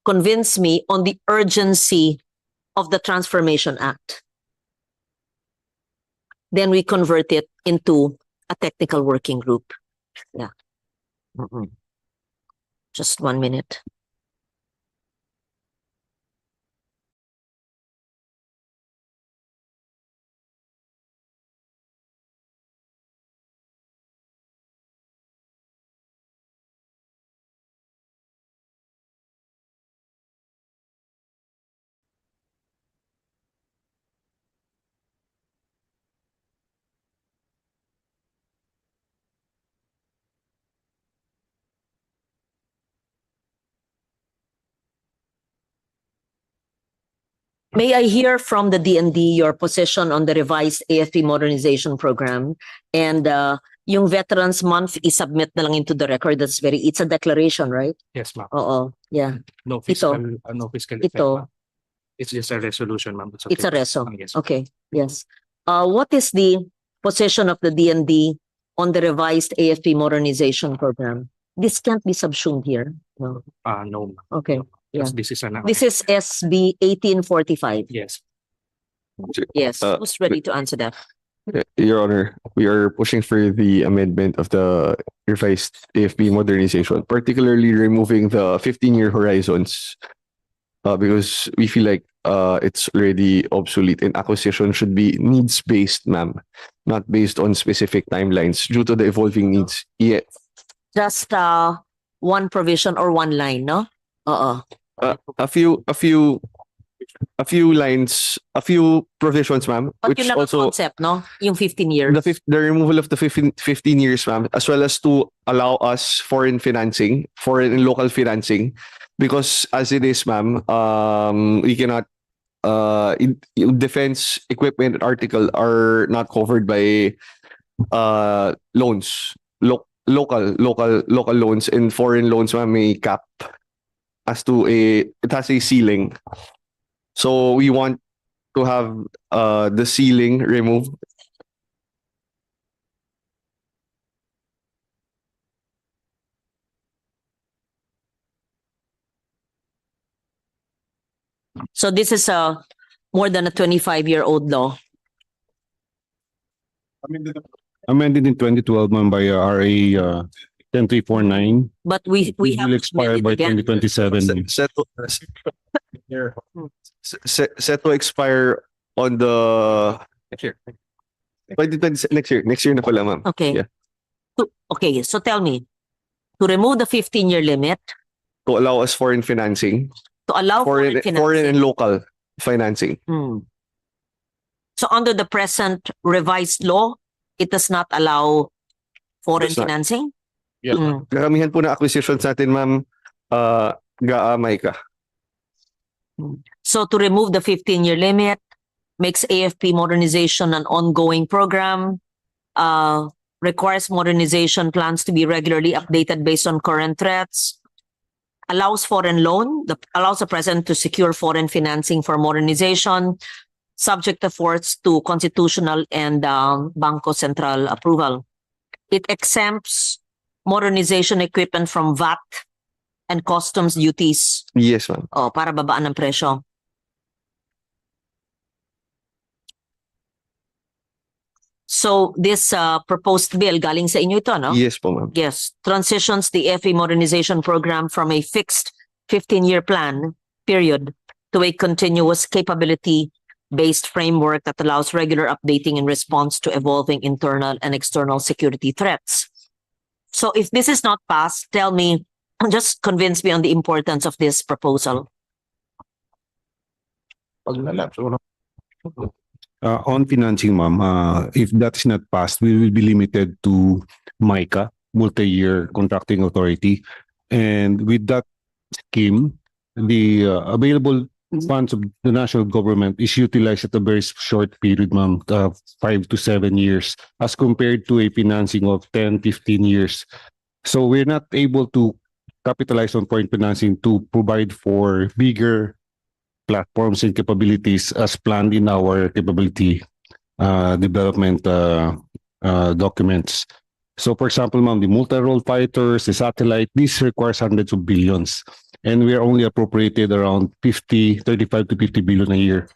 convince me on the urgency of the Transformation Act. Then we convert it into a technical working group. Yeah. Just 1 minute. May I hear from the DND your position on the revised AFP modernization program? And yung Veterans Month, isubmit na lang into the record. It's a declaration, right? Yes, ma'am. Oo, yeah. No fiscal, no fiscal effect, Ito. ma'am. It's just a resolution, ma'am. It's a okay. reso. Yes. Okay, yes. What is the position of the DND on the revised AFP modernization program? This can't be subsumed here. No. No, ma'am. Okay, yeah. Because this is an This is SB 1845. yes. Yes, who's ready to answer that? Your Honor, we are pushing for the amendment of the revised AFP modernization, particularly removing the 15-year horizons, because we feel like it's already obsolete and acquisition should be needs-based, ma'am, not based on specific timelines due to the evolving needs. Yeah. Just one provision or one line, no? A few lines, a few provisions, ma'am, But which yun lang ang also concept, no? Yung 15 years. the removal of the 15 years, ma'am, as well as to allow us foreign and local financing, because as it is, ma'am, we cannot defense equipment article are not covered by loans, local loans, and foreign loans, ma'am, may cap it has a ceiling. So we want to have the ceiling removed. So this is more than a 25-year-old law. Amended in 2012, ma'am, by RA 10349. But we It will have expire by again. 2027. Set to expire on the next year. 2020, next year na pala, ma'am. Okay. Yeah. Okay, so tell me, to remove the 15-year limit, To allow us foreign financing, to allow foreign financing. foreign and local financing. So under the present revised law, it does not allow foreign Does not. financing? Yeah. Karamihan po na acquisitions natin, ma'am, gaamay ka. So to remove the 15-year limit makes AFP modernization an ongoing program, requires modernization plans to be regularly updated based on current threats, allows foreign loan, allows the president to secure foreign financing for modernization, subject of course to constitutional and Bangko Central approval. It exempts modernization equipment from VAT and customs duties. Yes, ma'am. Para babaan ng presyo. So this proposed bill, galing sa inyo ito, no? Yes po, ma'am. Yes, transitions the AFP modernization program from a fixed 15-year plan period to a continuous capability-based framework that allows regular updating in response to evolving internal and external security threats. So if this is not passed, tell me, just convince me on the importance of this proposal. On financing, ma'am, if that is not passed, we will be limited to MICA, Multi-Year Contracting Authority. And with that scheme, the available funds of the national government is utilized at a very short period, ma'am, 5 to 7 years, as compared to a financing of 10, 15 years. So we're not able to capitalize on foreign financing to provide for bigger platforms and capabilities as planned in our capability development documents. So for example, ma'am, the multi-role fighters, the satellite, this requires hundreds of billions. And we are only appropriated around 35 to 50 billion a year.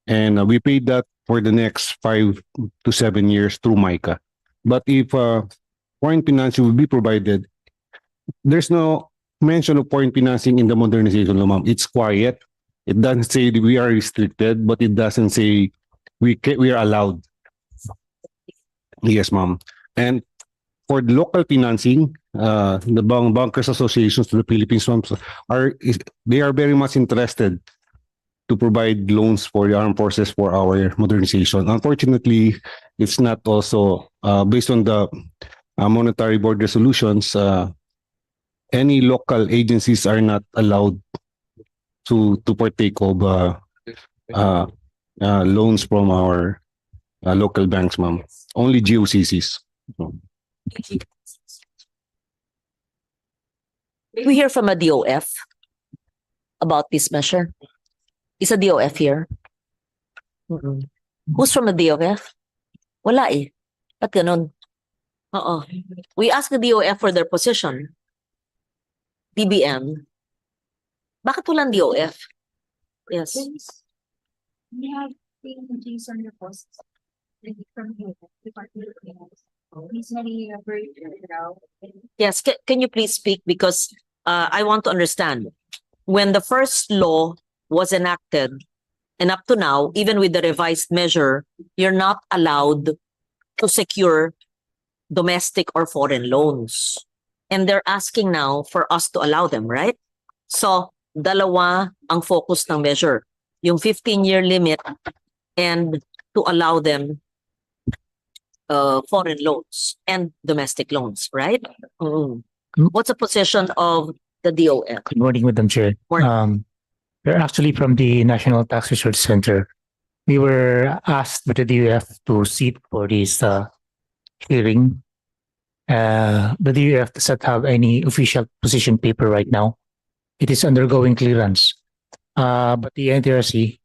And we paid that for the next 5 to 7 years through MICA. But if foreign financing will be provided, there's no mention of foreign financing in the modernization law, ma'am. It's quiet. It doesn't say we are restricted, but it doesn't say we are allowed. Yes, ma'am. And for the local financing, the bankers associations to the Philippines, ma'am, are very much interested to provide loans for the armed forces for our modernization. Unfortunately, it's not also based on the monetary board resolutions. Any local agencies are not allowed to partake of loans from our local banks, ma'am. Only GOCCs. We hear from a DOF about this measure. Is a DOF here? Mm-mm. Who's from a DOF? Wala eh. Ba't ganun? Oo. We ask the DOF for their position. DBM. Bakit walang DOF? Yes. We have things on your post. From you, Department of Finance. Yes. Can you please speak? Because I want to understand. When the first law was enacted, and up to now, even with the revised measure, you're not allowed to secure domestic or foreign loans. And they're asking now for us to allow them, right? So, dalawa ang focus ng measure. Yung 15-year limit and to allow them foreign loans and domestic loans, right? What's the position of the DOF? Good morning, Madam Chair. Morning. We're actually from the National Tax Research Center. We were asked by the DOF to sit for this hearing. The DOF does not have any official position paper right now. It is undergoing clearance. But the NTRC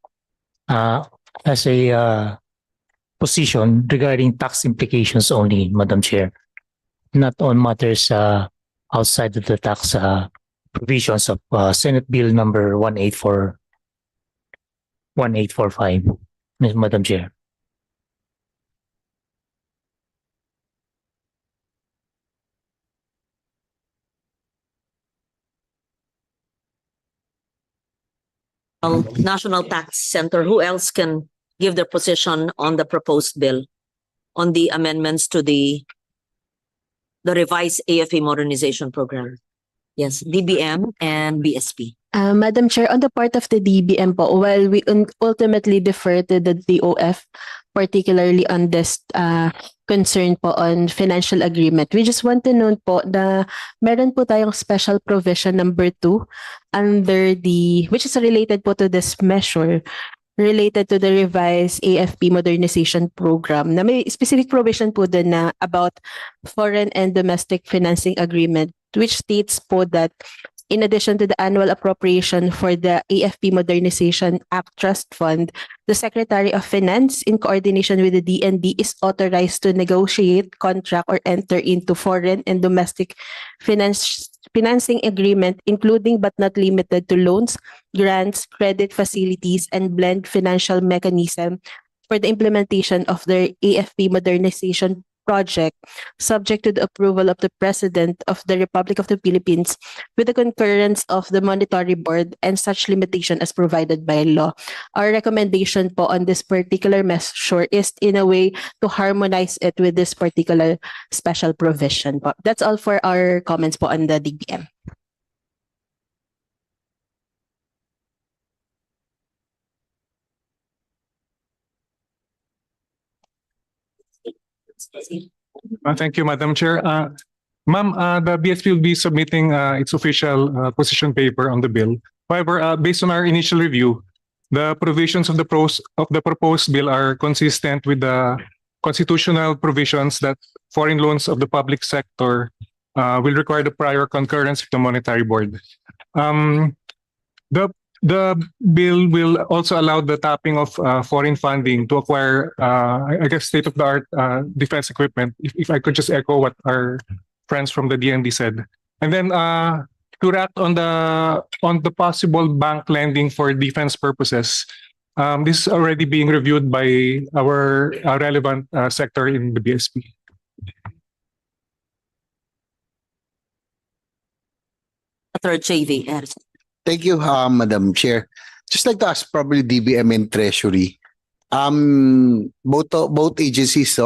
has a position regarding tax implications only, Madam Chair, not on matters outside of the tax provisions of Senate Bill number 1845, Madam Chair. National Tax Center, who else can give their position on the proposed bill, on the amendments to the revised AFA modernization program? Yes, DBM and BSP. Madam Chair, on the part of the DBM po, while we ultimately defer to the DOF, particularly on this concern po on financial agreement, we just want to note po na meron po tayong special provision number 2 under the, which is related po to this measure, related to the revised AFP modernization program na may specific provision po din na about foreign and domestic financing agreement, which states po that in addition to the annual appropriation for the AFP Modernization Act Trust Fund, the Secretary of Finance, in coordination with the DND, is authorized to negotiate, contract, or enter into foreign and domestic financing agreement, including but not limited to loans, grants, credit facilities, and blend financial mechanism for the implementation of their AFP modernization project, subject to the approval of the President of the Republic of the Philippines with the concurrence of the Monetary Board and such limitation as provided by law. Our recommendation po on this particular measure is in a way to harmonize it with this particular special provision po. That's all for our comments po on the DBM. Thank you, Madam Chair. Ma'am, the BSP will be submitting its official position paper on the bill. However, based on our initial review, the provisions of the proposed bill are consistent with the constitutional provisions that foreign loans of the public sector will require the prior concurrence of the Monetary Board. The bill will also allow the tapping of foreign funding to acquire, I guess, state-of-the-art defense equipment. If I could just echo what our friends from the DND said, and then to react on the possible bank lending for defense purposes, this is already being reviewed by our relevant sector in the BSP. JV. Thank you, Madam Chair. Just like to ask probably DBM and Treasury. Both agencies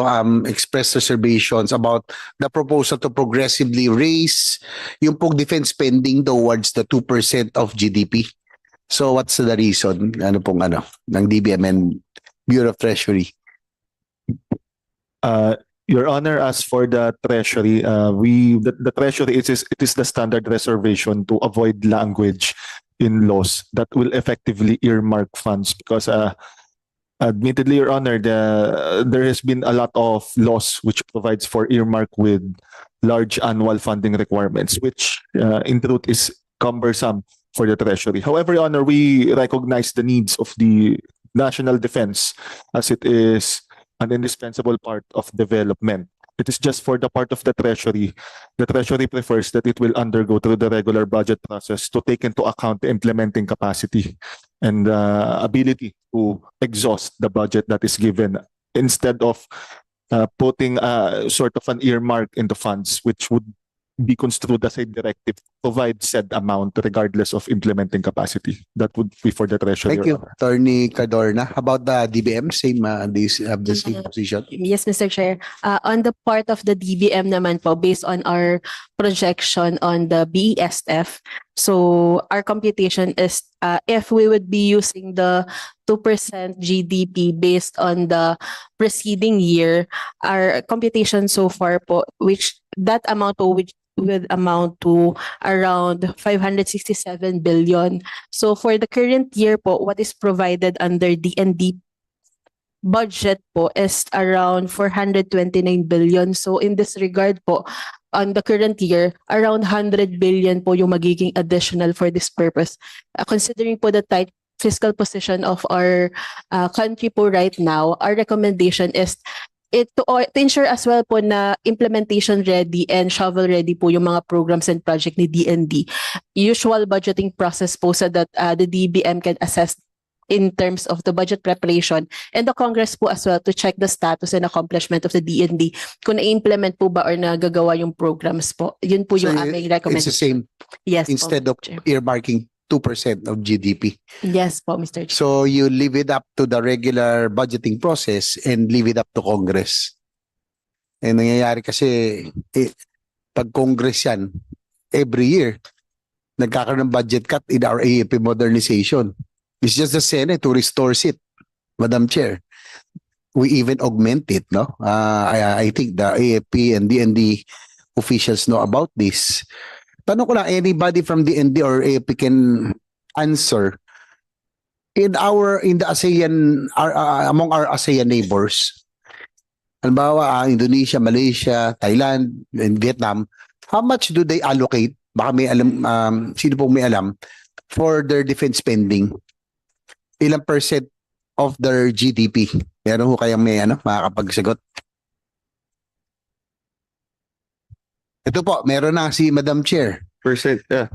expressed reservations about the proposal to progressively raise yung pong defense spending towards the 2% of GDP. So what's the reason ng DBM and Bureau of Treasury? Your Honor, as for the Treasury, the Treasury it is the standard reservation to avoid language in laws that will effectively earmark funds because admittedly, Your Honor, there has been a lot of laws which provides for earmark with large annual funding requirements, which in truth is cumbersome for the Treasury. However, Your Honor, we recognize the needs of the national defense as it is an indispensable part of development. It is just for the part of the Treasury prefers that it will undergo through the regular budget process to take into account the implementing capacity and ability to exhaust the budget that is given instead of putting sort of an earmark into funds, which would be construed as a directive, provide said amount regardless of implementing capacity. That would be for the Treasury. Thank Your you, Honor. Attorney Cadorna. How about the DBM? Same, these have the same position. Yes, Mr. Chair. On the part of the DBM naman po, based on our projection on the BESF, so our computation is if we would be using the 2% GDP based on the preceding year, our computation so far po, which that amount po, which would amount to around 567 billion. So for the current year po, what is provided under DND budget po is around 429 billion. So in this regard po, on the current year, around 100 billion po yung magiging additional for this purpose. Considering po the tight fiscal position of our country po right now, our recommendation is to ensure as well po na implementation ready and shovel ready po yung mga programs and project ni DND. Usual budgeting process po so that the DBM can assess in terms of the budget preparation and the Congress po as well to check the status and accomplishment of the DND kung na-implement po ba or nagagawa yung programs po. Yun po yung aming recommendation. It's the same. Yes, Instead po, of earmarking 2% of GDP. Yes po, Mr. Chair. So you leave it up to the regular budgeting process and leave it up to Congress. And nangyayari kasi pag Congress yan, every year, nagkakaroon ng budget cut in our AFP modernization. It's just the Senate who restores it, Madam Chair. We even augment it, no? I think the AFP and DND officials know about this. Tanong ko lang, anybody from DND or AFP can answer. In the ASEAN, among our ASEAN neighbors, halimbawa Indonesia, Malaysia, Thailand, and Vietnam, how much do they allocate? Baka may alam, sino pong may alam, for their defense spending? Ilang percent of their GDP? Meron ho kayang may makakapagsagot? Ito po, meron na si Madam Chair. Percent, yeah.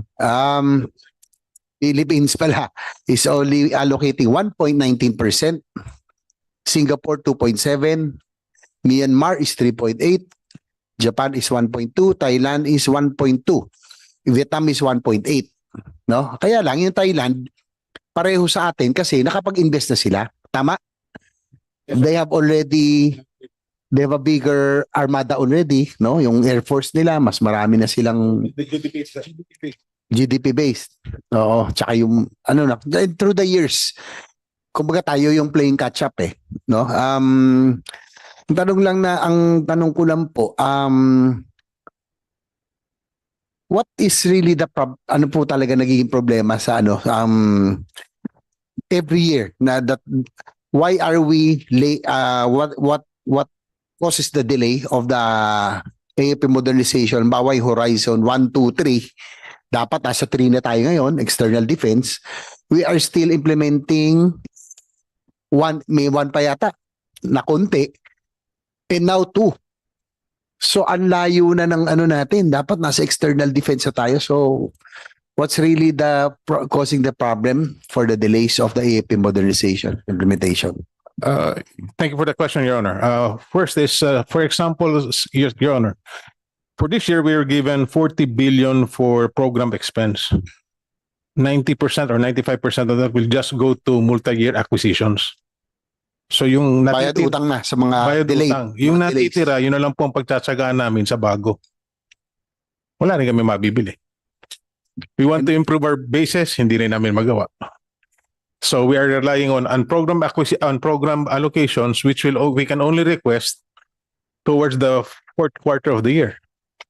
Philippines pala is only allocating 1.19%. Singapore 2.7%. Myanmar is 3.8%. Japan is 1.2%. Thailand is 1.2%. Vietnam is 1.8%. No? Kaya lang yung Thailand, pareho sa atin kasi nakapag-invest na sila. Tama? They have a bigger armada already, no? Yung Air Force nila, mas marami na silang GDP based. Oo, tsaka yung through the years, kumbaga tayo yung playing catch up no? Ang tanong ko lang po, what is really ano po talaga nagiging problema sa every year na why are we late, what causes the delay of the AFP modernization? Baway Horizon 1, 2, 3. Dapat nasa 3 na tayo ngayon, external defense. We are still implementing may 1 pa yata na konti. And now 2. So ang layo na ng natin. Dapat nasa external defense na tayo. So what's really causing the problem for the delays of the AFP modernization implementation? Thank you for the question, Your Honor. First is, for example, Your Honor, for this year, we were given 40 billion for program expense. 90% or 95% of that will just go to multi-year acquisitions. So yung bayad utang na sa mga delay. Yung natitira, yun na lang po ang pagtsatsagaan namin sa bago. Wala rin kami mabibili. We want to improve our bases, hindi rin namin magawa. So we are relying on program allocations, which we can only request towards the fourth quarter of the year,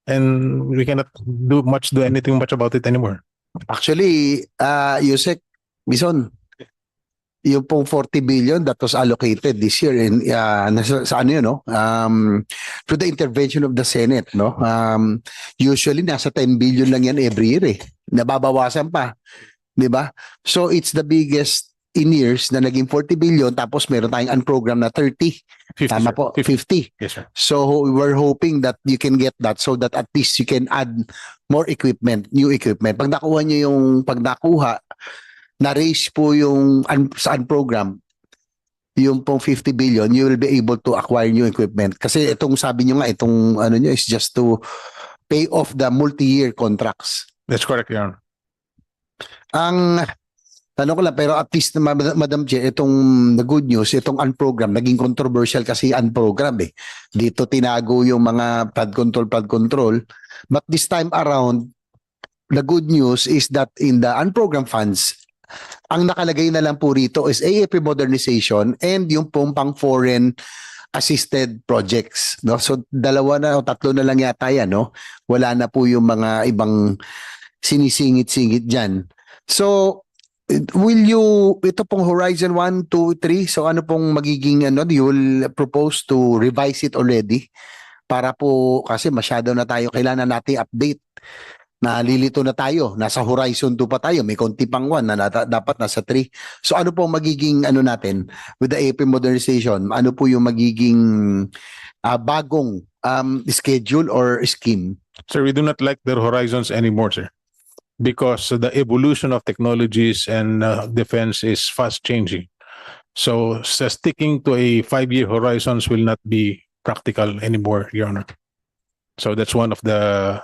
and we cannot do anything much about it anymore. Actually, Yusek, Bison, yung pong 40 billion that was allocated this year in sa ano yun, no? To the intervention of the Senate, no? Usually nasa 10 billion lang yan every year eh. Nababawasan pa, 'di ba? So it's the biggest in years na naging 40 billion tapos meron tayong unprogram na 30. 50, Tama sir. po, 50. 50. Yes, sir. So we're hoping that you can get that so that at least you can add more equipment, new equipment. Pag nakuha na-raise po yung sa program, yung pong 50 billion, you will be able to acquire new equipment. Kasi itong sabi nyo nga, itong ano nyo is just to pay off the multi-year contracts. That's correct, Your Honor. Ang tanong ko lang, pero at least, Madam Chair, itong the good news, itong unprogram, naging controversial kasi unprogram eh. Dito tinago yung mga flood control. But this time around, the good news is that in the unprogrammed funds, ang nakalagay na lang po rito is AFP modernization and yung pong pang foreign assisted projects, no? So dalawa na o tatlo na lang yata yan, no? Wala na po yung mga ibang sinisingit-singit diyan. So ito pong Horizon 1, 2, 3, so ano pong magiging you will propose to revise it already para po kasi masyado na tayo kailangan natin update. Nalilito na tayo, nasa Horizon 2 pa tayo, may konti pang 1 na dapat nasa 3. So ano po magiging natin with the AP modernization? Ano po yung magiging bagong schedule or scheme? Sir, we do not like the horizons anymore, sir, because the evolution of technologies and defense is fast changing. So sticking to a 5-year horizons will not be practical anymore, Your Honor. So that's one of the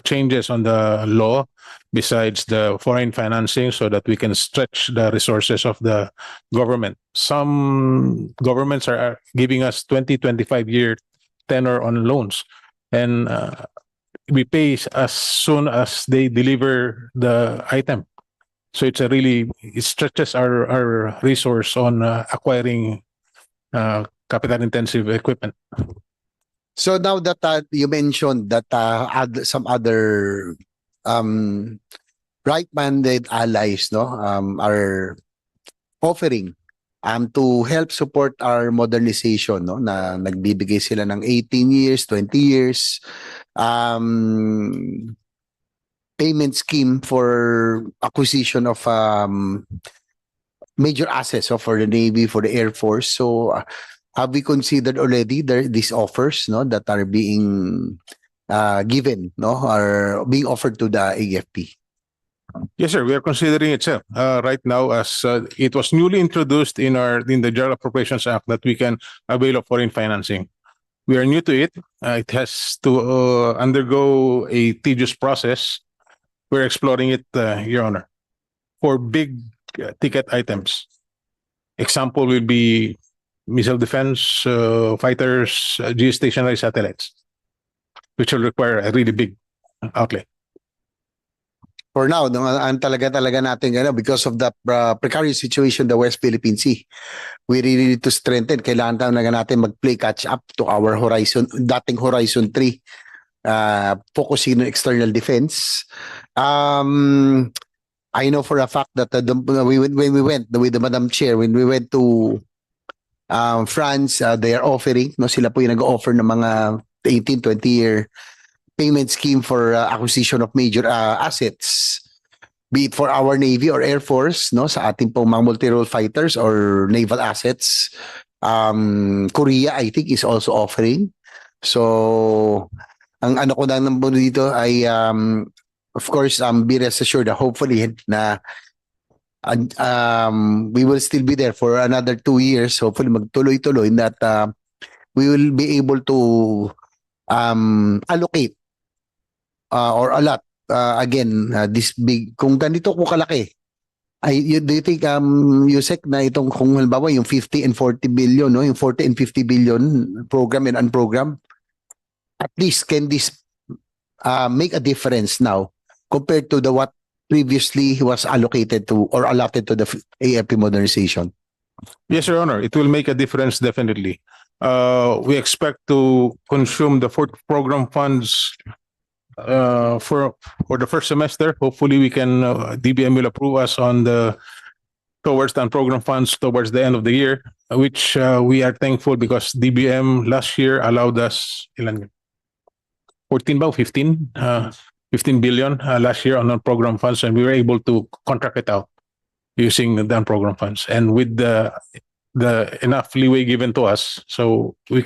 changes on the law besides the foreign financing so that we can stretch the resources of the government. Some governments are giving us 20-25-year tenor on loans, and we pay as soon as they deliver the item. So it stretches our resource on acquiring capital intensive equipment. So now that you mentioned that some other right-minded allies, no, are offering to help support our modernization, no, na nagbibigay sila ng 18 years, 20 years payment scheme for acquisition of major assets, so for the Navy, for the Air Force. So have we considered already these offers, no, that are being given, no, are being offered to the AFP? Yes, sir. We are considering it, sir. Right now, as it was newly introduced in the General Appropriations Act that we can avail of foreign financing. We are new to it. It has to undergo a tedious process. We're exploring it, Your Honor, for big ticket items. Example will be missile defense, fighters, geostationary satellites, which will require a really big outlay. For now, ang talaga natin because of the precarious situation in the West Philippine Sea, we really need to strengthen. Kailangan talaga natin mag-play catch up to our dating Horizon 3, focusing on external defense. I know for a fact that when we went with the Madam Chair, when we went to France, they are offering, no, sila po yung nag-offer ng mga 18-20-year payment scheme for acquisition of major assets, be it for our Navy or Air Force, no, sa ating pong mga multi-role fighters or naval assets. Korea, I think, is also offering. So, ang ano ko lang dito ay, of course, be rest assured that hopefully na we will still be there for another 2 years. Hopefully magtuloy-tuloy that we will be able to allocate or allot again this big, kung ganito ko kalaki. Do you think Yusek na itong kung halimbawa yung 50 and 40 billion, no, yung 40 and 50 billion program and unprogram, at least can this make a difference now compared to what previously was allocated to or allotted to the AFP modernization? Yes, Your Honor, it will make a difference definitely. We expect to consume the program funds for the first semester. Hopefully, we can DBM will approve us on the towards the program funds towards the end of the year, which we are thankful because DBM last year allowed us ilan, 14 ba o 15? 15 billion last year on non-program funds, and we were able to contract it out using the non-program funds. And with the enough leeway given to us, so we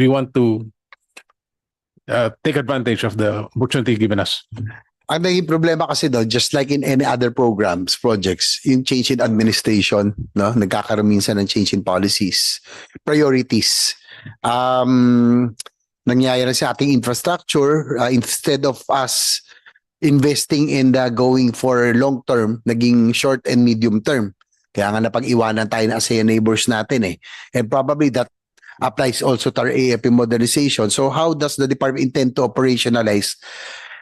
want to take advantage of the opportunity given us. Ang naging problema kasi doon, just like in any other programs, projects, yung change in administration, no? Nagkakaroon minsan ng change in policies, priorities. Nangyayari sa ating infrastructure, instead of us investing in the going for long term, naging short and medium term. Kaya nga napag-iwanan tayo na ASEAN neighbors natin eh. And probably that applies also to our AFP modernization. So how does the department intend to operationalize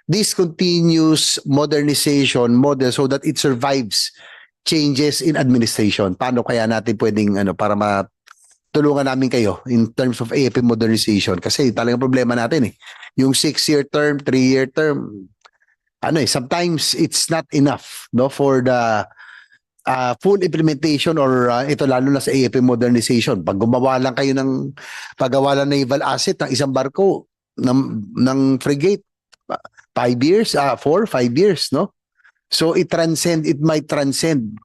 this continuous modernization model so that it survives changes in administration? Paano kaya natin pwedeng para matulungan namin kayo in terms of AFP modernization? Kasi talagang problema natin eh. Yung 6-year term, 3-year term, sometimes it's not enough no for the full implementation or ito lalo na sa AFP modernization. Pag gumawa lang kayo ng paggawa lang ng naval asset ng isang barko ng frigate, 5 years, 4, 5 years, no? So it might transcend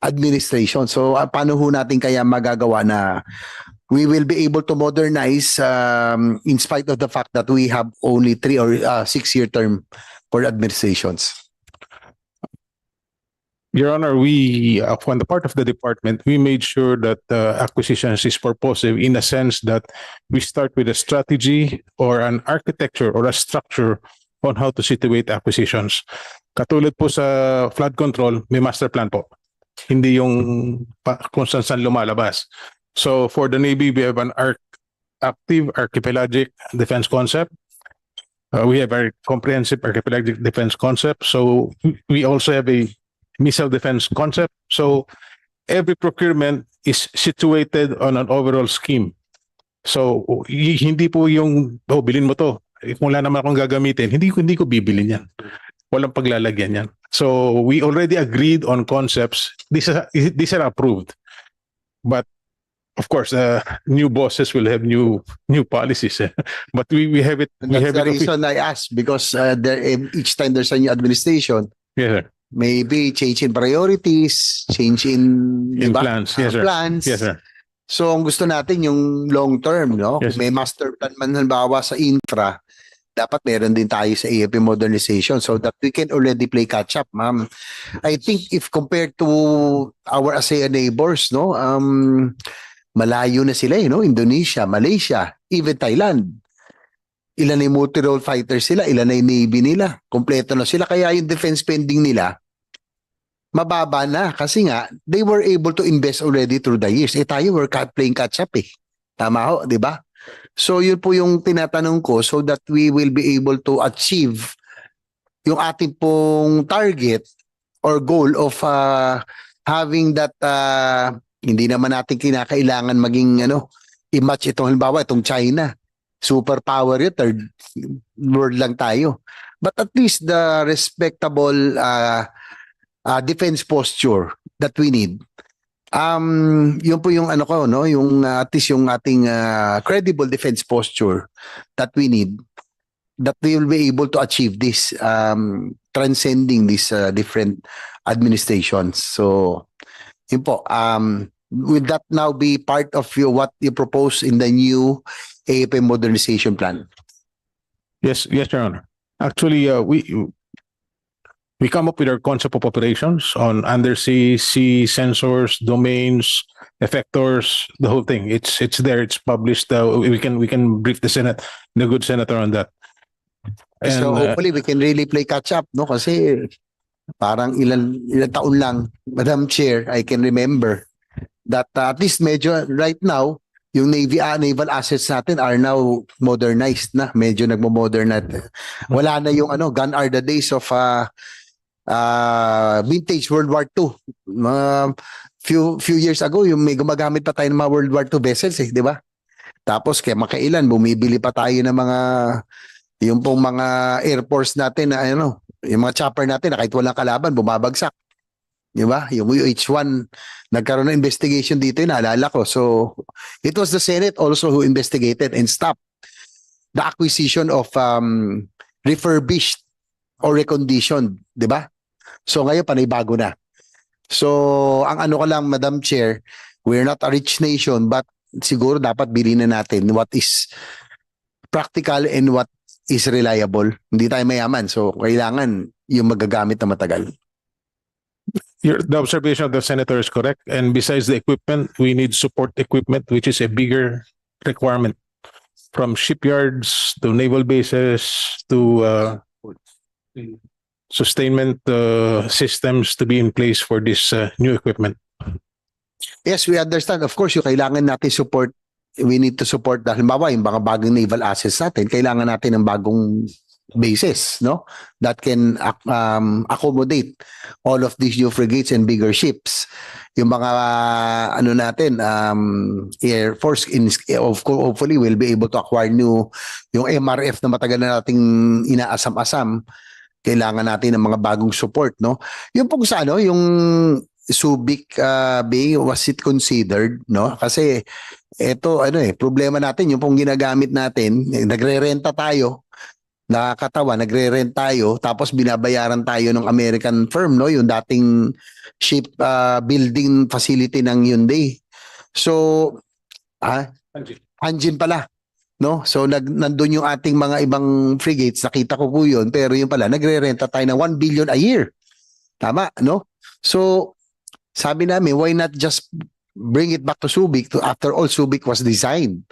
administration. So paano ho natin kaya magagawa na we will be able to modernize in spite of the fact that we have only 3 or 6-year term for administrations? Your Honor, we, on the part of the department, we made sure that acquisitions is purposive in a sense that we start with a strategy or an architecture or a structure on how to situate acquisitions. Katulad po sa flood control, may master plan po. Hindi yung kung saan lumalabas. So for the Navy, we have an active archipelagic defense concept. We have a comprehensive archipelagic defense concept. So we also have a missile defense concept. So every procurement is situated on an overall scheme. So hindi po yung bilhin mo to. Kung wala naman akong gagamitin, hindi ko bibilin yan. Walang paglalagyan yan. So we already agreed on concepts. These are approved. But of course, new bosses will have new policies. But we have it. That's the reason I asked, because each time there's a new administration, yes, sir. Maybe change in priorities, change in plans. Yes, sir. Plans. Yes, sir. So ang gusto natin yung long term, no? Yes, Kung may master plan man halimbawa sa infra, dapat meron din tayo sa AFP modernization so that we can already play catch up, ma'am. I think if compared to our ASEAN neighbors, no, malayo na sila, Indonesia, Malaysia, even Thailand. Ilan na yung multi-role fighters sila, ilan na yung Navy nila, kompleto na sila. Kaya yung defense spending nila, mababa na kasi nga, they were able to invest already through the years. Tayo, we're playing catch up eh. Tama ho, di ba? So yun po yung tinatanong ko so that we will be able to achieve yung ating pong target or goal of having that hindi naman natin kinakailangan maging i-match ito halimbawa itong China. Superpower yun, third world lang tayo. But at least the respectable defense posture that we need. Yun po yung yung at least yung ating credible defense posture that we need, that we will be able to achieve this transcending these different administrations. So yun po, will that now be part of what you propose in the new AFP modernization plan? Yes, Your Honor. Actually, we come up with our concept of operations on undersea, sea, sensors, domains, effectors, the whole thing. It's there. It's published. We can brief the Senate, the good senator, on that. And, so hopefully we can really play catch up, no? Kasi parang ilan taon lang, Madam Chair, I can remember that at least medyo right now, yung naval assets natin are now modernized na. Medyo nagmo-modernize. Wala na yung gone are the days of vintage World War II. Few years ago, yung may gumagamit pa tayo ng mga World War II vessels, di ba? Tapos kaya makailan, bumibili pa tayo ng mga Yung pong mga Air Force natin na ano, yung mga chopper natin na kahit walang kalaban, bumabagsak. Di ba? Yung UH-1, nagkaroon ng investigation dito, naalala ko. So, it was the Senate also who investigated and stopped the acquisition of refurbished or reconditioned, di ba? So, ngayon, panibago na. So, ang ano ko lang, Madam Chair, we're not a rich nation, but siguro dapat bilhin na natin what is practical and what is reliable. Hindi tayo mayaman, so kailangan yung magagamit na matagal. The observation of the senator is correct. And besides the equipment, we need support equipment, which is a bigger requirement, from shipyards to naval bases to sustainment systems to be in place for this new equipment. Yes, we understand. Of course, yung kailangan natin support, we need to support, dahil halimbawa yung mga bagong naval assets natin, kailangan natin ng bagong bases, no? That can accommodate all of these new frigates and bigger ships. Yung mga ano natin, Air Force, hopefully will be able to acquire new, yung MRF na matagal na nating inaasam-asam, kailangan natin ng mga bagong support, no? Yung pong sa ano, yung Subic Bay, was it considered, no? Kasi ito ano problema natin yung pong ginagamit natin, nagre-renta tayo, nakakatawa, nagre-rent tayo tapos binabayaran tayo ng American firm, no, yung dating ship building facility ng Hyundai. So Hanjin pala, no? So nandun yung ating mga ibang frigates, nakita ko po yun, pero yun pala nagre-renta tayo ng 1 billion a year. Tama, no? So sabi namin, why not just bring it back to Subic? After all, Subic was designed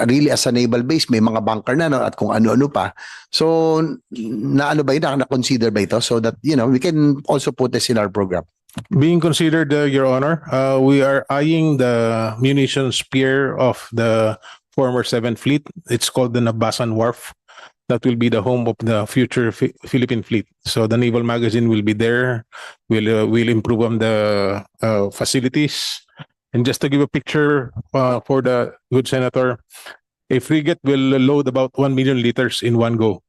really as a naval base, may mga bunker na, no, at kung ano-ano pa. So naano ba yun, na-consider ba ito, so that we can also put this in our program? Being considered, Your Honor, we are eyeing the munitions pier of the former 7th Fleet. It's called the Nabasan Wharf. That will be the home of the future Philippine fleet. So the naval magazine will be there. We'll improve on the facilities. And just to give a picture for the good senator, a frigate will load about 1 million liters in one go.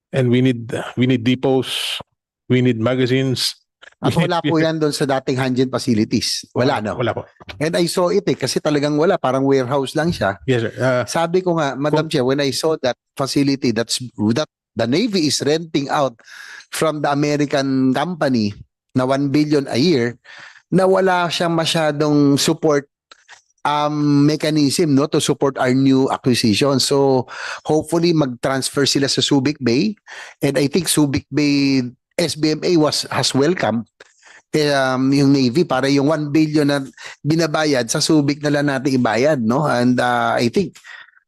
And we need depots, we need magazines. At wala po yan doon sa dating Hanjin facilities. Wala, no? Wala po. And I saw it kasi talagang wala, parang warehouse lang siya. Yes, sir. Sabi ko nga, Madam Chair, when I saw that facility, that the Navy is renting out from the American company na 1 billion a year, na wala siyang masyadong support mechanism, no, to support our new acquisition. So hopefully mag-transfer sila sa Subic Bay, and I think Subic Bay SBMA has welcomed yung Navy para yung 1 billion na binabayad sa Subic na lang natin ibayad, no? And I think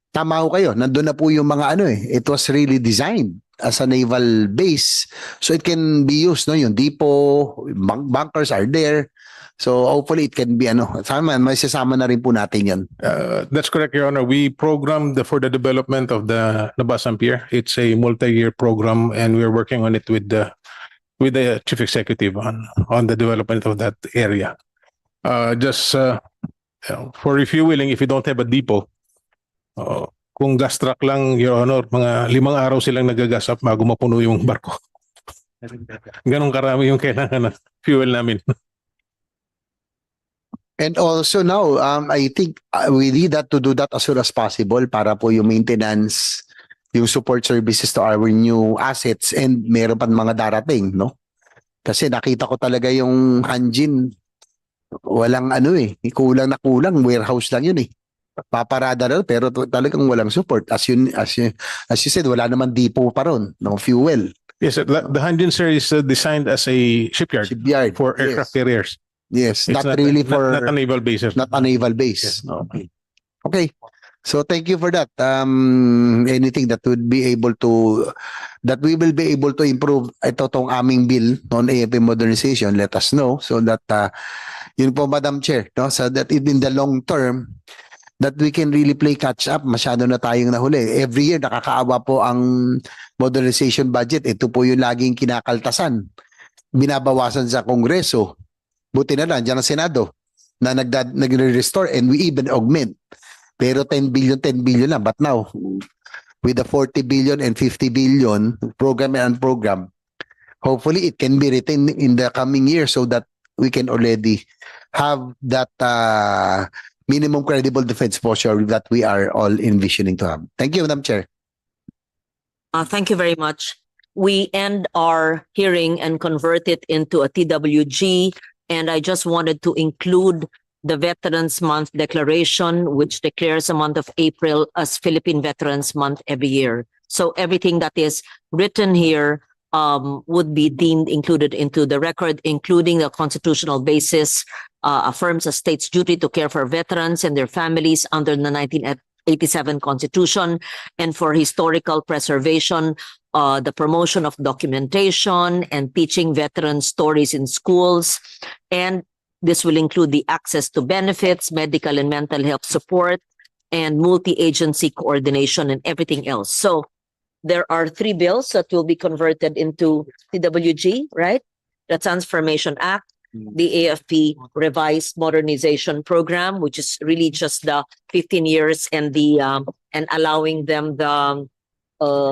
tama ho kayo, nandun na po yung mga it was really designed as a naval base, so it can be used, no? Yung depot, bunkers are there. So hopefully it can be may sasama na rin po natin yan. That's correct, Your Honor. We programmed for the development of the Nabasan Pier. It's a multi-year program, and we're working on it with the chief executive on the development of that area. Just for refueling, if you don't have a depot, kung gas truck lang, Your Honor, mga 5 araw silang nagagas up bago mapuno yung barko. Ganong karami yung kailangan na fuel namin. And also now, I think we need to do that as soon as possible para po yung maintenance, yung support services to our new assets, and meron pa mga darating, no? Kasi nakita ko talaga yung Hanjin, walang kulang na kulang, warehouse lang yun paparada na, pero talagang walang support. As you said, wala naman depot pa ron, no fuel. Yes, sir. The Hanjin, sir, is designed as a shipyard for aircraft carriers. Yes, It's not really for not a naval base, sir. Not a naval base. Yes. Okay. So thank you for that. Anything that we will be able to improve ito tong aming bill on AFP modernization, let us know, so that yun po, Madam Chair, no, so that in the long term that we can really play catch up. Masyado na tayong nahuli. Every year nakakaawa po ang modernization budget. Ito po yung laging kinakaltasan. Binabawasan sa Kongreso. Buti na lang dyan ang Senado na nagre-restore, and we even augment. Pero 10 billion lang. But now, with the 40 billion and 50 billion program and program, hopefully it can be written in the coming year so that we can already have that minimum credible defense posture that we are all envisioning to have. Thank you, Madam Chair. Thank you very much. We end our hearing and convert it into a TWG, and I just wanted to include the Veterans Month Declaration, which declares the month of April as Philippine Veterans Month every year. So everything that is written here would be deemed included into the record, including the constitutional basis affirms a state's duty to care for veterans and their families under the 1987 Constitution, and for historical preservation, the promotion of documentation and teaching veteran stories in schools. And this will include the access to benefits, medical and mental health support, and multi-agency coordination and everything else. So there are 3 bills that will be converted into TWG, right? The Transformation Act, the AFP Revised Modernization Program, which is really just the 15 years and the and allowing them the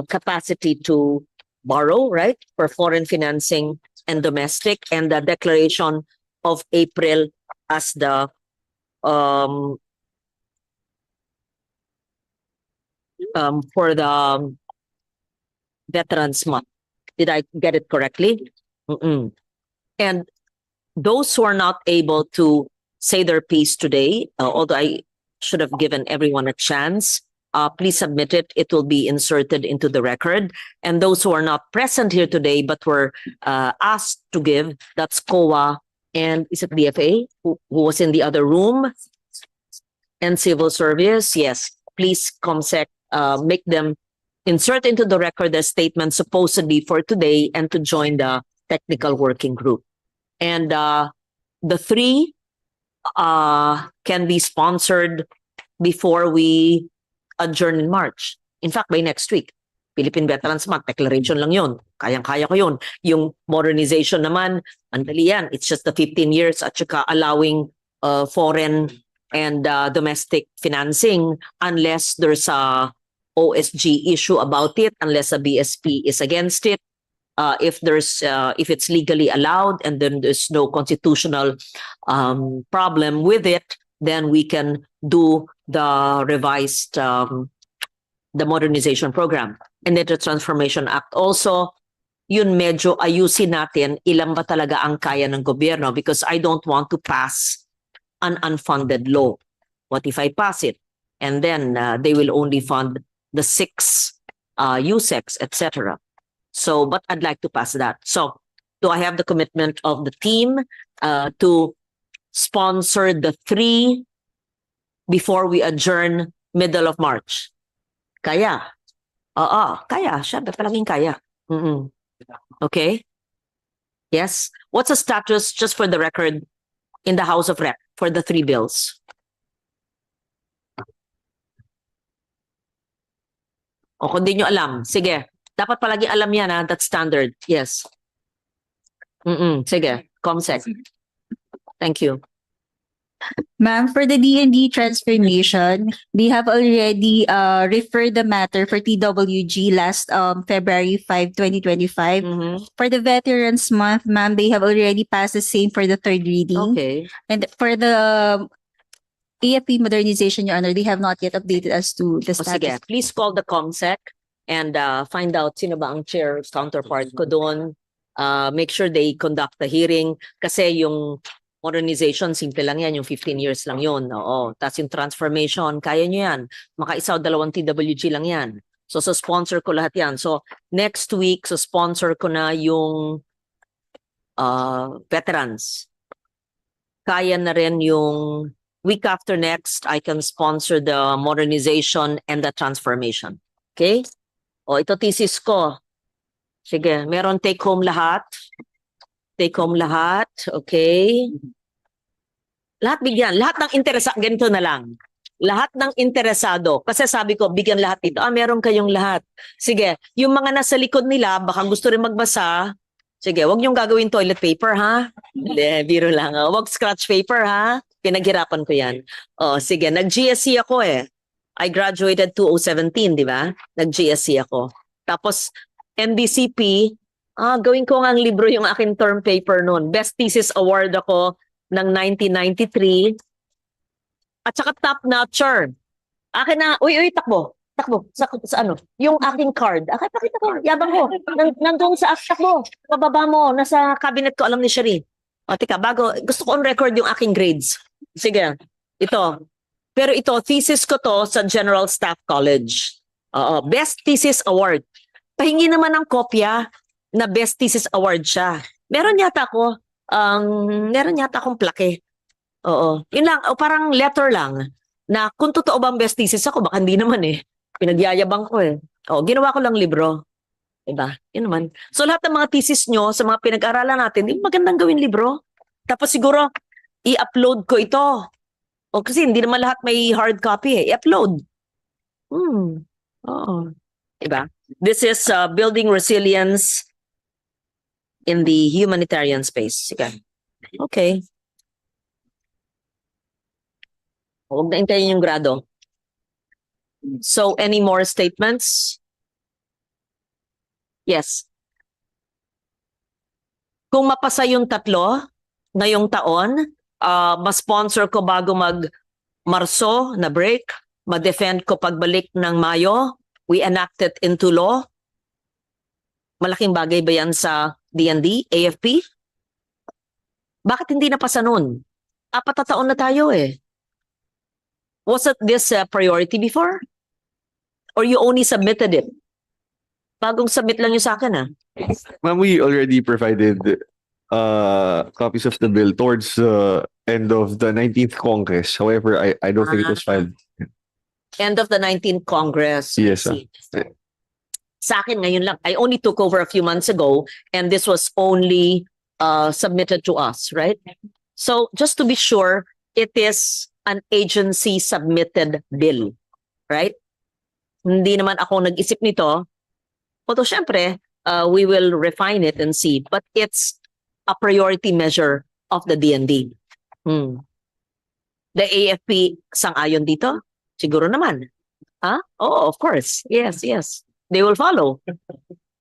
capacity to borrow, right, for foreign financing and domestic, and the Declaration of April as the for the Veterans Month. Did I get it correctly? And those who are not able to say their piece today, although I should have given everyone a chance, please submit it. It will be inserted into the record. And those who are not present here today but were asked to give, that's COA and is it DFA who was in the other room, and Civil Service, yes, please COMSEC make them insert into the record the statement supposedly for today and to join the technical working group. And the 3 can be sponsored before we adjourn in March. In fact, by next week. Philippine Veterans Month, declaration lang yun. Kayang-kaya ko yun. Yung modernization naman, andali yan. It's just the 15 years at saka allowing foreign and domestic financing unless there's a OSG issue about it, unless a BSP is against it. If it's legally allowed and then there's no constitutional problem with it, then we can do the revised the modernization program. And then the Transformation Act also, yun medyo ayusin natin ilan ba talaga ang kaya ng gobyerno, because I don't want to pass an unfunded law. What if I pass it and then they will only fund the 6 USECs, etc. So, but I'd like to pass that. So, do I have the commitment of the team to sponsor the 3 before we adjourn middle of March? Kaya. Kaya. Siyempre, palaging kaya. Okay? Yes? What's the status, just for the record, in the House of Rep for the 3 bills? O kung di nyo alam, sige. Dapat palagi alam yan, ha? That's standard. Yes. Sige. COMSEC. Thank you. Ma'am, for the D&D transformation, they have already referred the matter for TWG last February 5, 2025. For the Veterans Month, ma'am, they have already passed the same for the 3rd reading. Okay. And for the AFP modernization, Your Honor, they have not yet updated as to the O status. sige, please call the COMSEC and find out sino ba ang chair counterpart ko doon. Make sure they conduct the hearing kasi yung modernization, simple lang yan, yung 15 years lang yun. Oo. Tapos yung transformation, kaya nyo yan. Maka-1 o 2 TWG lang yan. So, sponsor ko lahat yan. So, next week, sponsor ko na yung veterans. Kaya na rin yung week after next, I can sponsor the modernization and the transformation. Okay? O, ito thesis ko. Sige, meron take home lahat. Take home lahat. Okay? Lahat bigyan. Lahat ng ganito na lang. Lahat ng interesado. Kasi sabi ko, bigyan lahat dito. Meron kayong lahat. Sige, yung mga nasa likod nila, baka gusto rin magbasa. Sige, wag niyong gagawin toilet paper, ha? Hindi, biro lang. Wag scratch paper, ha? Pinaghirapan ko yan. Sige, nag-GSC ako eh. I graduated 2017, di ba? Nag-GSC ako. Tapos, MDCP, gawin ko nga ang libro yung aking term paper noon. Best Thesis Award ako ng 1993. At saka top notcher. Akin na, uy, takbo. Takbo. Sa ano? Yung aking card. Pakita ko. Yabang ko. Nandun sa takbo. Pababa mo. Nasa cabinet ko. Alam ni Sherry. O, tika, gusto ko on record yung aking grades. Sige. Ito. Pero ito, thesis ko to sa General Staff College. Best Thesis Award. Pahingi naman ng kopya na Best Thesis Award siya. Meron yata akong plaque. Oo. Yun lang, parang letter lang na kung totoo bang best thesis ako, baka hindi naman eh. Pinagyayabang ko eh. Ginawa ko lang libro. Diba? Yun naman. So lahat ng mga thesis nyo sa mga pinag-aralan natin, magandang gawin libro. Tapos siguro, i-upload ko ito. Kasi hindi naman lahat may hard copy eh. I-upload. Oo. Diba? This is building resilience in the humanitarian space. Sige. Okay. Huwag na hintayin yung grado. So, any more statements? Yes. Kung mapasa yung 3 ngayong taon, ma-sponsor ko bago mag-Marso na break, ma-defend ko pagbalik ng Mayo, we enact it into law. Malaking bagay ba yan sa DND, AFP? Bakit hindi napasa nun? 4 na taon na tayo eh. Wasn't this a priority before? Or you only submitted it? Bagong submit lang yung sa akin Ma'am, we already provided copies of the bill towards the end of the 19th Congress. However, I don't think it was filed. End of the 19th Congress. Yes, sir. Sa akin ngayon lang. I only took over a few months ago and this was only submitted to us, right? So just to be sure, it is an agency submitted bill, right? Hindi naman ako nag-isip nito. Although syempre, we will refine it and see. But it's a priority measure of the DND. The AFP sang-ayon dito? Siguro naman. Oh, of course. Yes. They will follow.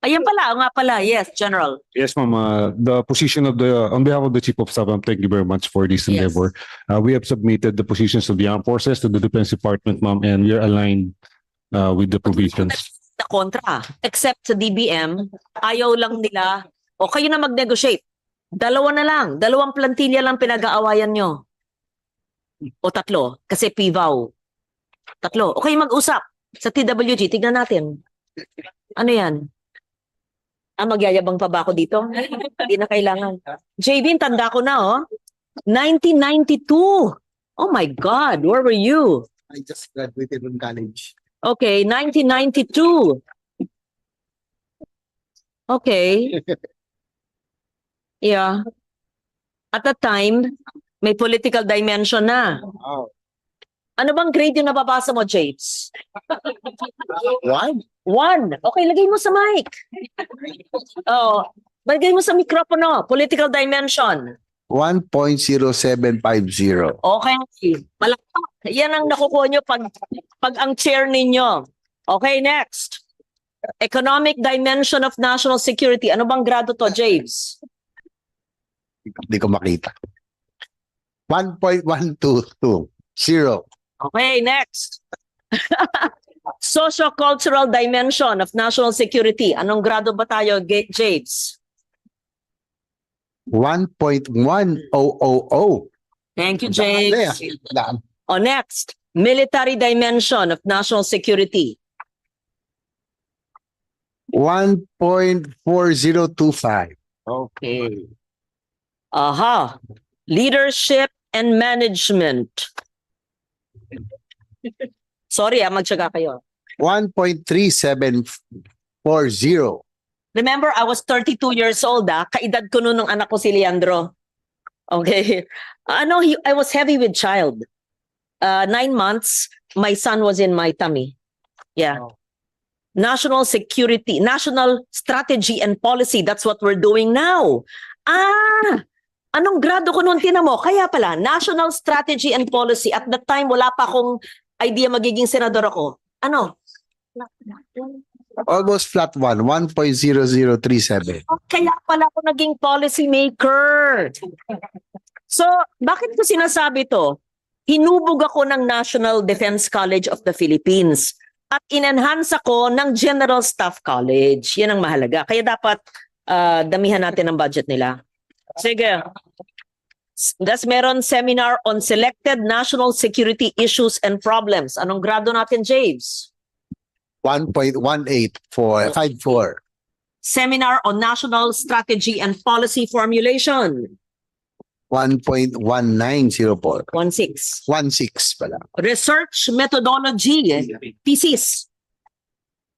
Ayan pala, nga pala. Yes, General. Yes, ma'am. The position of on behalf of the Chief of Staff, thank you very much for this endeavor. We have submitted the positions of the armed forces to the Defense Department, ma'am, and we are aligned with the provisions. Na kontra. Except sa DBM, ayaw lang nila, kayo na mag-negotiate. 2 na lang. 2 plantilla lang pinag-aawayan nyo. O 3. Kasi PVAW. 3. Okay, mag-usap. Sa TWG, tignan natin. Ano yan? Magyayabang pa ba ako dito? Hindi na kailangan. JB, tanda ko na 1992. Oh my God, where were you? I just graduated from college. Okay, 1992. Okay. Yeah. At that time, may political dimension na. Wow. Ano bang grade yung nababasa mo, James? 1. 1. Okay, lagay mo sa mic. Lagay mo sa mikropono. Political dimension. 1.0750. Okay. Malakpak. Yan ang nakukuha nyo pag ang chair ninyo. Okay, next. Economic dimension of national security. Ano bang grado to, James? Hindi ko makita. 1.122. 0. Okay, next. Socio-cultural dimension of national security. Anong grado ba tayo, James? 1.1000. Thank you, James. Daan. Next. Military dimension of national security. 1.4025. Okay. Leadership and management. Sorry, magtsaga kayo. 1.3740. Remember, I was 32 years old. Kaedad ko noon ng anak ko si Leandro. Okay. I was heavy with child. 9 months, my son was in my tummy. Yeah. National security, national strategy and policy. That's what we're doing now. Anong grado ko noon? Tinan mo, kaya pala, national strategy and policy. At that time, wala pa akong idea magiging senador ako. Ano? Almost flat 1.0037. Kaya pala ako naging policy maker. So, bakit ko sinasabi to? Hinubog ako ng National Defense College of the Philippines at in-enhance ako ng General Staff College. Yan ang mahalaga. Kaya dapat damihan natin ang budget nila. Sige. Das meron seminar on selected national security issues and problems. Anong grado natin, James? 1.1854. Seminar on national strategy and policy formulation. 1.1904. 16 pala. Research methodology. Thesis.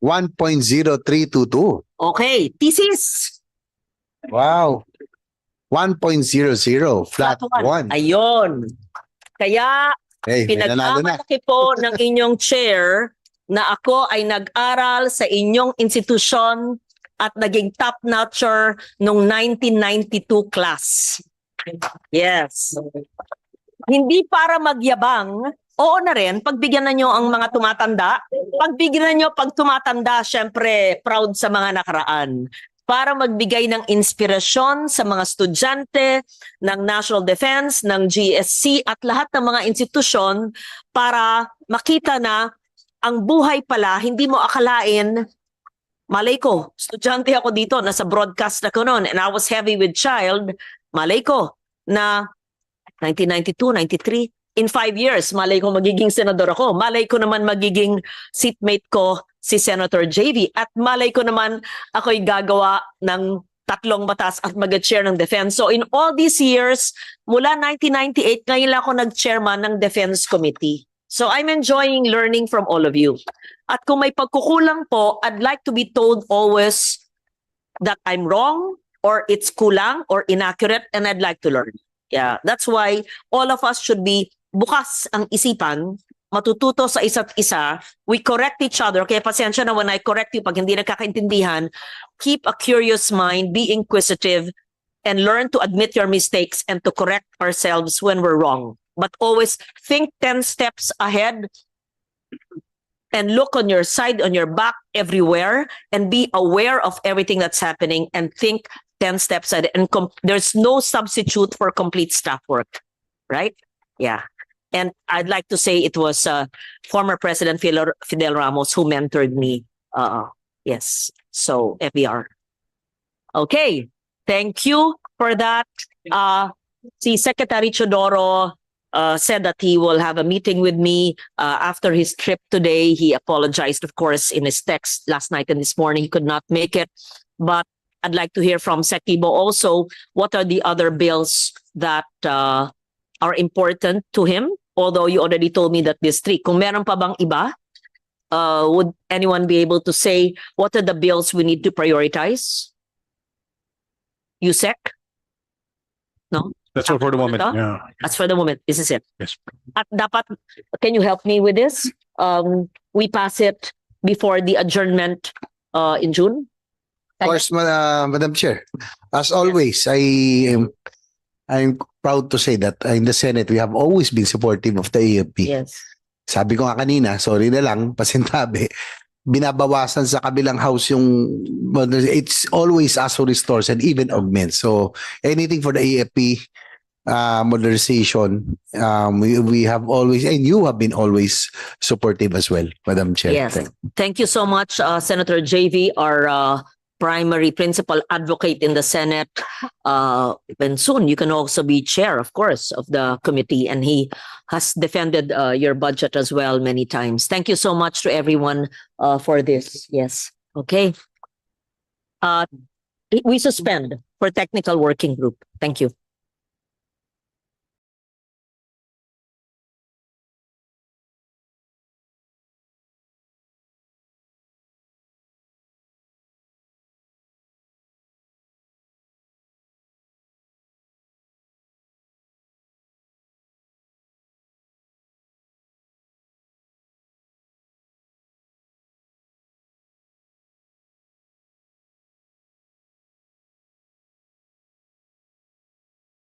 1.0322. Okay. Thesis. Wow. 1.00. Flat 1. Ayun. Kaya, Hey, may nanalo na. pinagmamalaki po ng inyong chair na ako ay nag-aral sa inyong institusyon at naging top-notcher nung 1992 class. Yes. Hindi para magyabang, oo na rin, pagbigyan na nyo ang mga tumatanda. Pagbigyan na nyo pag tumatanda, syempre, proud sa mga nakaraan. Para magbigay ng inspirasyon sa mga estudyante ng National Defense, ng GSC at lahat ng mga institusyon para makita na ang buhay pala, hindi mo akalain, malay ko, estudyante ako dito, nasa broadcast ako noon, and I was heavy with child, malay ko na 1992, 93, in 5 years, malay ko magiging senador ako. Malay ko naman magiging seatmate ko si Senator JV. At malay ko naman ako'y gagawa ng 3 batas at mag-chair ng defense. So in all these years, mula 1998, ngayon lang ako nag-chairman ng Defense Committee. So I'm enjoying learning from all of you. At kung may pagkukulang po, I'd like to be told always that I'm wrong or it's kulang or inaccurate and I'd like to learn. Yeah, that's why all of us should be bukas ang isipan, matututo sa isa't isa, we correct each other. Kaya pasensya na when I correct you pag hindi nagkakaintindihan, keep a curious mind, be inquisitive, and learn to admit your mistakes and to correct ourselves when we're wrong. But always think 10 steps ahead and look on your side, on your back, everywhere, and be aware of everything that's happening and think 10 steps ahead. And there's no substitute for complete staff work, right? Yeah. And I'd like to say it was former President Fidel Ramos who mentored me. Yes. So, FBR. Okay. Thank you for that. Si Secretary Chodoro said that he will have a meeting with me after his trip today. He apologized, of course, in his text last night and this morning. He could not make it. But I'd like to hear from Sekibo also, what are the other bills that are important to him? Although you already told me that these 3. Kung meron pa bang iba, would anyone be able to say what are the bills we need to prioritize? USEC? No? That's all for the moment. Ito? Yeah. That's for the moment. This is it. Yes. At dapat, can you help me with this? We pass it before the adjournment in June? Of course, Madam Chair. As always, I'm proud to say that in the Senate, we have always been supportive of the AFP. Yes. Sabi ko nga kanina, sorry na lang, pasintabi, binabawasan sa kabilang house yung, it's always us who restores and even augments. So anything for the AFP, modernization, we have always, and you have been always supportive as well, Madam Chair. Yes. Thank you so much, Senator JV, our primary principal advocate in the Senate. And soon you can also be chair, of course, of the committee. And he has defended your budget as well many times. Thank you so much to everyone for this. Yes. Okay. We suspend for technical working group. Thank you.